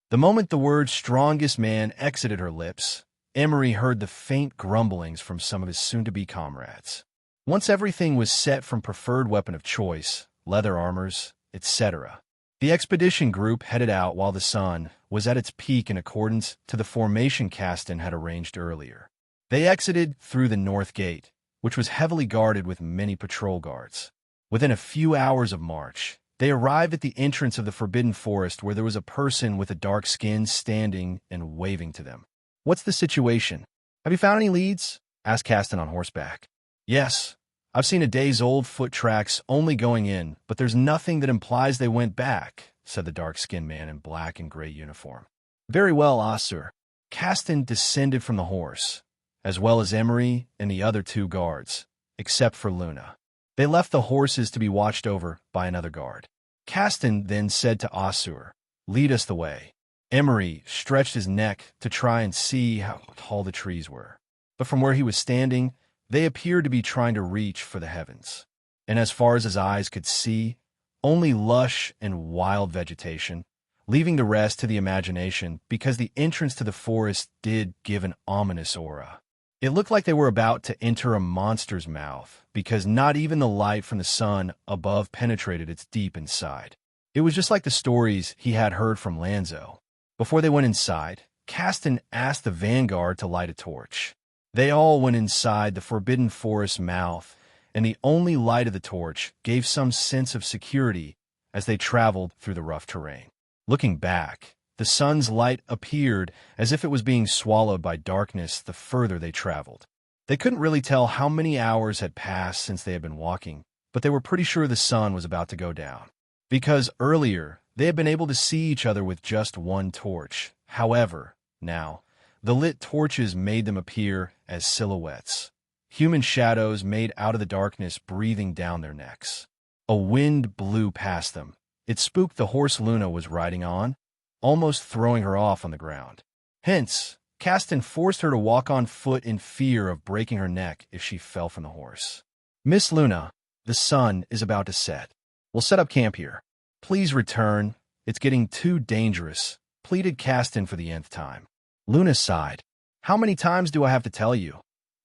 The moment the word strongest man exited her lips, Emery heard the faint grumblings from some of his soon-to-be comrades. Once everything was set from preferred weapon of choice, leather armors, etc., the expedition group headed out while the sun was at its peak in accordance to the formation Caston had arranged earlier. They exited through the north gate, which was heavily guarded with many patrol guards. Within a few hours of march, they arrived at the entrance of the Forbidden Forest where there was a person with a dark skin standing and waving to them. "What's the situation? Have you found any leads?" asked Caston on horseback. "Yes. I've seen a day's old foot tracks only going in, but there's nothing that implies they went back," said the dark-skinned man in black and gray uniform. "Very well, sir." Caston descended from the horse, as well as Emery and the other two guards, except for Luna. They left the horses to be watched over by another guard. Caston then said to Osur, "Lead us the way." Emery stretched his neck to try and see how tall the trees were, but from where he was standing, they appeared to be trying to reach for the heavens. And as far as his eyes could see, only lush and wild vegetation, leaving the rest to the imagination because the entrance to the forest did give an ominous aura. It looked like they were about to enter a monster's mouth because not even the light from the sun above penetrated its deep inside. It was just like the stories he had heard from Lanzo. Before they went inside, Caston asked the vanguard to light a torch. They all went inside the forbidden forest mouth, and the only light of the torch gave some sense of security as they traveled through the rough terrain. Looking back, the sun's light appeared as if it was being swallowed by darkness the further they traveled. They couldn't really tell how many hours had passed since they had been walking, but they were pretty sure the sun was about to go down. Because earlier, they had been able to see each other with just one torch. However, now, the lit torches made them appear as silhouettes, human shadows made out of the darkness breathing down their necks. A wind blew past them. It spooked the horse Luna was riding on, almost throwing her off on the ground. Hence, Caston forced her to walk on foot in fear of breaking her neck if she fell from the horse. "Miss Luna, the sun is about to set. We'll set up camp here. Please return. It's getting too dangerous," pleaded Caston for the nth time. Luna sighed. "How many times do I have to tell you?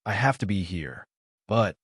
I have to be here." "But—"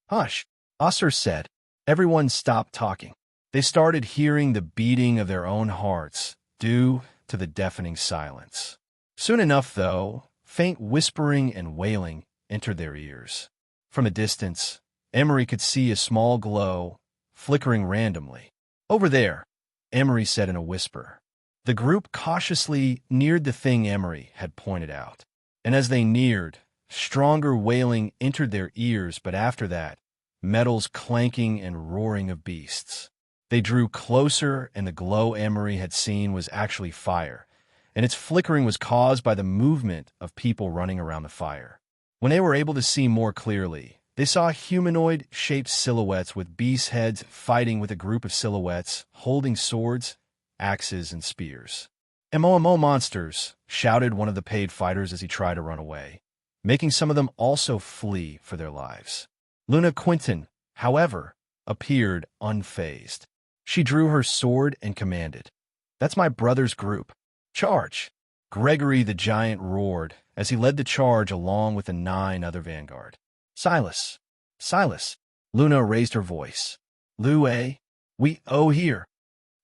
"Hush," Osser said. Everyone stopped talking. They started hearing the beating of their own hearts due to the deafening silence. Soon enough, though, faint whispering and wailing entered their ears. From a distance, Emery could see a small glow flickering randomly. "Over there," Emery said in a whisper. The group cautiously neared the thing Emery had pointed out. And as they neared, stronger wailing entered their ears, but after that, metals clanking and roaring of beasts. They drew closer, and the glow Emery had seen was actually fire, and its flickering was caused by the movement of people running around the fire. When they were able to see more clearly, they saw humanoid-shaped silhouettes with beast heads fighting with a group of silhouettes holding swords, axes, and spears. "MOMO monsters," shouted one of the paid fighters as he tried to run away, making some of them also flee for their lives. Luna Quinton, however, appeared unfazed. She drew her sword and commanded, "That's my brother's group. Charge!" Gregory the Giant roared as he led the charge along with the 9 other vanguard. "Silas! Silas!" Luna raised her voice. "Lou, we owe here."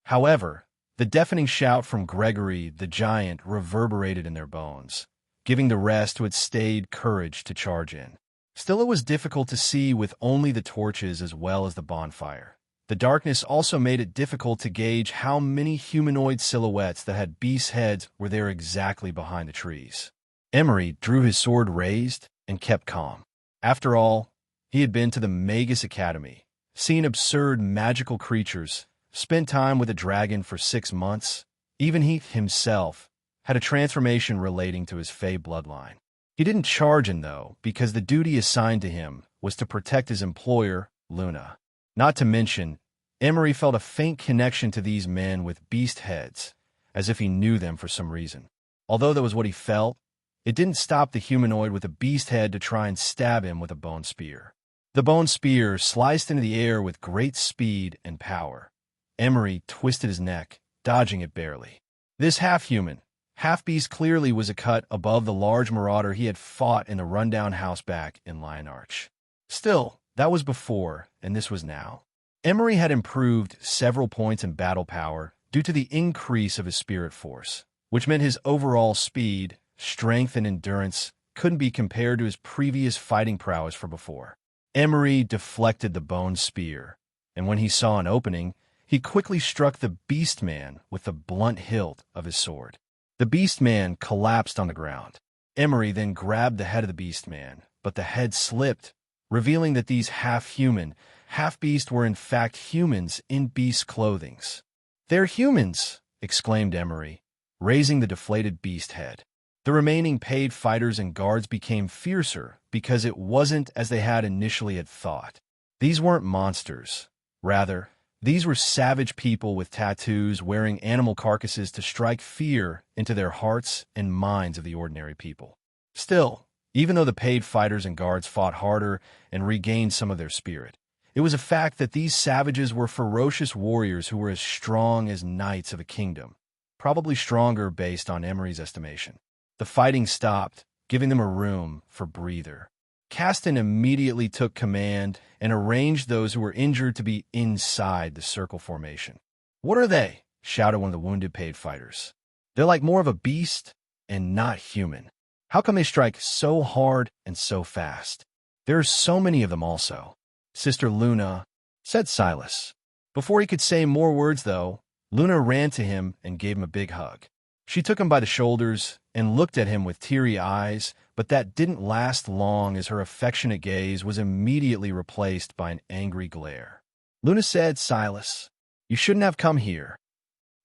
However, the deafening shout from Gregory the Giant reverberated in their bones, giving the rest who had stayed courage to charge in. Still, it was difficult to see with only the torches as well as the bonfire. The darkness also made it difficult to gauge how many humanoid silhouettes that had beast heads were there exactly behind the trees. Emery drew his sword raised and kept calm. After all, he had been to the Magus Academy, seen absurd magical creatures, spent time with a dragon for 6 months. Even he himself had a transformation relating to his Fey bloodline. He didn't charge in, though, because the duty assigned to him was to protect his employer, Luna. Not to mention, Emery felt a faint connection to these men with beast heads, as if he knew them for some reason. Although that was what he felt, it didn't stop the humanoid with a beast head to try and stab him with a bone spear. The bone spear sliced into the air with great speed and power. Emery twisted his neck, dodging it barely. This half-human, half-beast clearly was a cut above the large marauder he had fought in the rundown house back in Lion Arch. Still, that was before, and this was now. Emery had improved several points in battle power due to the increase of his spirit force, which meant his overall speed, strength, and endurance couldn't be compared to his previous fighting prowess from before. Emery deflected the bone spear, and when he saw an opening, he quickly struck the beast man with the blunt hilt of his sword. The beast man collapsed on the ground. Emery then grabbed the head of the beast man, but the head slipped, revealing that these half-human, half-beast were in fact humans in beast clothings. "They're humans!" exclaimed Emery, raising the deflated beast head. The remaining paid fighters and guards became fiercer because it wasn't as they had initially thought. These weren't monsters. Rather, these were savage people with tattoos wearing animal carcasses to strike fear into their hearts and minds of the ordinary people. Still, even though the paid fighters and guards fought harder and regained some of their spirit, it was a fact that these savages were ferocious warriors who were as strong as knights of a kingdom, probably stronger based on Emery's estimation. The fighting stopped, giving them a room for breather. Caston immediately took command and arranged those who were injured to be inside the circle formation. "What are they?" shouted one of the wounded paid fighters. "They're like more of a beast?" and not human. How come they strike so hard and so fast? There are so many of them also. Sister Luna, said Silas. Before he could say more words, though, Luna ran to him and gave him a big hug. She took him by the shoulders and looked at him with teary eyes, but that didn't last long as her affectionate gaze was immediately replaced by an angry glare. Luna said, Silas, you shouldn't have come here.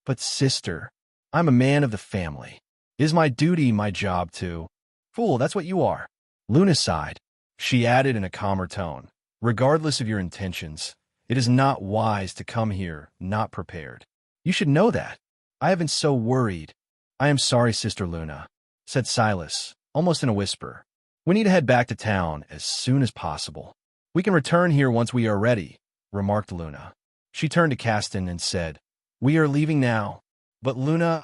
But sister, I'm a man of the family. It is my duty, my job to. Fool, that's what you are. Luna sighed. She added in a calmer tone, regardless of your intentions, it is not wise to come here not prepared. You should know that. I have been so worried. I am sorry, Sister Luna, said Silas, almost in a whisper. We need to head back to town as soon as possible. We can return here once we are ready, remarked Luna. She turned to Caston and said, We are leaving now. But Luna,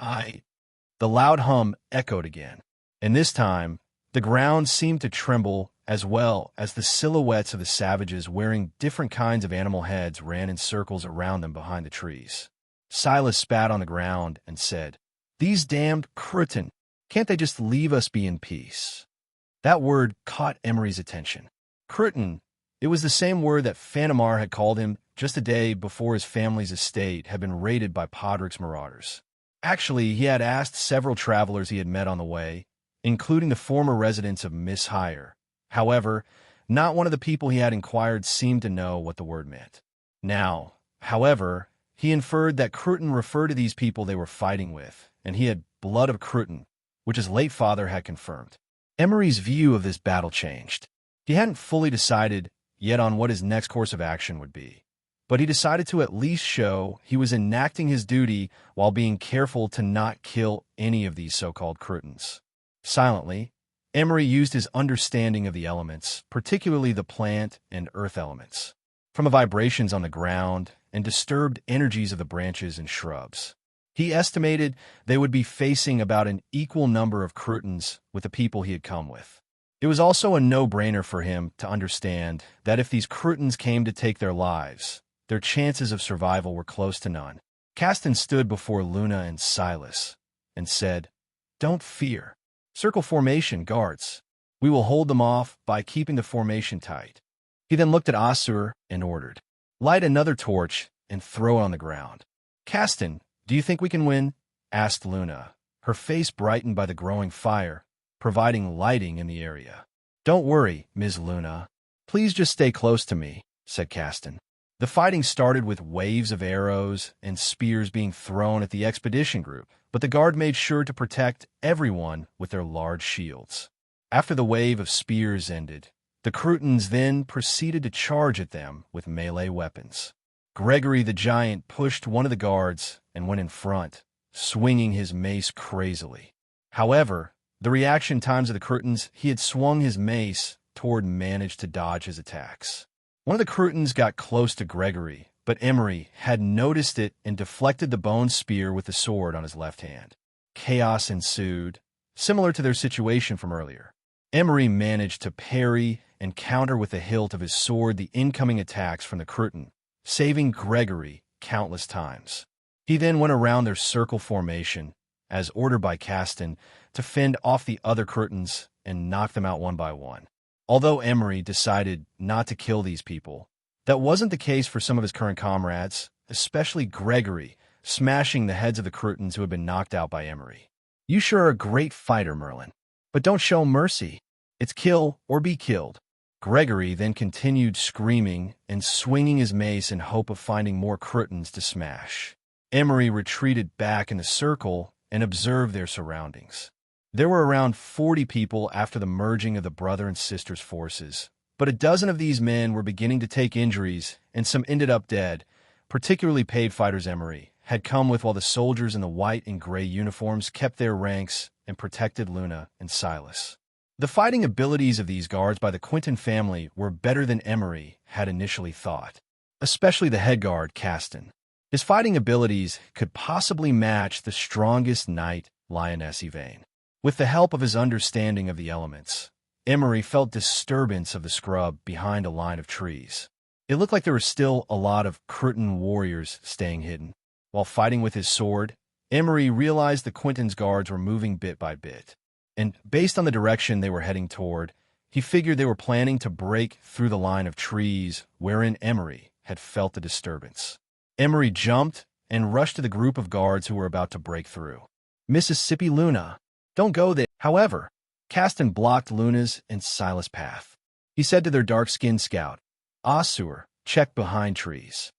The loud hum echoed again, and this time the ground seemed to tremble as well as the silhouettes of the savages wearing different kinds of animal heads ran in circles around them behind the trees. Silas spat on the ground and said, These damned Cretin, can't they just leave us be in peace? That word caught Emery's attention. Cretin, it was the same word that Fanamar had called him just a day before his family's estate had been raided by Podrick's marauders. Actually, he had asked several travelers he had met on the way, including the former residents of Miss Hire. However, not one of the people he had inquired seemed to know what the word meant. Now, however, he inferred that Cretin referred to these people they were fighting with, and he had blood of Cretin, which his late father had confirmed. Emery's view of this battle changed. He hadn't fully decided yet on what his next course of action would be, but he decided to at least show he was enacting his duty while being careful to not kill any of these so-called Cretins. Silently, Emery used his understanding of the elements, particularly the plant and earth elements, from the vibrations on the ground and disturbed energies of the branches and shrubs. He estimated they would be facing about an equal number of Cretins with the people he had come with. It was also a no-brainer for him to understand that if these Cretins came to take their lives, their chances of survival were close to none. Caston stood before Luna and Silas and said, Don't fear. Circle formation, guards. We will hold them off by keeping the formation tight. He then looked at Asur and ordered, Light another torch and throw it on the ground. Caston, do you think we can win? Asked Luna, her face brightened by the growing fire, providing lighting in the area. Don't worry, Ms. Luna. Please just stay close to me, said Caston. The fighting started with waves of arrows and spears being thrown at the expedition group, but the guard made sure to protect everyone with their large shields. After the wave of spears ended, the Cretins then proceeded to charge at them with melee weapons. Gregory the Giant pushed one of the guards and went in front, swinging his mace crazily. However, the reaction times of the Cretins he had swung his mace toward managed to dodge his attacks. One of the Cretins got close to Gregory, but Emery had noticed it and deflected the bone spear with the sword on his left hand. Chaos ensued, similar to their situation from earlier. Emery managed to parry and counter with the hilt of his sword the incoming attacks from the Cretin, saving Gregory countless times. He then went around their circle formation, as ordered by Caston, to fend off the other Cretins and knock them out one by one. Although Emery decided not to kill these people, that wasn't the case for some of his current comrades, especially Gregory, smashing the heads of the Cretins who had been knocked out by Emery. You sure are a great fighter, Merlin, but don't show mercy. It's kill or be killed. Gregory then continued screaming and swinging his mace in hope of finding more Cretins to smash. Emery retreated back in the circle and observed their surroundings. There were around 40 people after the merging of the brother and sister's forces, but a dozen of these men were beginning to take injuries, and some ended up dead, particularly paid fighters Emery had come with while the soldiers in the white and gray uniforms kept their ranks and protected Luna and Silas. The fighting abilities of these guards by the Quinton family were better than Emery had initially thought, especially the head guard, Caston. His fighting abilities could possibly match the strongest knight, Lioness Yvain. With the help of his understanding of the elements, Emery felt disturbance of the scrub behind a line of trees. It looked like there were still a lot of Cretin warriors staying hidden. While fighting with his sword, Emery realized the Quentin's guards were moving bit by bit, and based on the direction they were heading toward, he figured they were planning to break through the line of trees wherein Emery had felt the disturbance. Emery jumped and rushed to the group of guards who were about to break through. Mississippi Luna, don't go there. However, Caston blocked Luna's and Silas' path. He said to their dark-skinned scout, Osur, check behind trees.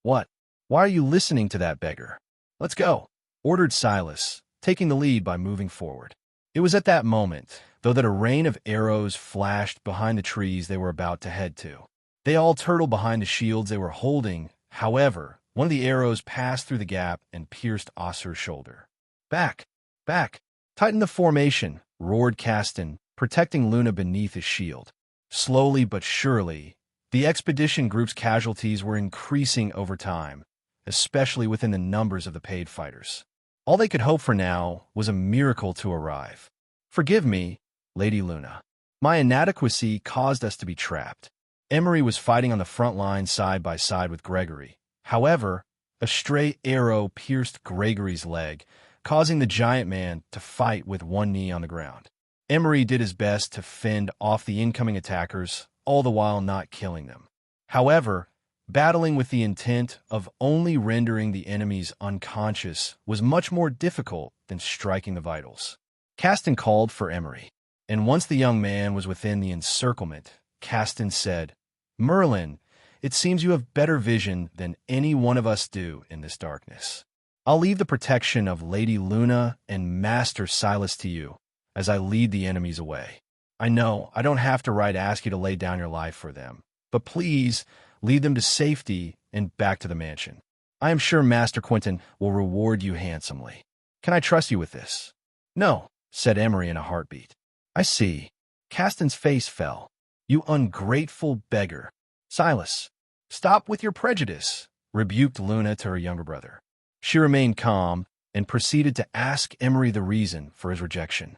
What? Why are you listening to that beggar? Let's go, ordered Silas, taking the lead by moving forward. It was at that moment, though, that a rain of arrows flashed behind the trees they were about to head to. They all turtled behind the shields they were holding. However, one of the arrows passed through the gap and pierced Osur's shoulder. Back! Back! Tighten the formation, roared Caston, protecting Luna beneath his shield. Slowly but surely, the expedition group's casualties were increasing over time, especially within the numbers of the paid fighters. All they could hope for now was a miracle to arrive. Forgive me, Lady Luna. My inadequacy caused us to be trapped. Emery was fighting on the front line side by side with Gregory. However, a stray arrow pierced Gregory's leg, causing the giant man to fight with one knee on the ground. Emery did his best to fend off the incoming attackers, all the while not killing them. However, battling with the intent of only rendering the enemies unconscious was much more difficult than striking the vitals. Caston called for Emery, and once the young man was within the encirclement, Caston said, Merlin, it seems you have better vision than any one of us do in this darkness. I'll leave the protection of Lady Luna and Master Silas to you, as I lead the enemies away. I know I don't have to ask you to lay down your life for them, but please lead them to safety and back to the mansion. I am sure Master Quentin will reward you handsomely. Can I trust you with this? No, said Emery in a heartbeat. I see. Caston's face fell. You ungrateful beggar. Silas, stop with your prejudice, rebuked Luna to her younger brother. She remained calm and proceeded to ask Emery the reason for his rejection.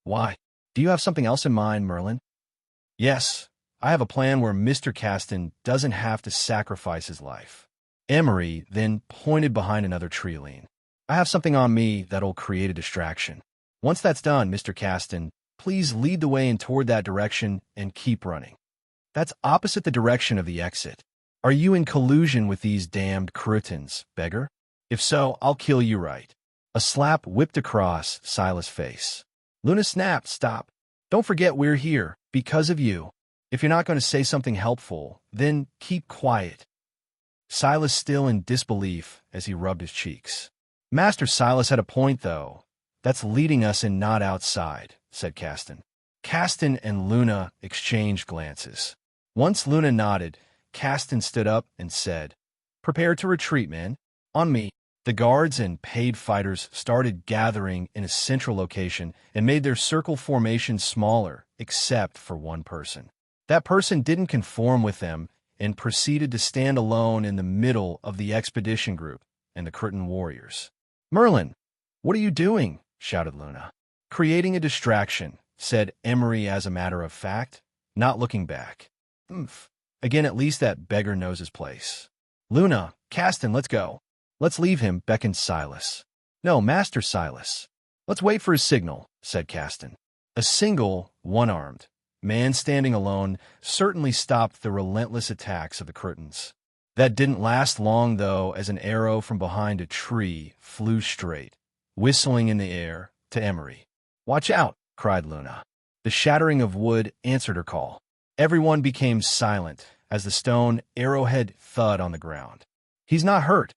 Why? Do you have something else in mind, Merlin? Yes, I have a plan where Mr. Caston doesn't have to sacrifice his life. Emery then pointed behind another tree lean. I have something on me that'll create a distraction. Once that's done, Mr. Caston, please lead the way in toward that direction and keep running. That's opposite the direction of the exit. Are you in collusion with these damned Crutons, beggar? If so, I'll kill you right. A slap whipped across Silas' face. Luna snapped, stop. Don't forget we're here, because of you. If you're not going to say something helpful, then keep quiet. Silas still in disbelief as he rubbed his cheeks. Master Silas had a point, though. That's leading us and not outside, said Caston. Caston and Luna exchanged glances. Once Luna nodded, Caston stood up and said, Prepare to retreat, men. On me. The guards and paid fighters started gathering in a central location and made their circle formation smaller, except for one person. That person didn't conform with them and proceeded to stand alone in the middle of the expedition group and the Cruton warriors. Merlin, what are you doing? Shouted Luna. Creating a distraction, said Emery as a matter of fact, not looking back. Again, at least that beggar knows his place. Luna, Caston, let's go. Let's leave him, beckoned Silas. No, Master Silas. Let's wait for his signal, said Caston. A single, one-armed man standing alone certainly stopped the relentless attacks of the Crutons. That didn't last long, though, as an arrow from behind a tree flew straight, whistling in the air, to Emery. Watch out, cried Luna. The shattering of wood answered her call. Everyone became silent as the stone arrowhead thud on the ground. He's not hurt,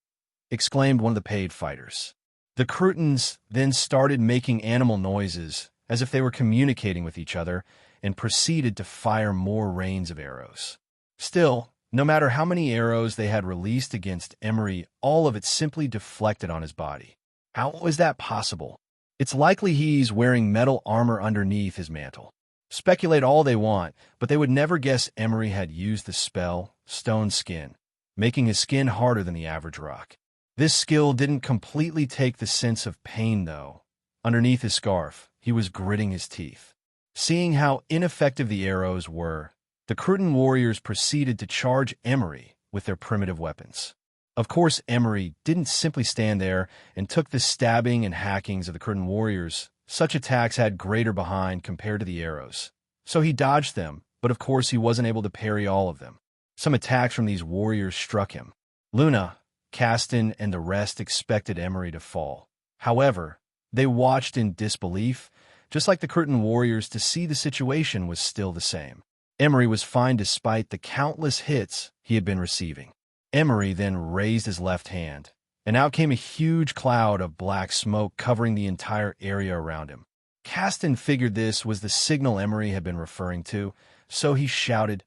exclaimed one of the paid fighters. The Crutons then started making animal noises as if they were communicating with each other and proceeded to fire more rains of arrows. Still, no matter how many arrows they had released against Emery, all of it simply deflected on his body. How was that possible? It's likely he's wearing metal armor underneath his mantle. Speculate all they want, but they would never guess Emery had used the spell, Stone Skin, making his skin harder than the average rock. This skill didn't completely take the sense of pain, though. Underneath his scarf, he was gritting his teeth. Seeing how ineffective the arrows were, the Cruton warriors proceeded to charge Emery with their primitive weapons. Of course, Emery didn't simply stand there and took the stabbing and hackings of the Curtain warriors. Such attacks had greater behind compared to the arrows. So he dodged them, but of course he wasn't able to parry all of them. Some attacks from these warriors struck him. Luna, Caston, and the rest expected Emery to fall. However, they watched in disbelief, just like the Curtain warriors, to see the situation was still the same. Emery was fine despite the countless hits he had been receiving. Emery then raised his left hand, and out came a huge cloud of black smoke covering the entire area around him. Caston figured this was the signal Emery had been referring to, so he shouted,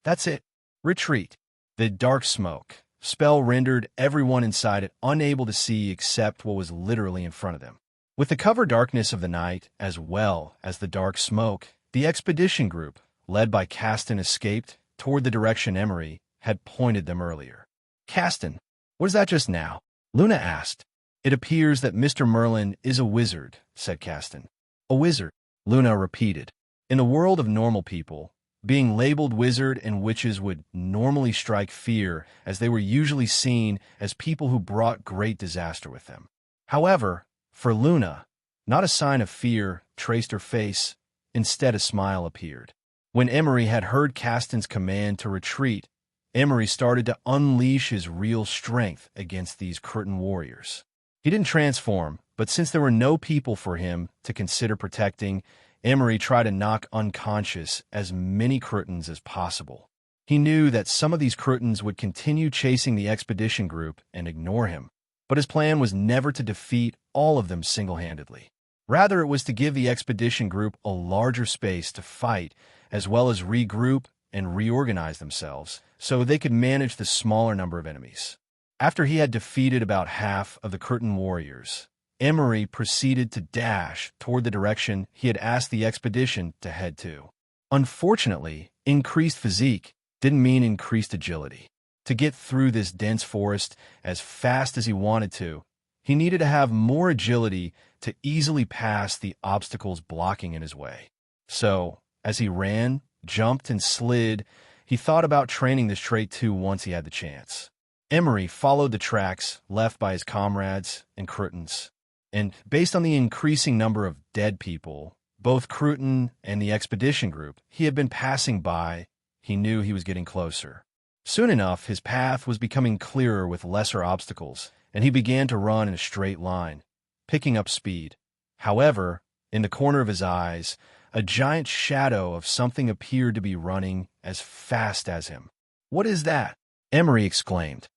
"That's it! Retreat!" The dark smoke spell rendered everyone inside it unable to see except what was literally in front of them. With the cover darkness of the night, as well as the dark smoke, the expedition group, led by Caston, escaped toward the direction Emery had pointed them earlier. "Caston, what is that just now?" Luna asked. "It appears that Mr. Merlin is a wizard," said Caston. "A wizard," Luna repeated. In the world of normal people, being labeled wizard and witches would normally strike fear, as they were usually seen as people who brought great disaster with them. However, for Luna, not a sign of fear traced her face. Instead, a smile appeared. When Emery had heard Caston's command to retreat, Emery started to unleash his real strength against these Curtain warriors. He didn't transform, but since there were no people for him to consider protecting, Emery tried to knock unconscious as many Curtains as possible. He knew that some of these Curtains would continue chasing the expedition group and ignore him, but his plan was never to defeat all of them single-handedly. Rather, it was to give the expedition group a larger space to fight, as well as regroup and reorganize themselves, so they could manage the smaller number of enemies. After he had defeated about half of the Curtain warriors, Emery proceeded to dash toward the direction he had asked the expedition to head to. Unfortunately, increased physique didn't mean increased agility. To get through this dense forest as fast as he wanted to, he needed to have more agility to easily pass the obstacles blocking in his way. So, as he ran, jumped, and slid, he thought about training this trait too once he had the chance. Emery followed the tracks left by his comrades and Curtains, and based on the increasing number of dead people, both Curtain and the expedition group he had been passing by, he knew he was getting closer. Soon enough, his path was becoming clearer with lesser obstacles, and he began to run in a straight line, picking up speed. However, in the corner of his eyes, a giant shadow of something appeared to be running as fast as him. "What is that?" Emery exclaimed.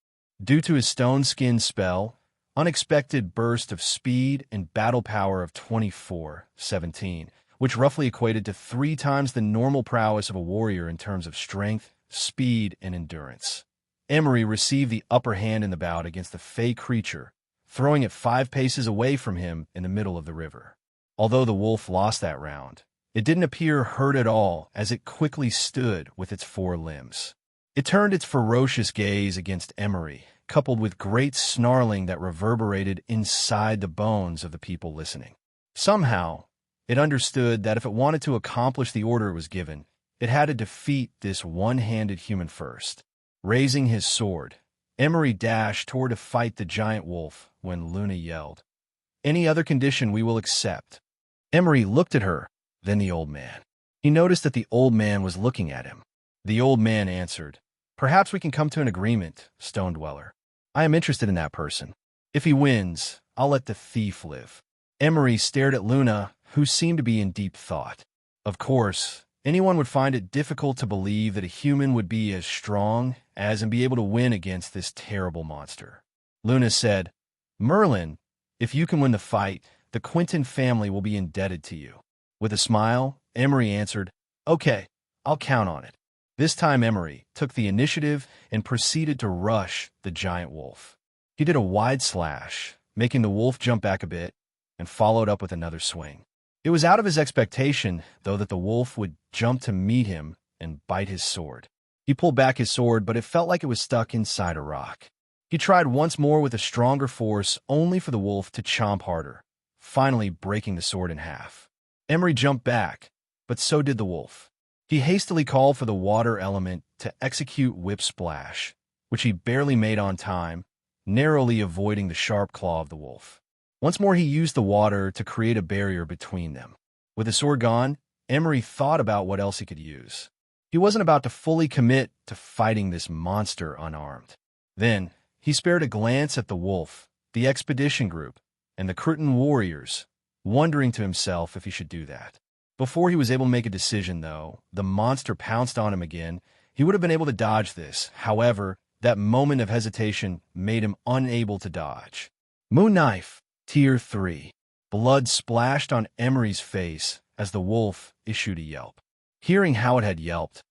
Due to his stone skin spell, unexpected burst of speed and battle power of 24/17, which roughly equated to 3 times the normal prowess of a warrior in terms of strength, speed, and endurance. Emery received the upper hand in the bout against the fey creature, throwing it 5 paces away from him in the middle of the river. Although the wolf lost that round, it didn't appear hurt at all as it quickly stood with its 4 limbs. It turned its ferocious gaze against Emery, coupled with great snarling that reverberated inside the bones of the people listening. Somehow, it understood that if it wanted to accomplish the order it was given, it had to defeat this one-handed human first. Raising his sword, Emery dashed toward to fight the giant wolf when Luna yelled, "Any other condition we will accept." Emery looked at her, then the old man. He noticed that the old man was looking at him. The old man answered, "Perhaps we can come to an agreement, Stone Dweller. I am interested in that person. If he wins, I'll let the thief live." Emery stared at Luna, who seemed to be in deep thought. Of course, anyone would find it difficult to believe that a human would be as strong as and be able to win against this terrible monster. Luna said, "Merlin, if you can win the fight, the Quentin family will be indebted to you." With a smile, Emery answered, "Okay, I'll count on it." This time Emery took the initiative and proceeded to rush the giant wolf. He did a wide slash, making the wolf jump back a bit, and followed up with another swing. It was out of his expectation, though, that the wolf would jump to meet him and bite his sword. He pulled back his sword, but it felt like it was stuck inside a rock. He tried once more with a stronger force, only for the wolf to chomp harder, finally breaking the sword in half. Emery jumped back, but so did the wolf. He hastily called for the water element to execute Whip Splash, which he barely made on time, narrowly avoiding the sharp claw of the wolf. Once more he used the water to create a barrier between them. With his sword gone, Emery thought about what else he could use. He wasn't about to fully commit to fighting this monster unarmed. Then, he spared a glance at the wolf, the expedition group, and the Cretan warriors, wondering to himself if he should do that. Before he was able to make a decision, though, the monster pounced on him again. He would have been able to dodge this. However, that moment of hesitation made him unable to dodge. Moon Knife, Tier 3. Blood splashed on Emery's face as the wolf issued a yelp. Hearing how it had yelped,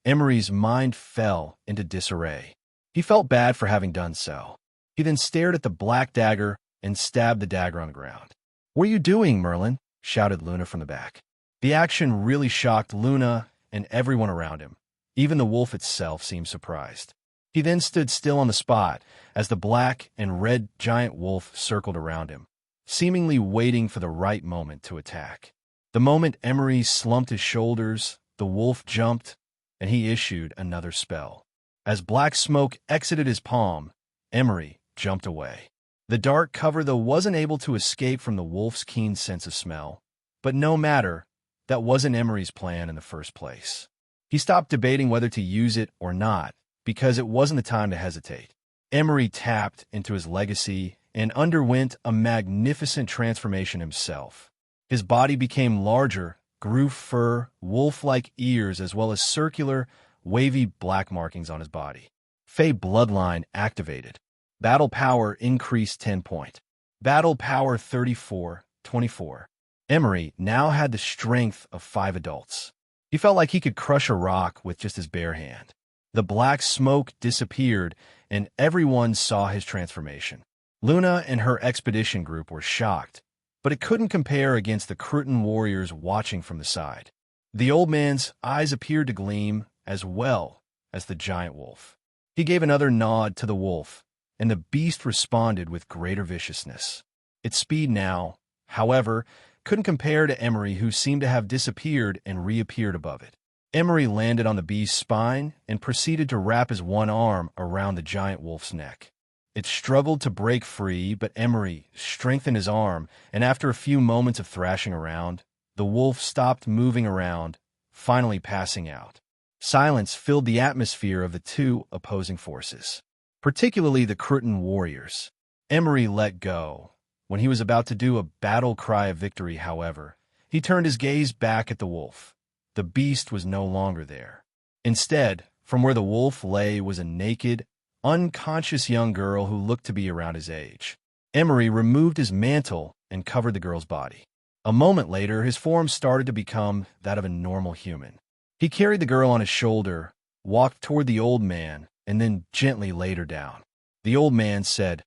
Emery's mind fell into disarray. He felt bad for having done so. He then stared at the black dagger and stabbed the dagger on the ground. "What are you doing, Merlin?" shouted Luna from the back. The action really shocked Luna and everyone around him. Even the wolf itself seemed surprised. He then stood still on the spot as the black and red giant wolf circled around him, seemingly waiting for the right moment to attack. The moment Emery slumped his shoulders, the wolf jumped, and he issued another spell. As black smoke exited his palm, Emery jumped away. The dark cover, though, wasn't able to escape from the wolf's keen sense of smell. But no matter, that wasn't Emery's plan in the first place. He stopped debating whether to use it or not, because it wasn't the time to hesitate. Emery tapped into his legacy and underwent a magnificent transformation himself. His body became larger, grew fur, wolf-like ears, as well as circular, wavy black markings on his body. Fey Bloodline activated. Battle power increased 10 point. Battle power 34-24. Emery now had the strength of 5 adults. He felt like he could crush a rock with just his bare hand. The black smoke disappeared, and everyone saw his transformation. Luna and her expedition group were shocked, but it couldn't compare against the Cretan warriors watching from the side. The old man's eyes appeared to gleam, as well as the giant wolf. He gave another nod to the wolf, and the beast responded with greater viciousness. Its speed now, however, couldn't compare to Emery, who seemed to have disappeared and reappeared above it. Emery landed on the beast's spine and proceeded to wrap his one arm around the giant wolf's neck. It struggled to break free, but Emery strengthened his arm, and after a few moments of thrashing around, the wolf stopped moving around, finally passing out. Silence filled the atmosphere of the two opposing forces, particularly the Cretan warriors. Emery let go. When he was about to do a battle cry of victory, however, he turned his gaze back at the wolf. The beast was no longer there. Instead, from where the wolf lay was a naked, unconscious young girl who looked to be around his age. Emery removed his mantle and covered the girl's body. A moment later, his form started to become that of a normal human. He carried the girl on his shoulder, walked toward the old man, and then gently laid her down. The old man said,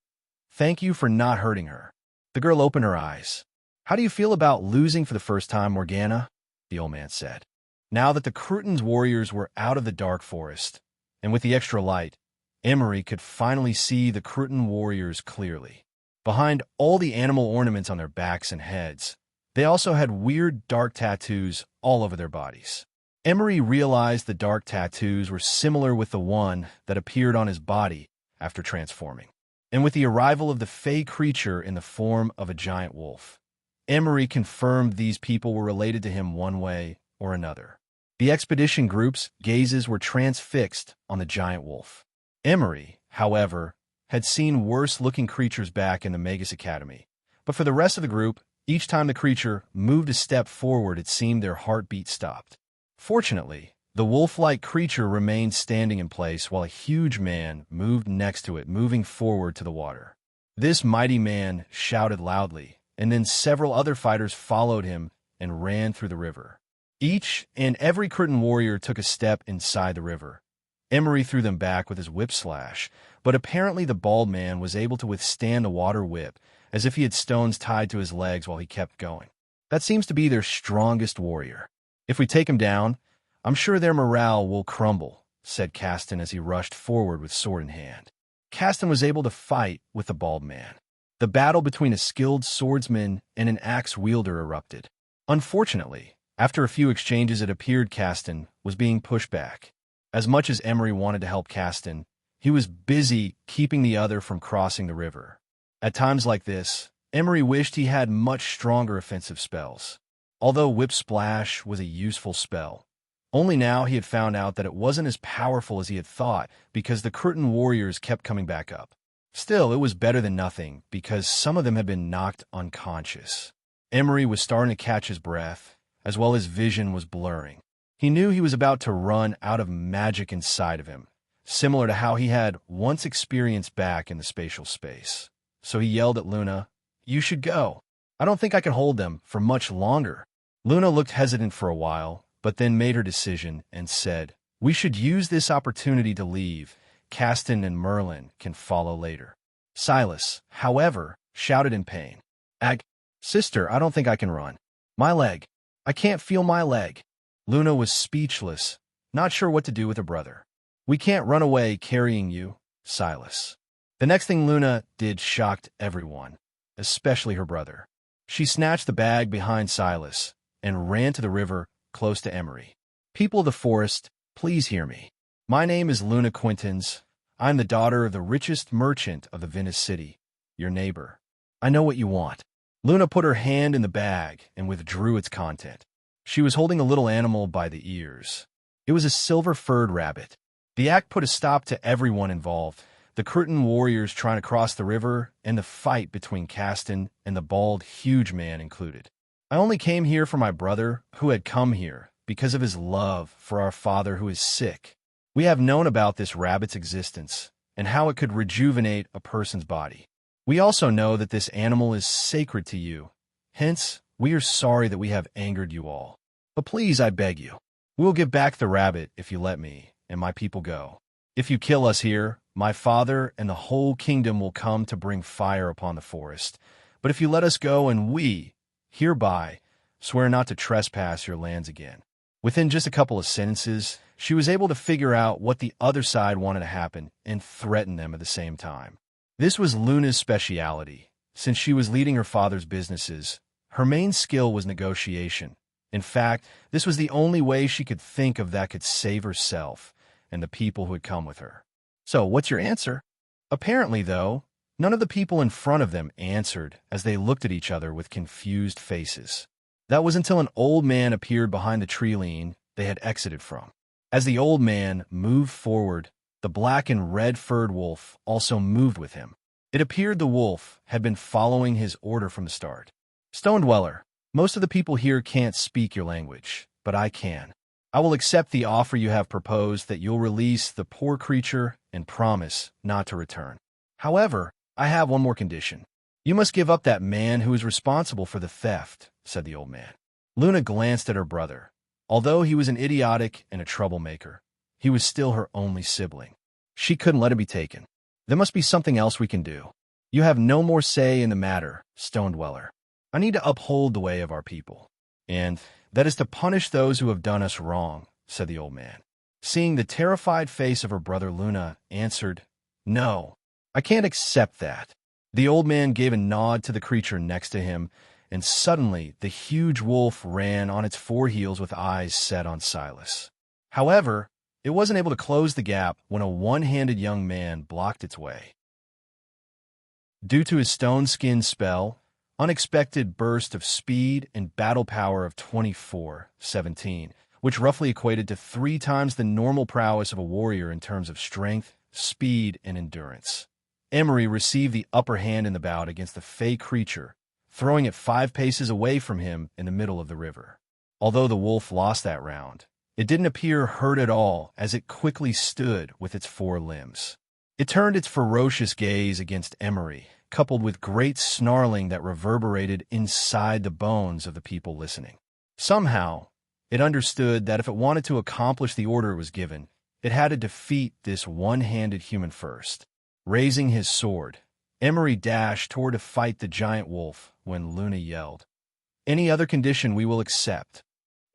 "Thank you for not hurting her." The girl opened her eyes. "How do you feel about losing for the first time, Morgana?" the old man said. Now that the Cretan's warriors were out of the dark forest, and with the extra light, Emery could finally see the Cretan warriors clearly. Behind all the animal ornaments on their backs and heads, they also had weird dark tattoos all over their bodies. Emery realized the dark tattoos were similar with the one that appeared on his body after transforming. And with the arrival of the fey creature in the form of a giant wolf, Emery confirmed these people were related to him one way or another. The expedition group's gazes were transfixed on the giant wolf. Emery, however, had seen worse-looking creatures back in the Magus Academy, but for the rest of the group, each time the creature moved a step forward, it seemed their heartbeat stopped. Fortunately, the wolf-like creature remained standing in place while a huge man moved next to it, moving forward to the water. This mighty man shouted loudly, and then several other fighters followed him and ran through the river. Each and every Cretan warrior took a step inside the river. Emery threw them back with his whip slash, but apparently the bald man was able to withstand the water whip, as if he had stones tied to his legs while he kept going. That seems to be their strongest warrior. If we take him down, I'm sure their morale will crumble, said Caston as he rushed forward with sword in hand. Caston was able to fight with the bald man. The battle between a skilled swordsman and an axe wielder erupted. Unfortunately, after a few exchanges, it appeared Caston was being pushed back. As much as Emery wanted to help Caston, He was busy keeping the other from crossing the river. At times like this, Emery wished he had much stronger offensive spells. Although Whip Splash was a useful spell, only now he had found out that it wasn't as powerful as he had thought because the Curtain Warriors kept coming back up. Still, it was better than nothing because some of them had been knocked unconscious. Emery was starting to catch his breath, as well as vision was blurring. He knew he was about to run out of magic inside of him, similar to how he had once experienced back in the spatial space. So he yelled at Luna, "You should go. I don't think I can hold them for much longer." Luna looked hesitant for a while, but then made her decision and said, "We should use this opportunity to leave. Caston and Merlin can follow later." Silas, however, shouted in pain, Sister, I don't think I can run. My leg. I can't feel my leg." Luna was speechless, not sure what to do with her brother. "We can't run away carrying you, Silas." The next thing Luna did shocked everyone, especially her brother. She snatched the bag behind Silas and ran to the river close to Emery. "People of the forest, please hear me. My name is Luna Quintens. I'm the daughter of the richest merchant of the Venice city, your neighbor. I know what you want." Luna put her hand in the bag and withdrew its content. She was holding a little animal by the ears. It was a silver-furred rabbit. The act put a stop to everyone involved, the Curtain Warriors trying to cross the river and the fight between Caston and the bald, huge man included. "I only came here for my brother, who had come here, because of his love for our father who is sick. We have known about this rabbit's existence and how it could rejuvenate a person's body. We also know that this animal is sacred to you. Hence, we are sorry that we have angered you all. But please, I beg you, we will give back the rabbit if you let me and my people go. If you kill us here, my father and the whole kingdom will come to bring fire upon the forest. But if you let us go, and we, hereby, swear not to trespass your lands again." Within just a couple of sentences, she was able to figure out what the other side wanted to happen and threaten them at the same time. This was Luna's speciality. Since she was leading her father's businesses, her main skill was negotiation. In fact, this was the only way she could think of that could save herself and the people who had come with her. So, what's your answer? Apparently, though, none of the people in front of them answered as they looked at each other with confused faces. That was until an old man appeared behind the tree line they had exited from. As the old man moved forward, the black and red-furred wolf also moved with him. It appeared the wolf had been following his order from the start. "Stone Dweller, most of the people here can't speak your language, but I can. I will accept the offer you have proposed that you'll release the poor creature and promise not to return. However, I have one more condition. You must give up that man who is responsible for the theft," said the old man. Luna glanced at her brother. Although he was an idiotic and a troublemaker, he was still her only sibling. She couldn't let him be taken. "There must be something else we can do. You have no more say in the matter, Stone Dweller. I need to uphold the way of our people. And that is to punish those who have done us wrong," said the old man. Seeing the terrified face of her brother, Luna answered, "No, I can't accept that." The old man gave a nod to the creature next to him, and suddenly the huge wolf ran on its four heels with eyes set on Silas. However, it wasn't able to close the gap when a one-handed young man blocked its way. Due to his stone skin spell, unexpected burst of speed and battle power of 24/17, which roughly equated to 3 times the normal prowess of a warrior in terms of strength, speed, and endurance. Emery received the upper hand in the bout against the fey creature, throwing it 5 paces away from him in the middle of the river. Although the wolf lost that round, it didn't appear hurt at all as it quickly stood with its 4 limbs. It turned its ferocious gaze against Emery, coupled with great snarling that reverberated inside the bones of the people listening. Somehow, it understood that if it wanted to accomplish the order it was given, it had to defeat this one-handed human first. Raising his sword, Emery dashed toward to fight the giant wolf when Luna yelled, "Any other condition we will accept."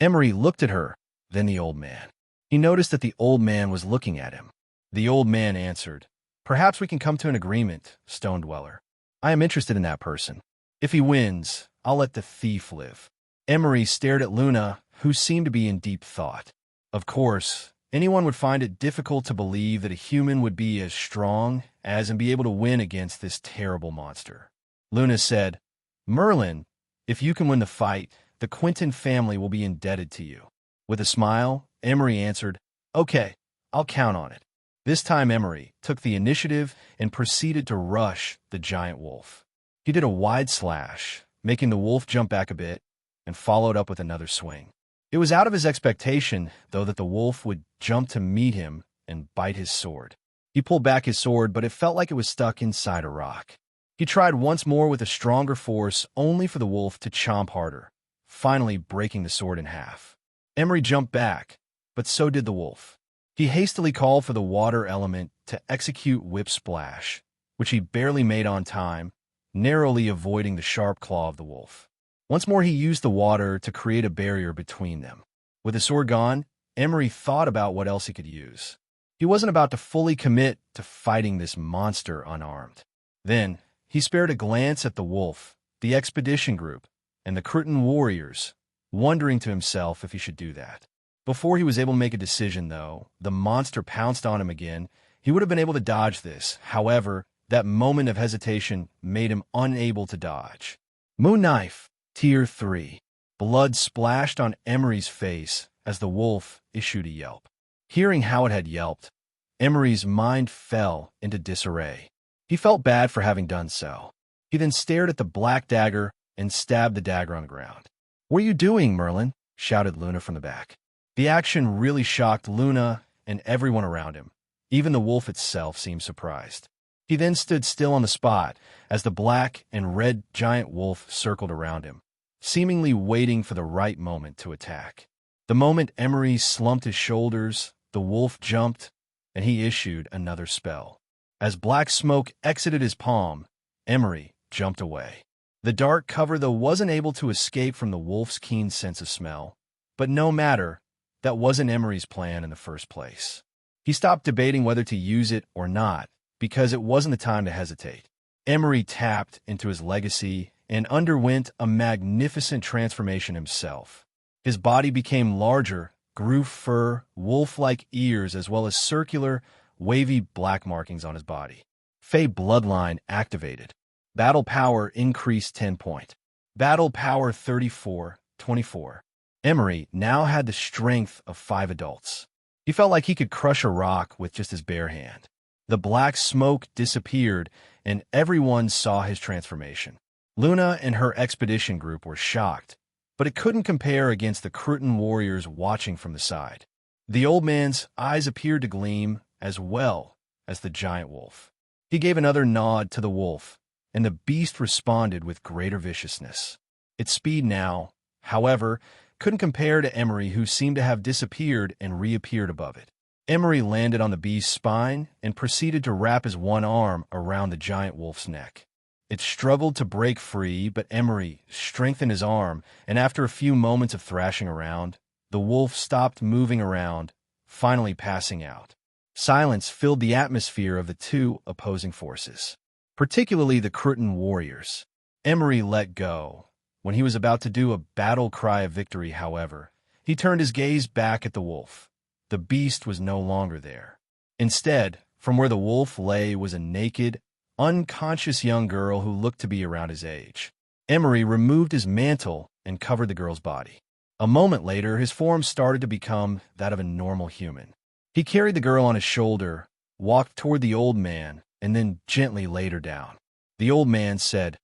Emery looked at her, then the old man. He noticed that the old man was looking at him. The old man answered, "Perhaps we can come to an agreement, Stone Dweller. I am interested in that person. If he wins, I'll let the thief live." Emery stared at Luna, who seemed to be in deep thought. Of course, Anyone would find it difficult to believe that a human would be as strong as and be able to win against this terrible monster. Luna said, "Merlin, if you can win the fight, the Quentin family will be indebted to you." With a smile, Emery answered, "Okay, I'll count on it." This time Emery took the initiative and proceeded to rush the giant wolf. He did a wide slash, making the wolf jump back a bit, and followed up with another swing. It was out of his expectation, though, that the wolf would jump to meet him and bite his sword. He pulled back his sword, but it felt like it was stuck inside a rock. He tried once more with a stronger force, only for the wolf to chomp harder, finally breaking the sword in half. Emery jumped back, but so did the wolf. He hastily called for the water element to execute Whip Splash, which he barely made on time, narrowly avoiding the sharp claw of the wolf. Once more he used the water to create a barrier between them. With the sword gone, Emery thought about what else he could use. He wasn't about to fully commit to fighting this monster unarmed. Then, he spared a glance at the wolf, the expedition group, and the Cretan warriors, wondering to himself if he should do that. Before he was able to make a decision, though, the monster pounced on him again. He would have been able to dodge this. However, that moment of hesitation made him unable to dodge. Moon Knife, Tier 3. Blood splashed on Emery's face as the wolf issued a yelp. Hearing how it had yelped, Emery's mind fell into disarray. He felt bad for having done so. He then stared at the black dagger and stabbed the dagger on the ground. "What are you doing, Merlin?" shouted Luna from the back. The action really shocked Luna and everyone around him. Even the wolf itself seemed surprised. He then stood still on the spot as the black and red giant wolf circled around him, seemingly waiting for the right moment to attack. The moment Emery slumped his shoulders, the wolf jumped, and he issued another spell. As black smoke exited his palm, Emery jumped away. The dark cover, though, wasn't able to escape from the wolf's keen sense of smell. But no matter, that wasn't Emery's plan in the first place. He stopped debating whether to use it or not, because it wasn't the time to hesitate. Emery tapped into his legacy and underwent a magnificent transformation himself. His body became larger, grew fur, wolf-like ears, as well as circular, wavy black markings on his body. Fey Bloodline activated. Battle power increased 10 point. Battle power 34-24. Emery now had the strength of 5 adults. He felt like he could crush a rock with just his bare hand. The black smoke disappeared, and everyone saw his transformation. Luna and her expedition group were shocked, but it couldn't compare against the Cretan warriors watching from the side. The old man's eyes appeared to gleam as well as the giant wolf. He gave another nod to the wolf, and the beast responded with greater viciousness. Its speed now, however, couldn't compare to Emery, who seemed to have disappeared and reappeared above it. Emery landed on the beast's spine and proceeded to wrap his one arm around the giant wolf's neck. It struggled to break free, but Emery strengthened his arm, and after a few moments of thrashing around, the wolf stopped moving around, finally passing out. Silence filled the atmosphere of the two opposing forces, particularly the Cretan warriors. Emery let go. When he was about to do a battle cry of victory, however, he turned his gaze back at the wolf. The beast was no longer there. Instead, from where the wolf lay was a naked, unconscious young girl who looked to be around his age. Emery removed his mantle and covered the girl's body. A moment later, his form started to become that of a normal human. He carried the girl on his shoulder, walked toward the old man, and then gently laid her down. The old man said,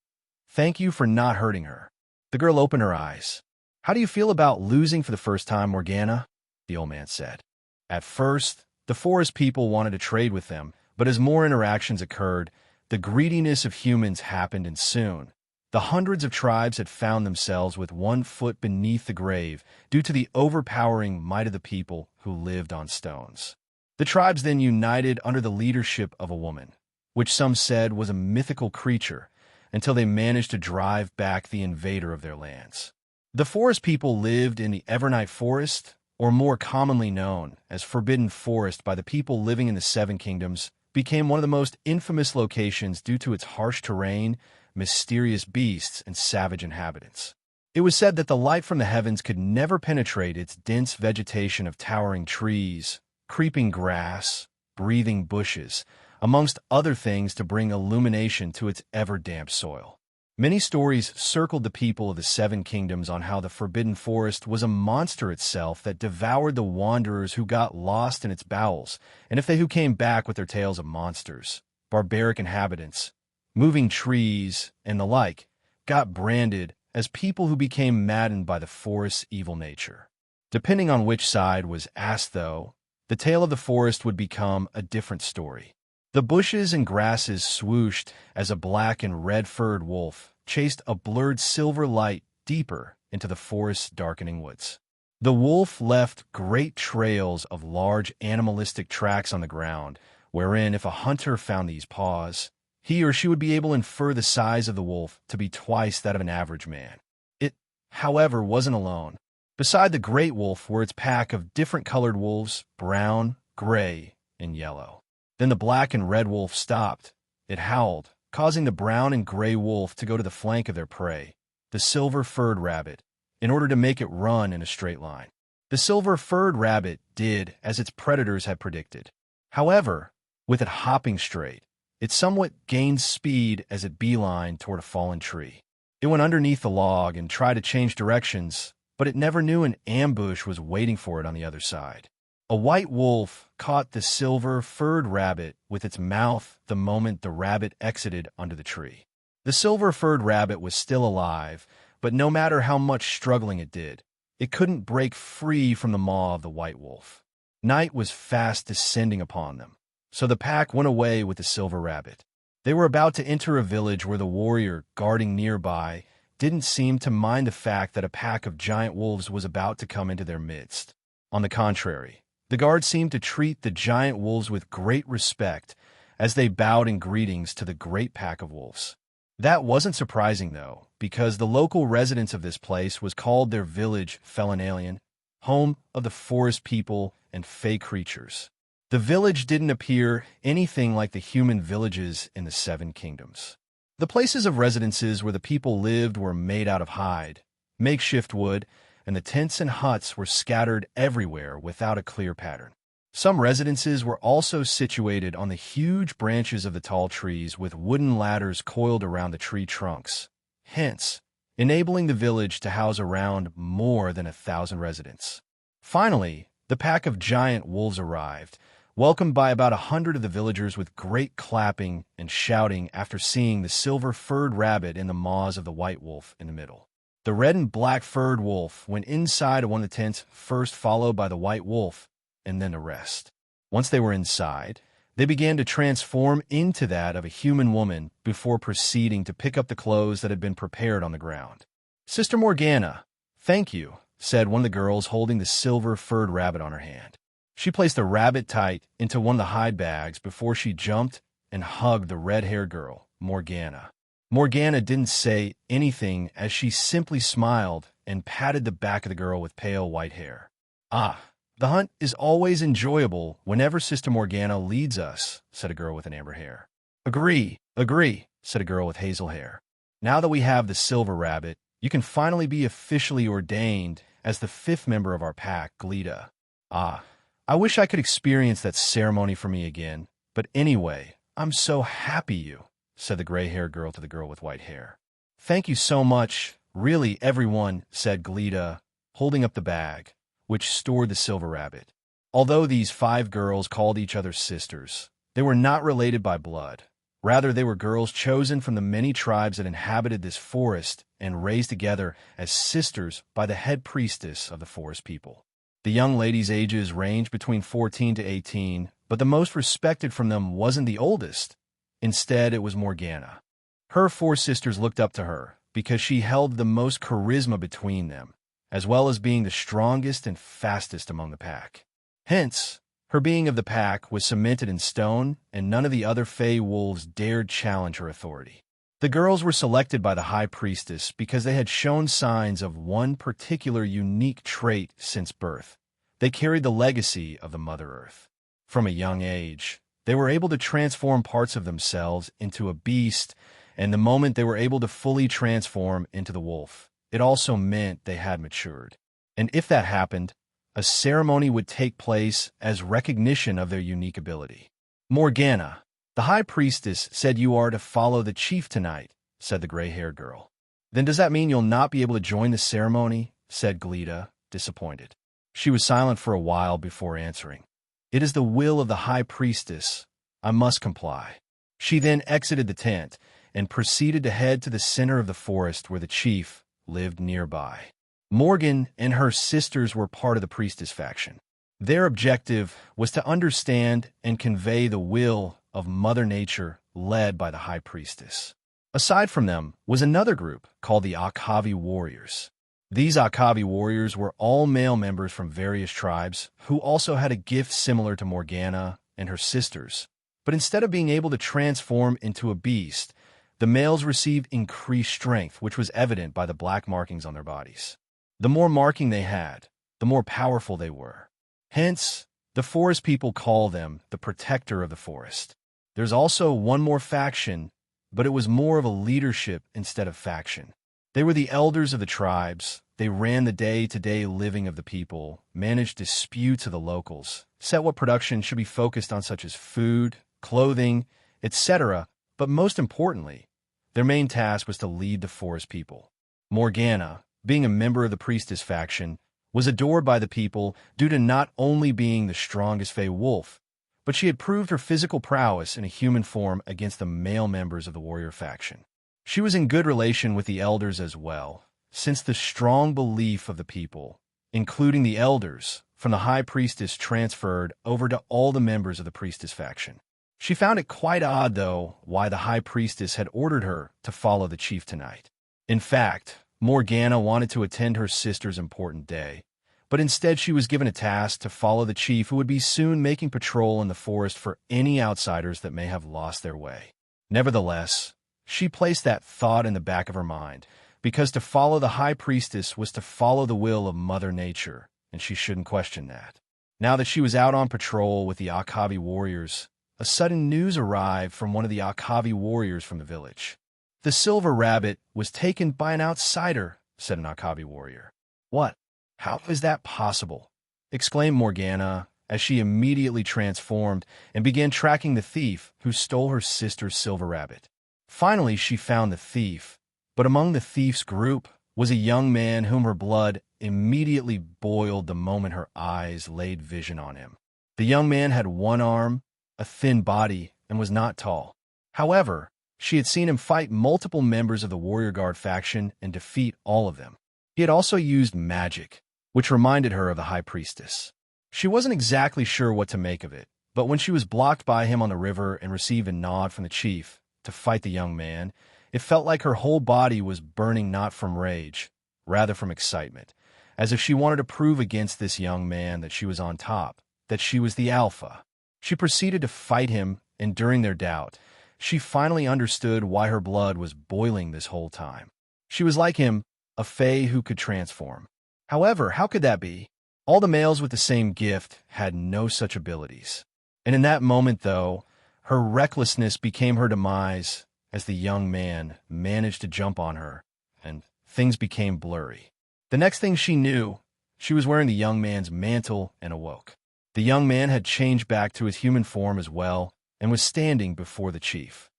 "Thank you for not hurting her." The girl opened her eyes. "How do you feel about losing for the first time, Morgana?" the old man said. At first, the forest people wanted to trade with them, but as more interactions occurred, the greediness of humans happened, and soon, the hundreds of tribes had found themselves with one foot beneath the grave due to the overpowering might of the people who lived on stones. The tribes then united under the leadership of a woman, which some said was a mythical creature, until they managed to drive back the invader of their lands. The forest people lived in the Evernight Forest, or more commonly known as Forbidden Forest by the people living in the Seven Kingdoms, became one of the most infamous locations due to its harsh terrain, mysterious beasts, and savage inhabitants. It was said that the light from the heavens could never penetrate its dense vegetation of towering trees, creeping grass, breathing bushes, amongst other things to bring illumination to its ever-damp soil. Many stories circled the people of the Seven Kingdoms on how the Forbidden Forest was a monster itself that devoured the wanderers who got lost in its bowels, and if they who came back with their tales of monsters, barbaric inhabitants, moving trees, and the like, got branded as people who became maddened by the forest's evil nature. Depending on which side was asked, though, the tale of the forest would become a different story. The bushes and grasses swooshed as a black and red-furred wolf chased a blurred silver light deeper into the forest's darkening woods. The wolf left great trails of large animalistic tracks on the ground, wherein if a hunter found these paws, he or she would be able to infer the size of the wolf to be twice that of an average man. It, however, wasn't alone. Beside the great wolf were its pack of different colored wolves, brown, gray, and yellow. Then the black and red wolf stopped. It howled, causing the brown and gray wolf to go to the flank of their prey, the silver-furred rabbit, in order to make it run in a straight line. The silver-furred rabbit did as its predators had predicted. However, with it hopping straight, it somewhat gained speed as it beelined toward a fallen tree. It went underneath the log and tried to change directions, but it never knew an ambush was waiting for it on the other side. A white wolf caught the silver-furred rabbit with its mouth the moment the rabbit exited under the tree. The silver-furred rabbit was still alive, but no matter how much struggling it did, it couldn't break free from the maw of the white wolf. Night was fast descending upon them, so the pack went away with the silver rabbit. They were about to enter a village where the warrior guarding nearby didn't seem to mind the fact that a pack of giant wolves was about to come into their midst. On the contrary, the guard seemed to treat the giant wolves with great respect as they bowed in greetings to the great pack of wolves. That wasn't surprising, though, because the local residents of this place was called their village Felonalian, home of the forest people and fey creatures. The village didn't appear anything like the human villages in the Seven Kingdoms. The places of residences where the people lived were made out of hide, makeshift wood, and the tents and huts were scattered everywhere without a clear pattern. Some residences were also situated on the huge branches of the tall trees with wooden ladders coiled around the tree trunks, hence enabling the village to house around more than 1,000 residents. Finally, the pack of giant wolves arrived, welcomed by about 100 of the villagers with great clapping and shouting after seeing the silver-furred rabbit in the maws of the white wolf in the middle. The red and black-furred wolf went inside of one of the tents, first followed by the white wolf, and then the rest. Once they were inside, they began to transform into that of a human woman before proceeding to pick up the clothes that had been prepared on the ground. "Sister Morgana, thank you," said one of the girls holding the silver-furred rabbit on her hand. She placed the rabbit tight into one of the hide bags before she jumped and hugged the red-haired girl, Morgana. Morgana didn't say anything as she simply smiled and patted the back of the girl with pale white hair. "Ah, the hunt is always enjoyable whenever Sister Morgana leads us," said a girl with an amber hair. Agree, said a girl with hazel hair. "Now that we have the silver rabbit, you can finally be officially ordained as the 5th member of our pack, Glida." "Ah, I wish I could experience that ceremony for me again, but anyway, I'm so happy you," said the gray-haired girl to the girl with white hair. "Thank you so much, really, everyone," said Glida, holding up the bag, which stored the silver rabbit. Although these 5 girls called each other sisters, they were not related by blood. Rather, they were girls chosen from the many tribes that inhabited this forest and raised together as sisters by the head priestess of the forest people. The young ladies' ages ranged between 14 to 18, but the most respected from them wasn't the oldest. Instead, it was Morgana. Her 4 sisters looked up to her because she held the most charisma between them, as well as being the strongest and fastest among the pack. Hence, her being of the pack was cemented in stone, and none of the other Fey wolves dared challenge her authority. The girls were selected by the High Priestess because they had shown signs of one particular unique trait since birth. They carried the legacy of the Mother Earth. From a young age, they were able to transform parts of themselves into a beast, and the moment they were able to fully transform into the wolf, it also meant they had matured. And if that happened, A ceremony would take place as recognition of their unique ability. Morgana, the High Priestess, said you are to follow the chief tonight, said the gray-haired girl. Then does that mean you'll not be able to join the ceremony? Said Gleda, disappointed. She was silent for a while before answering. It is the will of the High Priestess. I must comply. She then exited the tent and proceeded to head to the center of the forest where the chief lived nearby. Morgan and her sisters were part of the priestess faction. Their objective was to understand and convey the will of Mother Nature led by the High Priestess. Aside from them was another group called the Akavi Warriors. These Akavi warriors were all male members from various tribes who also had a gift similar to Morgana and her sisters. But instead of being able to transform into a beast, the males received increased strength, which was evident by the black markings on their bodies. The more marking they had, the more powerful they were. Hence, the forest people call them the protector of the forest. There's also one more faction, but it was more of a leadership instead of faction. They were the elders of the tribes. They ran the day-to-day living of the people, managed disputes of the locals, set what production should be focused on such as food, clothing, etc. But most importantly, their main task was to lead the forest people. Morgana, being a member of the priestess faction, was adored by the people due to not only being the strongest Fey wolf, but she had proved her physical prowess in a human form against the male members of the warrior faction. She was in good relation with the elders as well, since the strong belief of the people, including the elders, from the high priestess transferred over to all the members of the priestess faction. She found it quite odd, though, why the high priestess had ordered her to follow the chief tonight. In fact, Morgana wanted to attend her sister's important day, but instead she was given a task to follow the chief, who would be soon making patrol in the forest for any outsiders that may have lost their way. Nevertheless, she placed that thought in the back of her mind, because to follow the high priestess was to follow the will of Mother Nature, and she shouldn't question that. Now that she was out on patrol with the Akavi warriors, a sudden news arrived from one of the Akavi warriors from the village. The silver rabbit was taken by an outsider, said an Akavi warrior. What? How is that possible? Exclaimed Morgana, as she immediately transformed and began tracking the thief who stole her sister's silver rabbit. Finally, she found the thief, but among the thief's group was a young man whom her blood immediately boiled the moment her eyes laid vision on him. The young man had one arm, a thin body, and was not tall. However, she had seen him fight multiple members of the Warrior Guard faction and defeat all of them. He had also used magic, which reminded her of the High Priestess. She wasn't exactly sure what to make of it, but when she was blocked by him on the river and received a nod from the chief to fight the young man, it felt like her whole body was burning not from rage, rather from excitement, as if she wanted to prove against this young man that she was on top, that she was the alpha. She proceeded to fight him, and during their doubt, she finally understood why her blood was boiling this whole time. She was like him, a Fae who could transform. However, how could that be? All the males with the same gift had no such abilities. And in that moment, though, her recklessness became her demise as the young man managed to jump on her, and things became blurry. The next thing she knew, she was wearing the young man's mantle and awoke. The young man had changed back to his human form as well and was standing before the chief.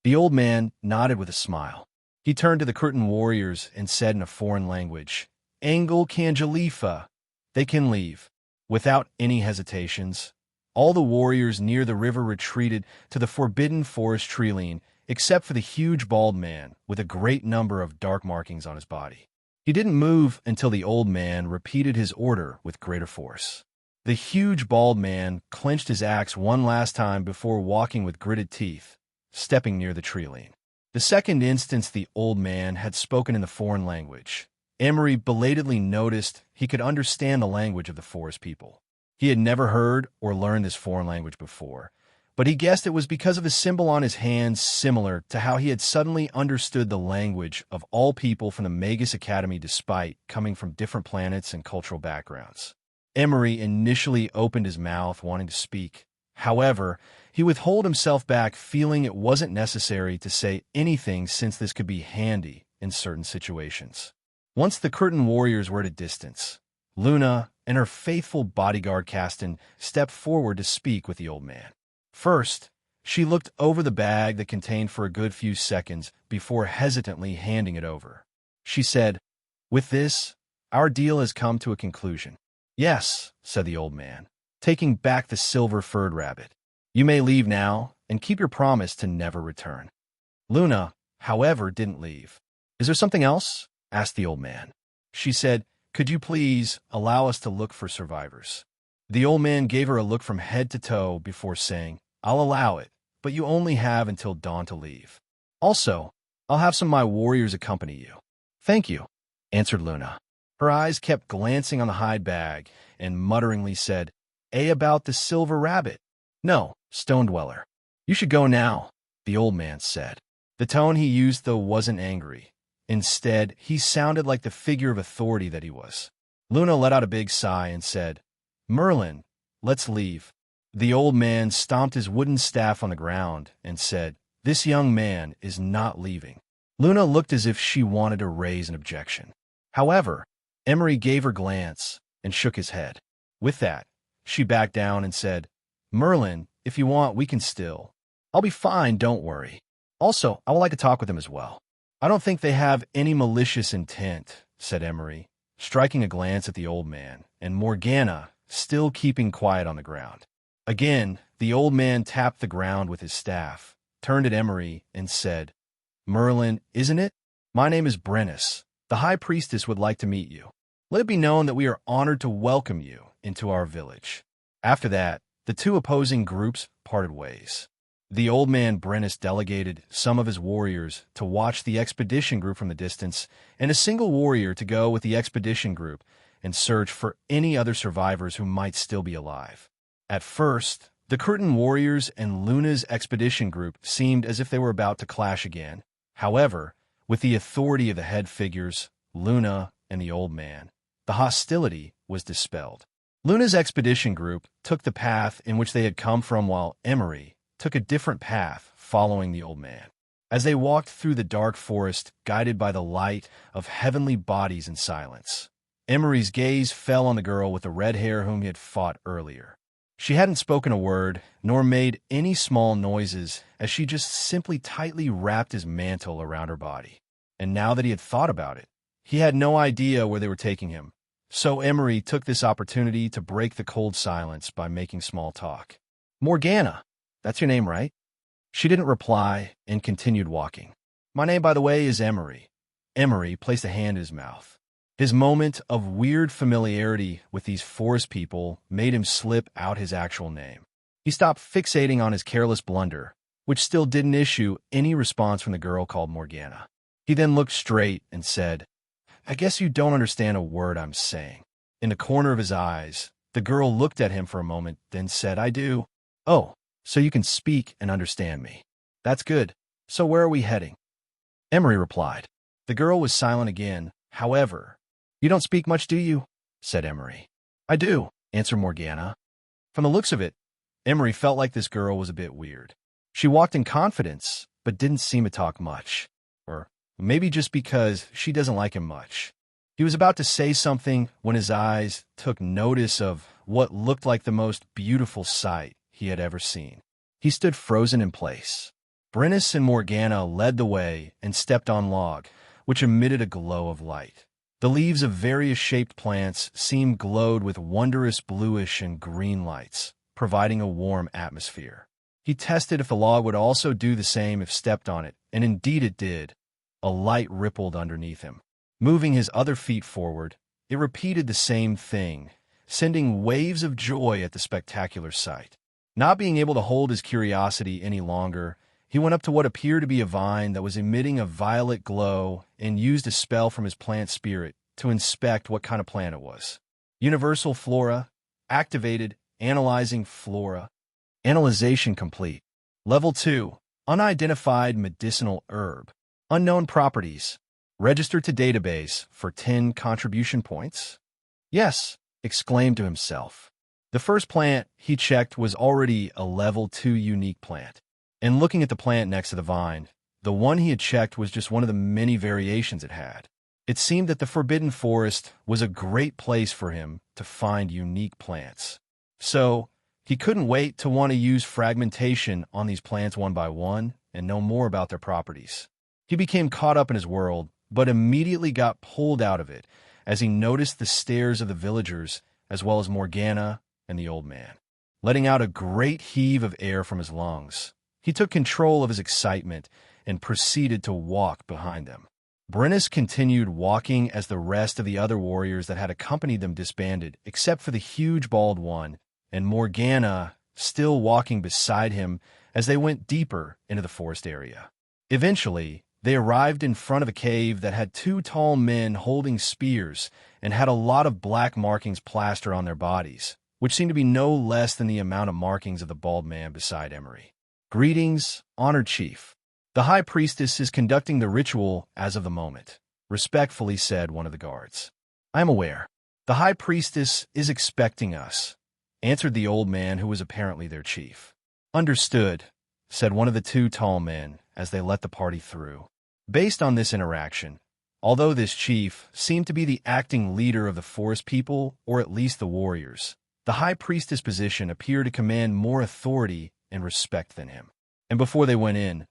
The old man nodded with a smile. He turned to the curtain warriors and said in a foreign language, "Angel Canjalifa." They can leave. Without any hesitations, all the warriors near the river retreated to the forbidden forest treeline, except for the huge bald man with a great number of dark markings on his body. He didn't move until the old man repeated his order with greater force. The huge bald man clenched his axe one last time before walking with gritted teeth, stepping near the treeline. The second instance the old man had spoken in the foreign language, Emery belatedly noticed he could understand the language of the forest people. He had never heard or learned this foreign language before, but he guessed it was because of the symbol on his hands, similar to how he had suddenly understood the language of all people from the Magus Academy despite coming from different planets and cultural backgrounds. Emery initially opened his mouth wanting to speak. However, he withheld himself back, feeling it wasn't necessary to say anything since this could be handy in certain situations. Once the curtain warriors were at a distance, Luna and her faithful bodyguard Caston stepped forward to speak with the old man. First, she looked over the bag that contained for a good few seconds before hesitantly handing it over. She said, "With this, our deal has come to a conclusion." "Yes," said the old man, taking back the silver-furred rabbit. "You may leave now and keep your promise to never return." Luna, however, didn't leave. "Is there something else?" asked the old man. She said, "Could you please allow us to look for survivors?" The old man gave her a look from head to toe before saying, "I'll allow it, but you only have until dawn to leave. Also, I'll have some of my warriors accompany you." "Thank you," answered Luna. Her eyes kept glancing on the hide bag and mutteringly said, about the silver rabbit." "No, Stone Dweller. You should go now," the old man said. The tone he used, though, wasn't angry. Instead, he sounded like the figure of authority that he was. Luna let out a big sigh and said, "Merlin, let's leave." The old man stomped his wooden staff on the ground and said, "This young man is not leaving." Luna looked as if she wanted to raise an objection. However, Emery gave her a glance and shook his head. With that, she backed down and said, "Merlin, if you want, we can still. I'll be fine, don't worry. Also, I would like to talk with them as well." "I don't think they have any malicious intent," said Emery, striking a glance at the old man, and Morgana, still keeping quiet on the ground. Again, the old man tapped the ground with his staff, turned at Emery, and said, "Merlin, isn't it? My name is Brennus. The High Priestess would like to meet you. Let it be known that we are honored to welcome you into our village." After that, the two opposing groups parted ways. The old man Brennus delegated some of his warriors to watch the expedition group from the distance, and a single warrior to go with the expedition group and search for any other survivors who might still be alive. At first, the Curtin warriors and Luna's expedition group seemed as if they were about to clash again. However, with the authority of the head figures, Luna and the old man, the hostility was dispelled. Luna's expedition group took the path in which they had come from, while Emery took a different path following the old man. As they walked through the dark forest, guided by the light of heavenly bodies in silence, Emery's gaze fell on the girl with the red hair whom he had fought earlier. She hadn't spoken a word, nor made any small noises, as she just simply tightly wrapped his mantle around her body. And now that he had thought about it, he had no idea where they were taking him. So Emery took this opportunity to break the cold silence by making small talk. "Morgana, that's your name, right?" She didn't reply and continued walking. "My name, by the way, is Emery." Emery placed a hand in his mouth. His moment of weird familiarity with these forest people made him slip out his actual name. He stopped fixating on his careless blunder, which still didn't issue any response from the girl called Morgana. He then looked straight and said, "I guess you don't understand a word I'm saying." In the corner of his eyes, the girl looked at him for a moment, then said, "I do." "Oh, so you can speak and understand me. That's good. So where are we heading?" Emery replied. The girl was silent again. However, "You don't speak much, do you?" said Emery. "I do," answered Morgana. From the looks of it, Emery felt like this girl was a bit weird. She walked in confidence, but didn't seem to talk much. Or maybe just because she doesn't like him much. He was about to say something when his eyes took notice of what looked like the most beautiful sight he had ever seen. He stood frozen in place. Brennus and Morgana led the way and stepped on log, which emitted a glow of light. The leaves of various shaped plants seemed glowed with wondrous bluish and green lights, providing a warm atmosphere. He tested if the log would also do the same if stepped on it, and indeed it did. A light rippled underneath him. Moving his other feet forward, it repeated the same thing, sending waves of joy at the spectacular sight. Not being able to hold his curiosity any longer, he went up to what appeared to be a vine that was emitting a violet glow and used a spell from his plant spirit to inspect what kind of plant it was. Universal Flora, activated, analyzing flora. Analyzation complete. Level 2, unidentified medicinal herb. Unknown properties. Register to database for 10 contribution points. "Yes," exclaimed to himself. The first plant he checked was already a level 2 unique plant. And looking at the plant next to the vine, the one he had checked was just one of the many variations it had. It seemed that the Forbidden Forest was a great place for him to find unique plants. So, he couldn't wait to want to use fragmentation on these plants one by one and know more about their properties. He became caught up in his world, but immediately got pulled out of it as he noticed the stares of the villagers as well as Morgana and the old man. Letting out a great heave of air from his lungs, he took control of his excitement and proceeded to walk behind them. Brennus continued walking as the rest of the other warriors that had accompanied them disbanded, except for the huge bald one, and Morgana still walking beside him as they went deeper into the forest area. Eventually, they arrived in front of a cave that had two tall men holding spears and had a lot of black markings plastered on their bodies, which seemed to be no less than the amount of markings of the bald man beside Emery. "Greetings, honored chief. The high priestess is conducting the ritual as of the moment," respectfully said one of the guards. "I am aware. The high priestess is expecting us," answered the old man who was apparently their chief. "Understood," said one of the two tall men as they let the party through. Based on this interaction, although this chief seemed to be the acting leader of the forest people, or at least the warriors, the high priestess position appeared to command more authority and respect than him. And before they went in,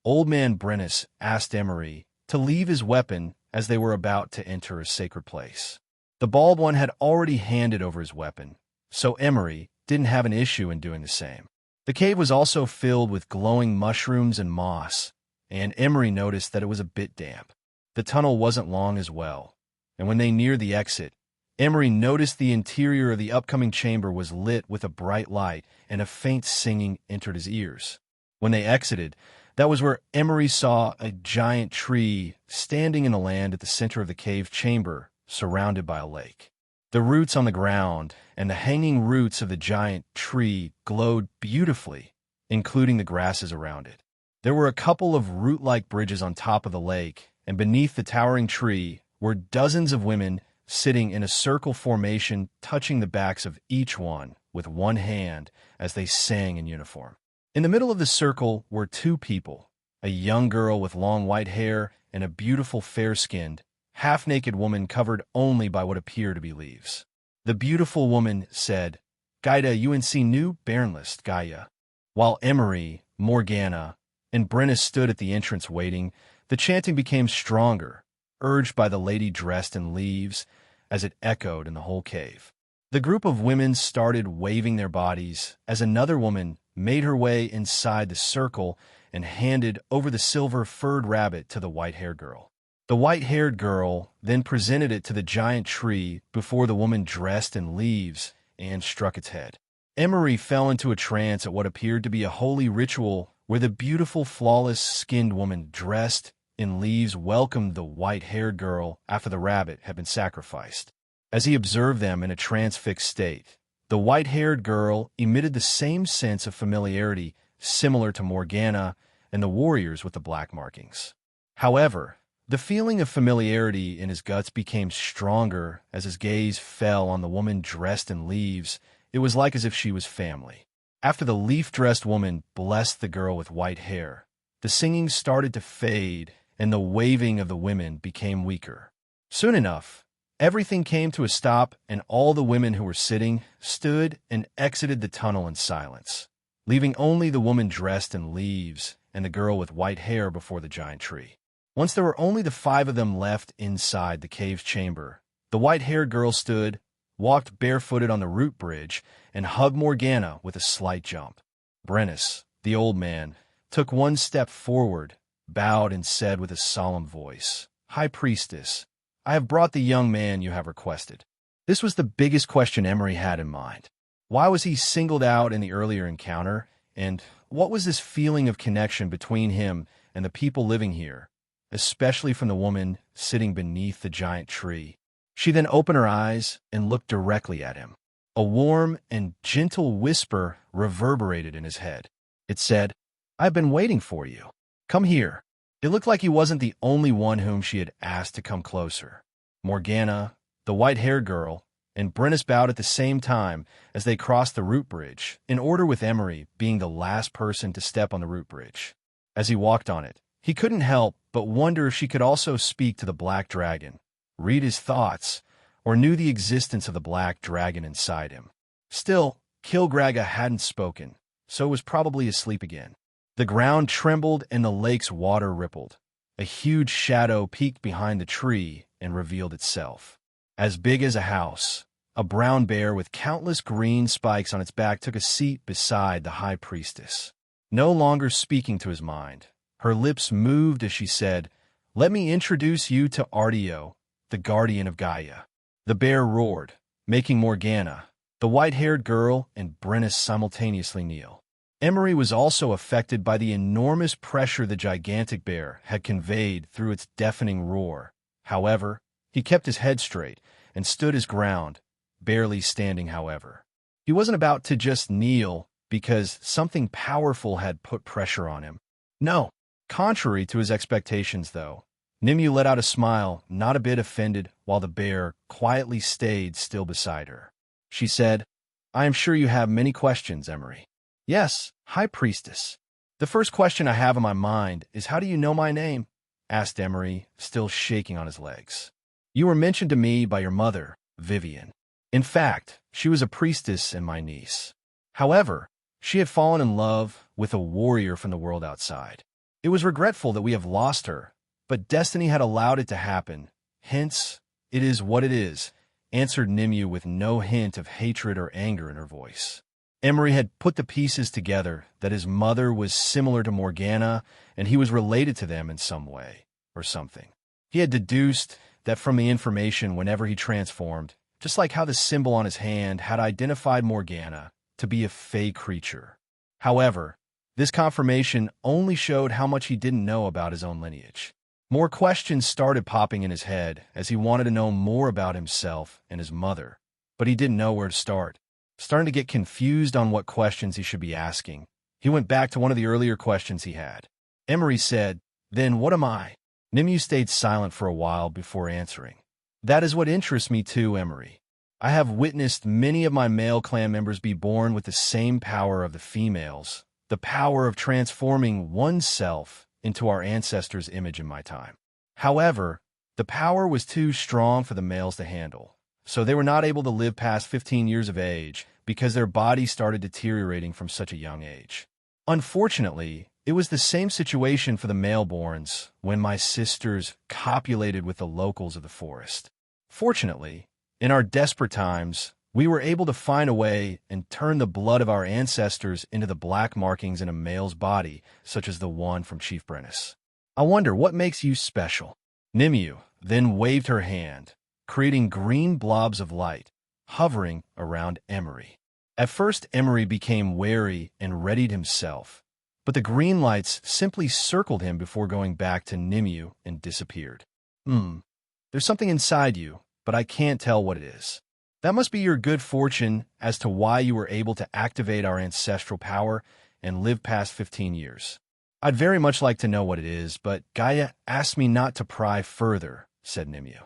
Old Man Brennus asked Emery to leave his weapon as they were about to enter a sacred place. The bald one had already handed over his weapon, so Emery didn't have an issue in doing the same. The cave was also filled with glowing mushrooms and moss, and Emery noticed that it was a bit damp. The tunnel wasn't long as well, and when they neared the exit, Emery noticed the interior of the upcoming chamber was lit with a bright light, and a faint singing entered his ears. When they exited, that was where Emery saw a giant tree standing in the land at the center of the cave chamber, surrounded by a lake. The roots on the ground and the hanging roots of the giant tree glowed beautifully, including the grasses around it. There were a couple of root-like bridges on top of the lake, and beneath the towering tree were dozens of women sitting in a circle formation, touching the backs of each one with one hand as they sang in uniform. In the middle of the circle were two people, a young girl with long white hair and a beautiful fair-skinned, half-naked woman covered only by what appeared to be leaves. The beautiful woman said, "Gaida UNC New Baronlist Gaia." While Emery, Morgana, and Brennus stood at the entrance waiting, the chanting became stronger, urged by the lady dressed in leaves, as it echoed in the whole cave. The group of women started waving their bodies as another woman made her way inside the circle and handed over the silver-furred rabbit to the white-haired girl. The white-haired girl then presented it to the giant tree before the woman dressed in leaves and struck its head. Emery fell into a trance at what appeared to be a holy ritual where the beautiful, flawless-skinned woman dressed in leaves welcomed the white-haired girl after the rabbit had been sacrificed. As he observed them in a transfixed state, the white-haired girl emitted the same sense of familiarity similar to Morgana and the warriors with the black markings. However, the feeling of familiarity in his guts became stronger as his gaze fell on the woman dressed in leaves. It was like as if she was family. After the leaf-dressed woman blessed the girl with white hair, the singing started to fade and the waving of the women became weaker. Soon enough, everything came to a stop and all the women who were sitting stood and exited the tunnel in silence, leaving only the woman dressed in leaves and the girl with white hair before the giant tree. Once there were only the 5 of them left inside the cave's chamber, the white-haired girl stood, walked barefooted on the root bridge, and hugged Morgana with a slight jump. Brennus, the old man, took one step forward, bowed and said with a solemn voice, "High Priestess, I have brought the young man you have requested." This was the biggest question Emery had in mind. Why was he singled out in the earlier encounter, and what was this feeling of connection between him and the people living here, especially from the woman sitting beneath the giant tree? She then opened her eyes and looked directly at him. A warm and gentle whisper reverberated in his head. It said, "I've been waiting for you. Come here." It looked like he wasn't the only one whom she had asked to come closer. Morgana, the white-haired girl, and Brennus bowed at the same time as they crossed the root bridge, in order with Emery being the last person to step on the root bridge. As he walked on it, he couldn't help but wonder if she could also speak to the black dragon, read his thoughts, or knew the existence of the black dragon inside him. Still, Kilgraga hadn't spoken, so was probably asleep again. The ground trembled and the lake's water rippled. A huge shadow peeked behind the tree and revealed itself. As big as a house, a brown bear with countless green spikes on its back took a seat beside the high priestess. No longer speaking to his mind, her lips moved as she said, "Let me introduce you to Artio, the guardian of Gaia." The bear roared, making Morgana, the white-haired girl, and Brennus simultaneously kneel. Emery was also affected by the enormous pressure the gigantic bear had conveyed through its deafening roar. However, he kept his head straight and stood his ground, barely standing however. He wasn't about to just kneel because something powerful had put pressure on him. No. Contrary to his expectations, though, Nimue let out a smile, not a bit offended, while the bear quietly stayed still beside her. She said, "I am sure you have many questions, Emery." "Yes, High Priestess. The first question I have in my mind is how do you know my name?" asked Emery, still shaking on his legs. "You were mentioned to me by your mother, Vivian. In fact, she was a priestess and my niece. However, she had fallen in love with a warrior from the world outside. It was regretful that we have lost her, but destiny had allowed it to happen. Hence, it is what it is," answered Nimue with no hint of hatred or anger in her voice. Emery had put the pieces together that his mother was similar to Morgana and he was related to them in some way, or something. He had deduced that from the information whenever he transformed, just like how the symbol on his hand had identified Morgana to be a fey creature. However, this confirmation only showed how much he didn't know about his own lineage. More questions started popping in his head as he wanted to know more about himself and his mother, but he didn't know where to start. Starting to get confused on what questions he should be asking, he went back to one of the earlier questions he had. Emery said, "Then what am I?" Nimue stayed silent for a while before answering. "That is what interests me too, Emery. I have witnessed many of my male clan members be born with the same power of the females, the power of transforming oneself into our ancestors' image in my time. However, the power was too strong for the males to handle, so they were not able to live past 15 years of age because their bodies started deteriorating from such a young age. Unfortunately, it was the same situation for the male-borns when my sisters copulated with the locals of the forest. Fortunately, in our desperate times, we were able to find a way and turn the blood of our ancestors into the black markings in a male's body, such as the one from Chief Brennus. I wonder what makes you special." Nimue then waved her hand, creating green blobs of light, hovering around Emery. At first, Emery became wary and readied himself, but the green lights simply circled him before going back to Nimue and disappeared. There's something inside you, but I can't tell what it is. That must be your good fortune as to why you were able to activate our ancestral power and live past 15 years. I'd very much like to know what it is, but Gaia asked me not to pry further," said Nimue.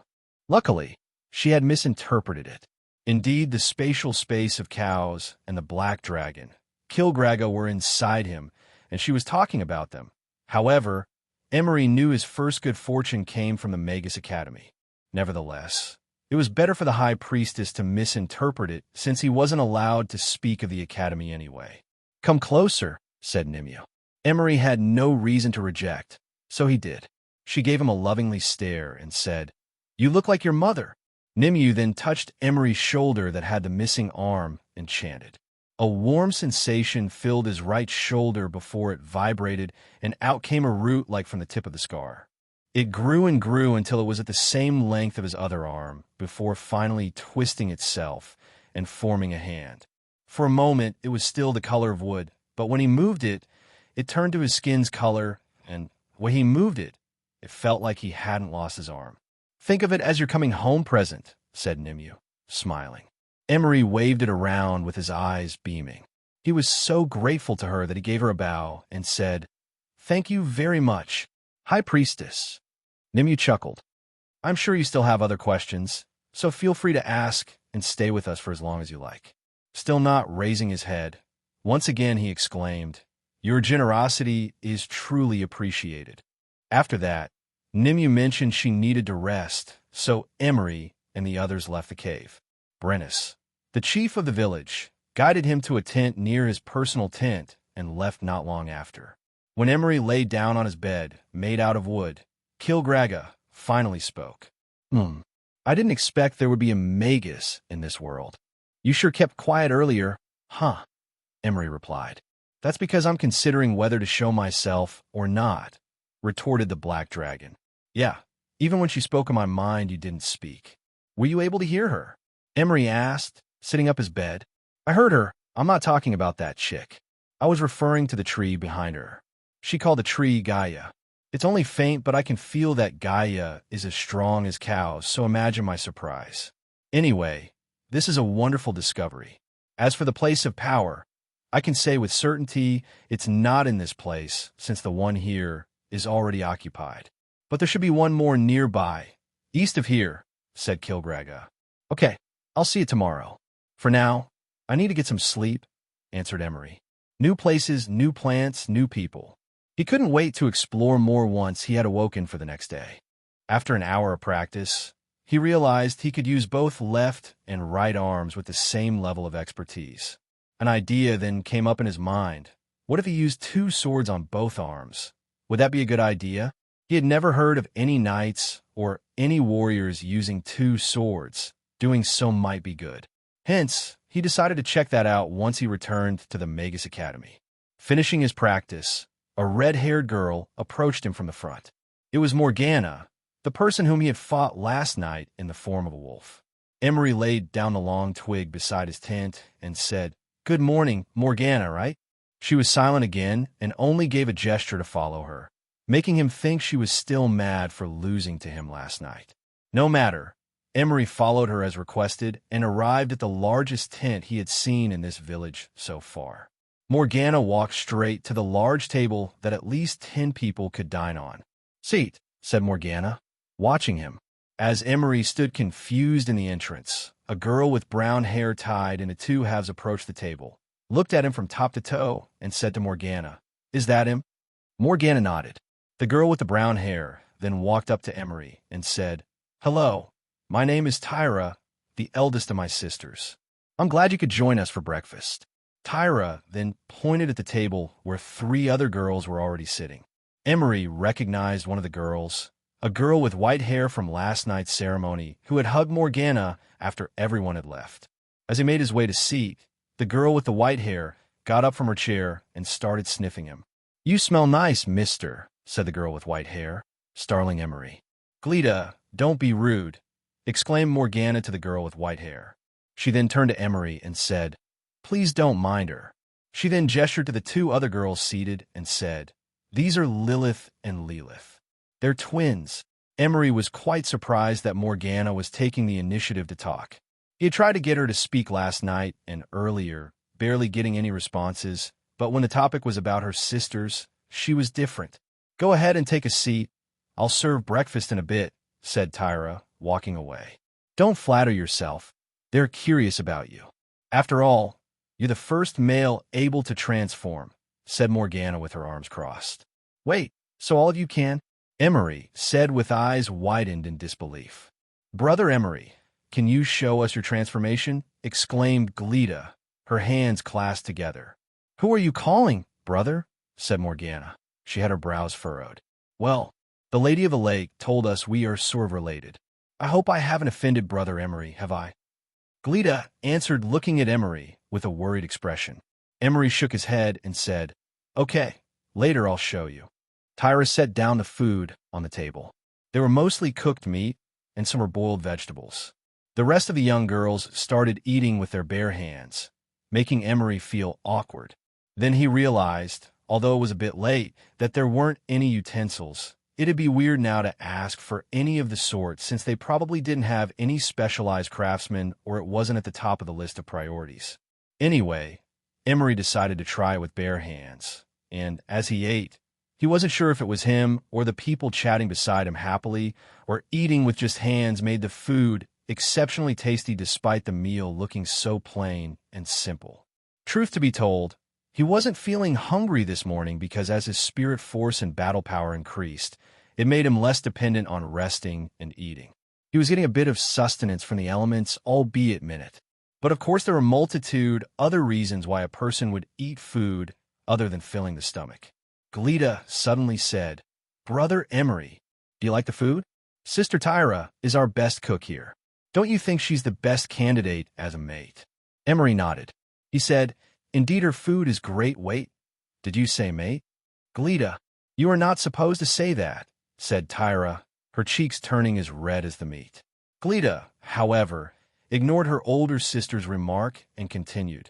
Luckily, she had misinterpreted it. Indeed, the spatial space of cows and the black dragon, Kilgraga, were inside him, and she was talking about them. However, Emery knew his first good fortune came from the Magus Academy. Nevertheless, it was better for the High Priestess to misinterpret it since he wasn't allowed to speak of the Academy anyway. "Come closer," said Nimue. Emery had no reason to reject, so he did. She gave him a lovingly stare and said, "You look like your mother." Nimue then touched Emery's shoulder that had the missing arm and chanted. A warm sensation filled his right shoulder before it vibrated, and out came a root like from the tip of the scar. It grew and grew until it was at the same length of his other arm, before finally twisting itself and forming a hand. For a moment, it was still the color of wood, but when he moved it, it turned to his skin's color, and when he moved it, it felt like he hadn't lost his arm. "Think of it as your coming home present," said Nimue, smiling. Emery waved it around with his eyes beaming. He was so grateful to her that he gave her a bow and said, "Thank you very much, High Priestess." Nimue chuckled. "I'm sure you still have other questions, so feel free to ask and stay with us for as long as you like." Still not raising his head, once again he exclaimed, "Your generosity is truly appreciated." After that, Nimue mentioned she needed to rest so Emery and the others left the cave. Brennus, the chief of the village, guided him to a tent near his personal tent and left not long after. When Emery lay down on his bed, made out of wood, Kilgraga finally spoke. I didn't expect there would be a magus in this world. You sure kept quiet earlier, huh? Emery replied. That's because I'm considering whether to show myself or not, retorted the black dragon. Yeah, even when she spoke in my mind, you didn't speak. Were you able to hear her? Emery asked, sitting up his bed. I heard her. I'm not talking about that chick. I was referring to the tree behind her. She called the tree Gaia. It's only faint, but I can feel that Gaia is as strong as cows, so imagine my surprise. Anyway, this is a wonderful discovery. As for the place of power, I can say with certainty it's not in this place, since the one here is already occupied. But there should be one more nearby, east of here, said Kilgraga. Okay, I'll see you tomorrow. For now, I need to get some sleep, answered Emery. New places, new plants, new people. He couldn't wait to explore more once he had awoken for the next day. After an hour of practice, he realized he could use both left and right arms with the same level of expertise. An idea then came up in his mind. What if he used 2 swords on both arms? Would that be a good idea? He had never heard of any knights or any warriors using 2 swords. Doing so might be good. Hence, he decided to check that out once he returned to the Magus Academy. Finishing his practice, a red-haired girl approached him from the front. It was Morgana, the person whom he had fought last night in the form of a wolf. Emery laid down the long twig beside his tent and said, Good morning, Morgana, right? She was silent again and only gave a gesture to follow her, making him think she was still mad for losing to him last night. No matter, Emery followed her as requested and arrived at the largest tent he had seen in this village so far. Morgana walked straight to the large table that at least 10 people could dine on. Seat, said Morgana, watching him. As Emery stood confused in the entrance, a girl with brown hair tied into 2 halves approached the table, looked at him from top to toe, and said to Morgana, Is that him? Morgana nodded. The girl with the brown hair then walked up to Emery and said, Hello, my name is Tyra, the eldest of my sisters. I'm glad you could join us for breakfast. Tyra then pointed at the table where 3 other girls were already sitting. Emery recognized one of the girls, a girl with white hair from last night's ceremony who had hugged Morgana after everyone had left. As he made his way to seat, the girl with the white hair got up from her chair and started sniffing him. You smell nice, mister, said the girl with white hair, startling Emery. Glita, don't be rude, exclaimed Morgana to the girl with white hair. She then turned to Emery and said, Please don't mind her. She then gestured to the 2 other girls seated and said, These are Lilith and Lilith. They're twins. Emery was quite surprised that Morgana was taking the initiative to talk. He had tried to get her to speak last night and earlier, barely getting any responses, but when the topic was about her sisters, she was different. Go ahead and take a seat. I'll serve breakfast in a bit, said Tyra, walking away. Don't flatter yourself. They're curious about you. After all, you're the first male able to transform, said Morgana with her arms crossed. Wait, so all of you can? Emery said with eyes widened in disbelief. Brother Emery, can you show us your transformation? Exclaimed Glita, her hands clasped together. Who are you calling, brother? Said Morgana. She had her brows furrowed. Well, the Lady of the Lake told us we are sort of related. I hope I haven't offended Brother Emery, have I? Glita answered, looking at Emery with a worried expression. Emery shook his head and said, Okay, later I'll show you. Tyra set down the food on the table. There were mostly cooked meat, and some were boiled vegetables. The rest of the young girls started eating with their bare hands, making Emery feel awkward. Then he realized, although it was a bit late, that there weren't any utensils. It'd be weird now to ask for any of the sort since they probably didn't have any specialized craftsmen or it wasn't at the top of the list of priorities. Anyway, Emery decided to try with bare hands, and as he ate, he wasn't sure if it was him or the people chatting beside him happily or eating with just hands made the food exceptionally tasty despite the meal looking so plain and simple. Truth to be told, he wasn't feeling hungry this morning because as his spirit force and battle power increased, it made him less dependent on resting and eating. He was getting a bit of sustenance from the elements, albeit minute. But of course there were multitude other reasons why a person would eat food other than filling the stomach. Glita suddenly said, "Brother Emery, do you like the food? Sister Tyra is our best cook here. Don't you think she's the best candidate as a mate?" Emery nodded. He said, "Indeed her food is great weight." "Did you say mate?" "Glita, you are not supposed to say that," said Tyra, her cheeks turning as red as the meat. Glita, however, ignored her older sister's remark and continued,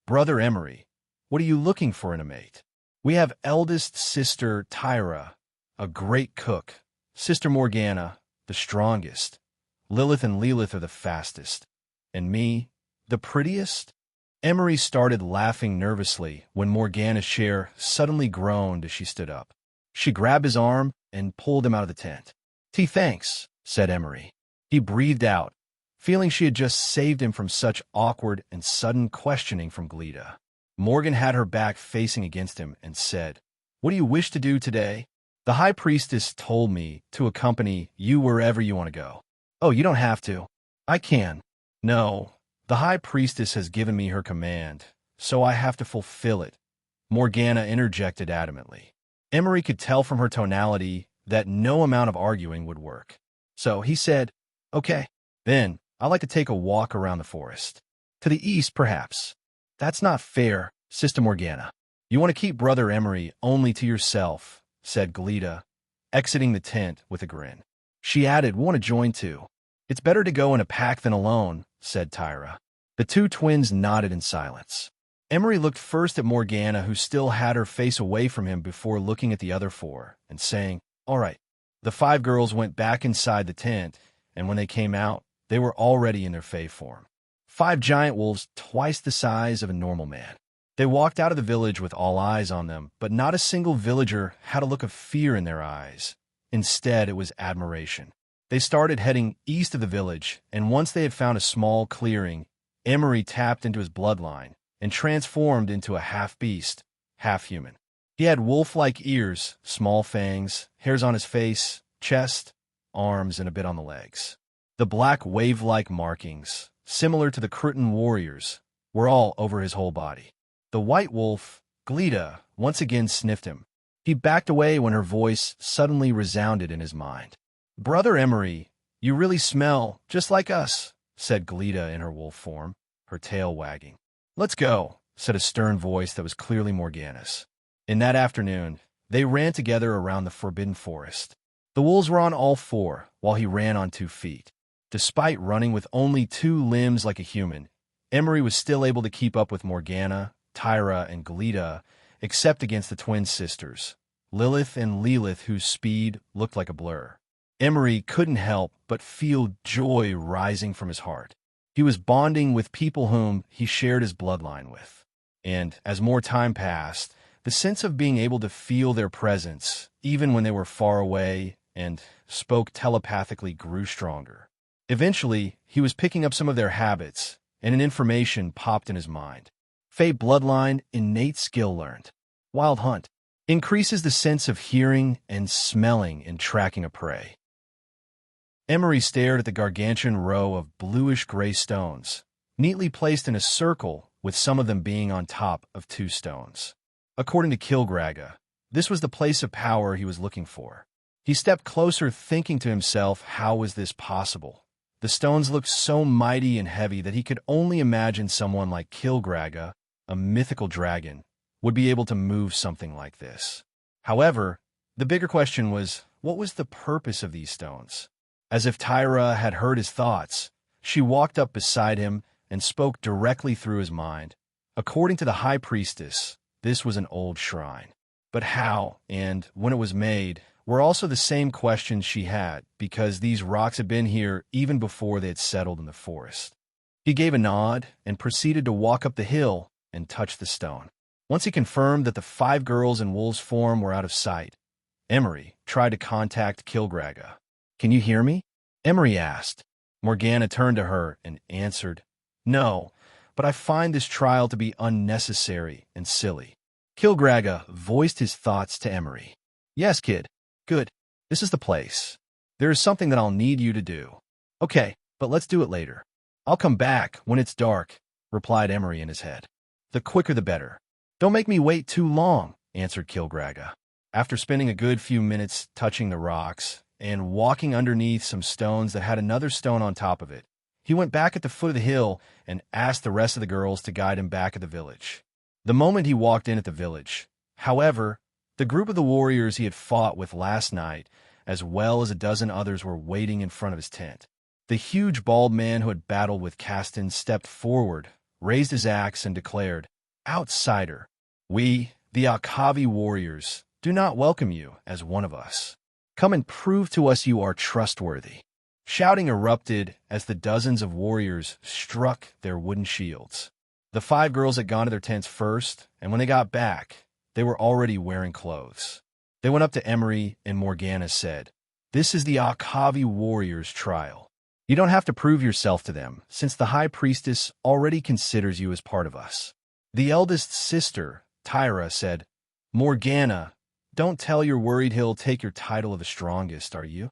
"Brother Emery, what are you looking for in a mate? We have eldest sister Tyra, a great cook, sister Morgana, the strongest, Lilith and Lilith are the fastest, and me, the prettiest." Emery started laughing nervously when Morgana's chair suddenly groaned as she stood up. She grabbed his arm and pulled him out of the tent. Thanks," said Emery. He breathed out, feeling she had just saved him from such awkward and sudden questioning from Glita. Morgan had her back facing against him and said, "What do you wish to do today?" "The High Priestess told me to accompany you wherever you want to go." "Oh, you don't have to." "I can." "No, the High Priestess has given me her command, so I have to fulfill it," Morgana interjected adamantly. Emery could tell from her tonality that no amount of arguing would work. So he said, "Okay, then I'd like to take a walk around the forest. To the east, perhaps." "That's not fair, Sister Morgana. You want to keep Brother Emery only to yourself," said Glita, exiting the tent with a grin. She added, "Want to join too." "It's better to go in a pack than alone," said Tyra. The two twins nodded in silence. Emery looked first at Morgana, who still had her face away from him, before looking at the other four and saying, "All right." The five girls went back inside the tent, and when they came out, they were already in their Fae form. 5 giant wolves twice the size of a normal man. They walked out of the village with all eyes on them, but not a single villager had a look of fear in their eyes. Instead, it was admiration. They started heading east of the village, and once they had found a small clearing, Emery tapped into his bloodline and transformed into a half-beast, half-human. He had wolf-like ears, small fangs, hairs on his face, chest, arms, and a bit on the legs. The black wave-like markings, similar to the Cretan warriors, were all over his whole body. The white wolf, Glita, once again sniffed him. He backed away when her voice suddenly resounded in his mind. "Brother Emery, you really smell just like us," said Glita in her wolf form, her tail wagging. "Let's go," said a stern voice that was clearly Morgana's. In that afternoon, they ran together around the forbidden forest. The wolves were on all four, while he ran on 2 feet. Despite running with only 2 limbs like a human, Emery was still able to keep up with Morgana, Tyra, and Glita, except against the twin sisters, Lilith and Lilith, whose speed looked like a blur. Emery couldn't help but feel joy rising from his heart. He was bonding with people whom he shared his bloodline with. And as more time passed, the sense of being able to feel their presence, even when they were far away and spoke telepathically, grew stronger. Eventually, he was picking up some of their habits, and an information popped in his mind. Fae bloodline, innate skill learned. Wild hunt. Increases the sense of hearing and smelling in tracking a prey. Emery stared at the gargantuan row of bluish-gray stones, neatly placed in a circle, with some of them being on top of 2 stones. According to Kilgraga, this was the place of power he was looking for. He stepped closer, thinking to himself, how was this possible? The stones looked so mighty and heavy that he could only imagine someone like Kilgraga, a mythical dragon, would be able to move something like this. However, the bigger question was, what was the purpose of these stones? As if Tyra had heard his thoughts, she walked up beside him and spoke directly through his mind. According to the High Priestess, this was an old shrine. But how, and when it was made, were also the same questions she had, because these rocks had been here even before they had settled in the forest. He gave a nod and proceeded to walk up the hill and touch the stone. Once he confirmed that the 5 girls in wolf's form were out of sight, Emery tried to contact Kilgraga. "Can you hear me?" Emery asked. Morgana turned to her and answered, "No, but I find this trial to be unnecessary and silly." Kilgraga voiced his thoughts to Emery. "Yes, kid. Good. This is the place. There is something that I'll need you to do." Okay, but let's do it later. I'll come back when it's dark, replied Emery in his head. The quicker the better. Don't make me wait too long, answered Kilgraga. After spending a good few minutes touching the rocks and walking underneath some stones that had another stone on top of it, he went back at the foot of the hill and asked the rest of the girls to guide him back at the village. The moment he walked in at the village, however, the group of the warriors he had fought with last night, as well as a dozen others, were waiting in front of his tent. The huge bald man who had battled with Caston stepped forward, raised his axe, and declared, "Outsider, we, the Akavi warriors, do not welcome you as one of us. Come and prove to us you are trustworthy." Shouting erupted as the dozens of warriors struck their wooden shields. The 5 girls had gone to their tents first, and when they got back, they were already wearing clothes. They went up to Emery, and Morgana said, "This is the Akavi warriors' trial. You don't have to prove yourself to them, since the High Priestess already considers you as part of us." The eldest sister, Tyra, said, "Morgana, don't tell you're worried he'll take your title of the strongest, are you?"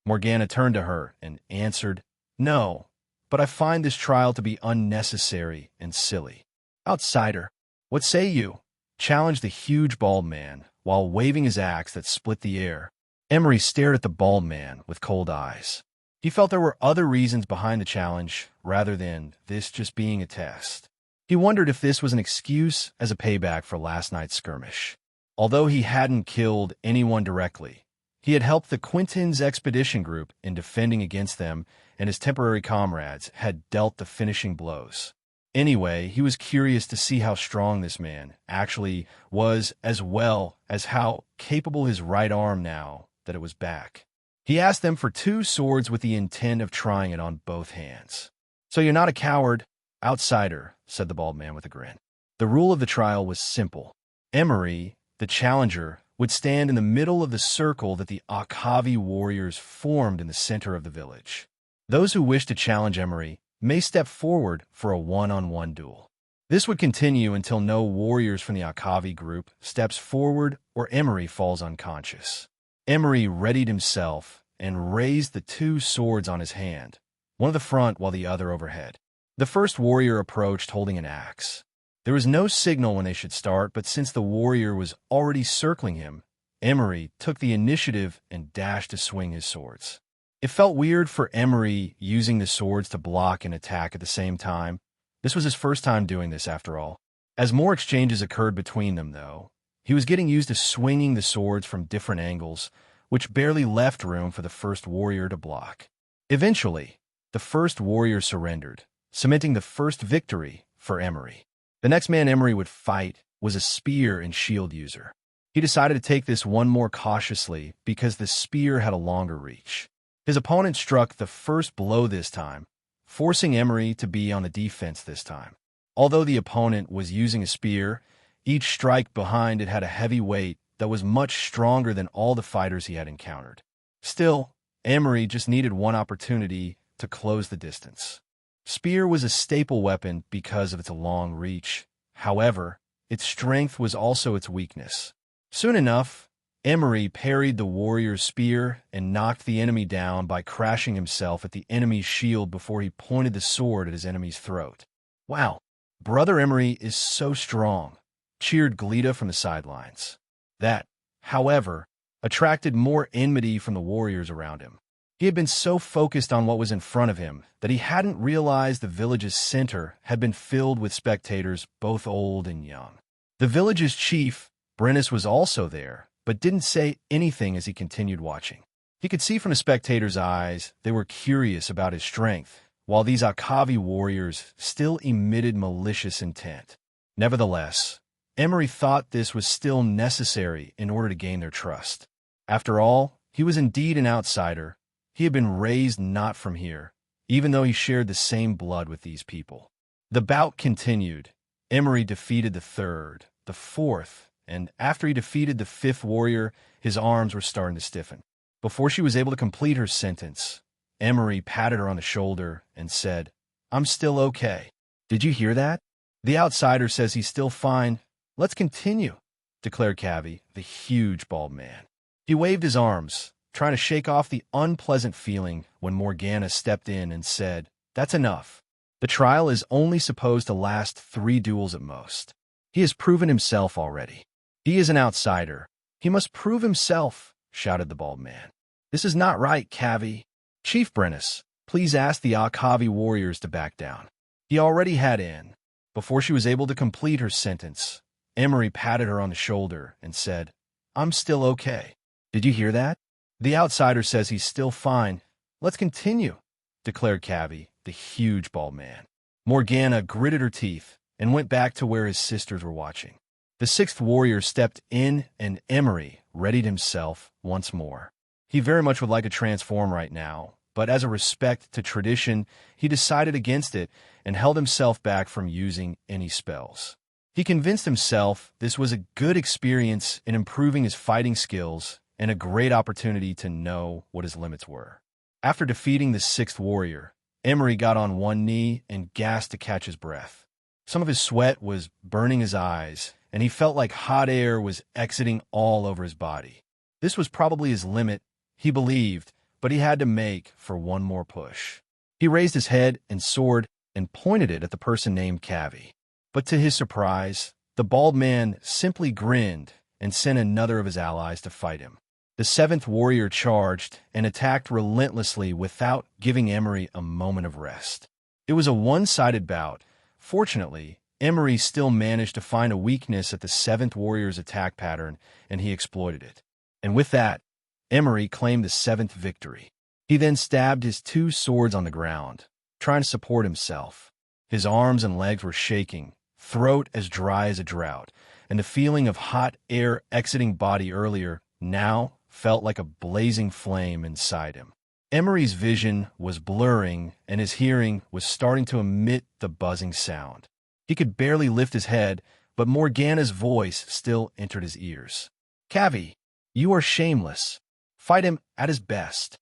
Morgana turned to her and answered, "No, but I find this trial to be unnecessary and silly." "Outsider, what say you?" challenged the huge bald man, while waving his axe that split the air. Emery stared at the bald man with cold eyes. He felt there were other reasons behind the challenge, rather than this just being a test. He wondered if this was an excuse as a payback for last night's skirmish. Although he hadn't killed anyone directly, he had helped the Quinton's expedition group in defending against them, and his temporary comrades had dealt the finishing blows. Anyway, he was curious to see how strong this man actually was, as well as how capable his right arm now that it was back. He asked them for 2 swords with the intent of trying it on both hands. "So you're not a coward, outsider," said the bald man with a grin. The rule of the trial was simple. Emery, the challenger, would stand in the middle of the circle that the Akavi warriors formed in the center of the village. Those who wished to challenge Emery may step forward for a one-on-one duel. This would continue until no warriors from the Akavi group steps forward or Emery falls unconscious. Emery readied himself and raised the 2 swords on his hand, one at the front while the other overhead. The first warrior approached holding an axe. There was no signal when they should start, but since the warrior was already circling him, Emery took the initiative and dashed to swing his swords. It felt weird for Emery using the swords to block and attack at the same time. This was his first time doing this, after all. As more exchanges occurred between them, though, he was getting used to swinging the swords from different angles, which barely left room for the first warrior to block. Eventually, the first warrior surrendered, cementing the first victory for Emery. The next man Emery would fight was a spear and shield user. He decided to take this one more cautiously because the spear had a longer reach. His opponent struck the first blow this time, forcing Emery to be on the defense this time. Although the opponent was using a spear, each strike behind it had a heavy weight that was much stronger than all the fighters he had encountered. Still, Emery just needed one opportunity to close the distance. Spear was a staple weapon because of its long reach. However, its strength was also its weakness. Soon enough, Emery parried the warrior's spear and knocked the enemy down by crashing himself at the enemy's shield before he pointed the sword at his enemy's throat. "Wow, Brother Emery is so strong," cheered Glita from the sidelines. That, however, attracted more enmity from the warriors around him. He had been so focused on what was in front of him that he hadn't realized the village's center had been filled with spectators, both old and young. The village's chief, Brennus, was also there, but didn't say anything as he continued watching. He could see from the spectators' eyes they were curious about his strength, while these Akavi warriors still emitted malicious intent. Nevertheless, Emery thought this was still necessary in order to gain their trust. After all, he was indeed an outsider. He had been raised not from here, even though he shared the same blood with these people. The bout continued. Emery defeated the 3rd, the 4th, and after he defeated the 5th warrior, his arms were starting to stiffen. Before she was able to complete her sentence, Emery patted her on the shoulder and said, "I'm still okay. Did you hear that? The outsider says he's still fine. Let's continue," declared Cavi, the huge bald man. He waved his arms, trying to shake off the unpleasant feeling when Morgana stepped in and said, "That's enough. The trial is only supposed to last 3 duels at most. He has proven himself already. He is an outsider. He must prove himself," shouted the bald man. "This is not right, Cavi. Chief Brennus, please ask the Akavi warriors to back down." He already had in. Before she was able to complete her sentence, Emery patted her on the shoulder and said, "I'm still okay. Did you hear that? The outsider says he's still fine. Let's continue," declared Cavi, the huge bald man. Morgana gritted her teeth and went back to where his sisters were watching. The 6th warrior stepped in and Emery readied himself once more. He very much would like to transform right now, but as a respect to tradition, he decided against it and held himself back from using any spells. He convinced himself this was a good experience in improving his fighting skills and a great opportunity to know what his limits were. After defeating the 6th warrior, Emery got on one knee and gasped to catch his breath. Some of his sweat was burning his eyes, and he felt like hot air was exiting all over his body. This was probably his limit, he believed, but he had to make for one more push. He raised his head and sword and pointed it at the person named Cavi. But to his surprise, the bald man simply grinned and sent another of his allies to fight him. The 7th warrior charged and attacked relentlessly without giving Emery a moment of rest. It was a one-sided bout. Fortunately, Emery still managed to find a weakness at the 7th warrior's attack pattern, and he exploited it. And with that, Emery claimed the 7th victory. He then stabbed his 2 swords on the ground, trying to support himself. His arms and legs were shaking, throat as dry as a drought, and the feeling of hot air exiting body earlier now felt like a blazing flame inside him. Emery's vision was blurring, and his hearing was starting to emit the buzzing sound. He could barely lift his head, but Morgana's voice still entered his ears. "Cavi, you are shameless. Fight him at his best."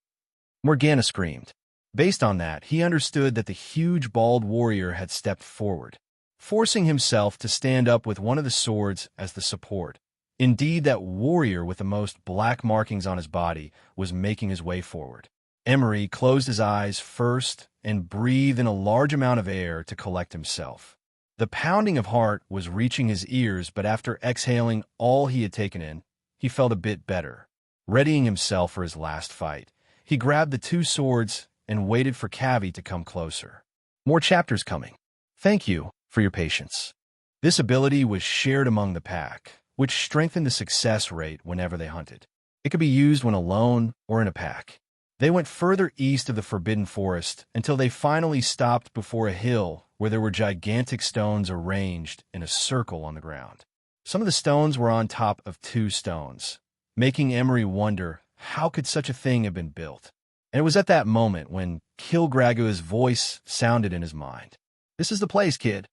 Morgana screamed. Based on that, he understood that the huge bald warrior had stepped forward, forcing himself to stand up with one of the swords as the support. Indeed, that warrior with the most black markings on his body was making his way forward. Emery closed his eyes first and breathed in a large amount of air to collect himself. The pounding of heart was reaching his ears, but after exhaling all he had taken in, he felt a bit better. Readying himself for his last fight, he grabbed the 2 swords and waited for Cavi to come closer. More chapters coming. Thank you for your patience. This ability was shared among the pack, which strengthened the success rate whenever they hunted. It could be used when alone or in a pack. They went further east of the Forbidden Forest until they finally stopped before a hill where there were gigantic stones arranged in a circle on the ground. Some of the stones were on top of 2 stones, making Emery wonder how could such a thing have been built. And it was at that moment when Kilgragua's voice sounded in his mind. "This is the place, kid.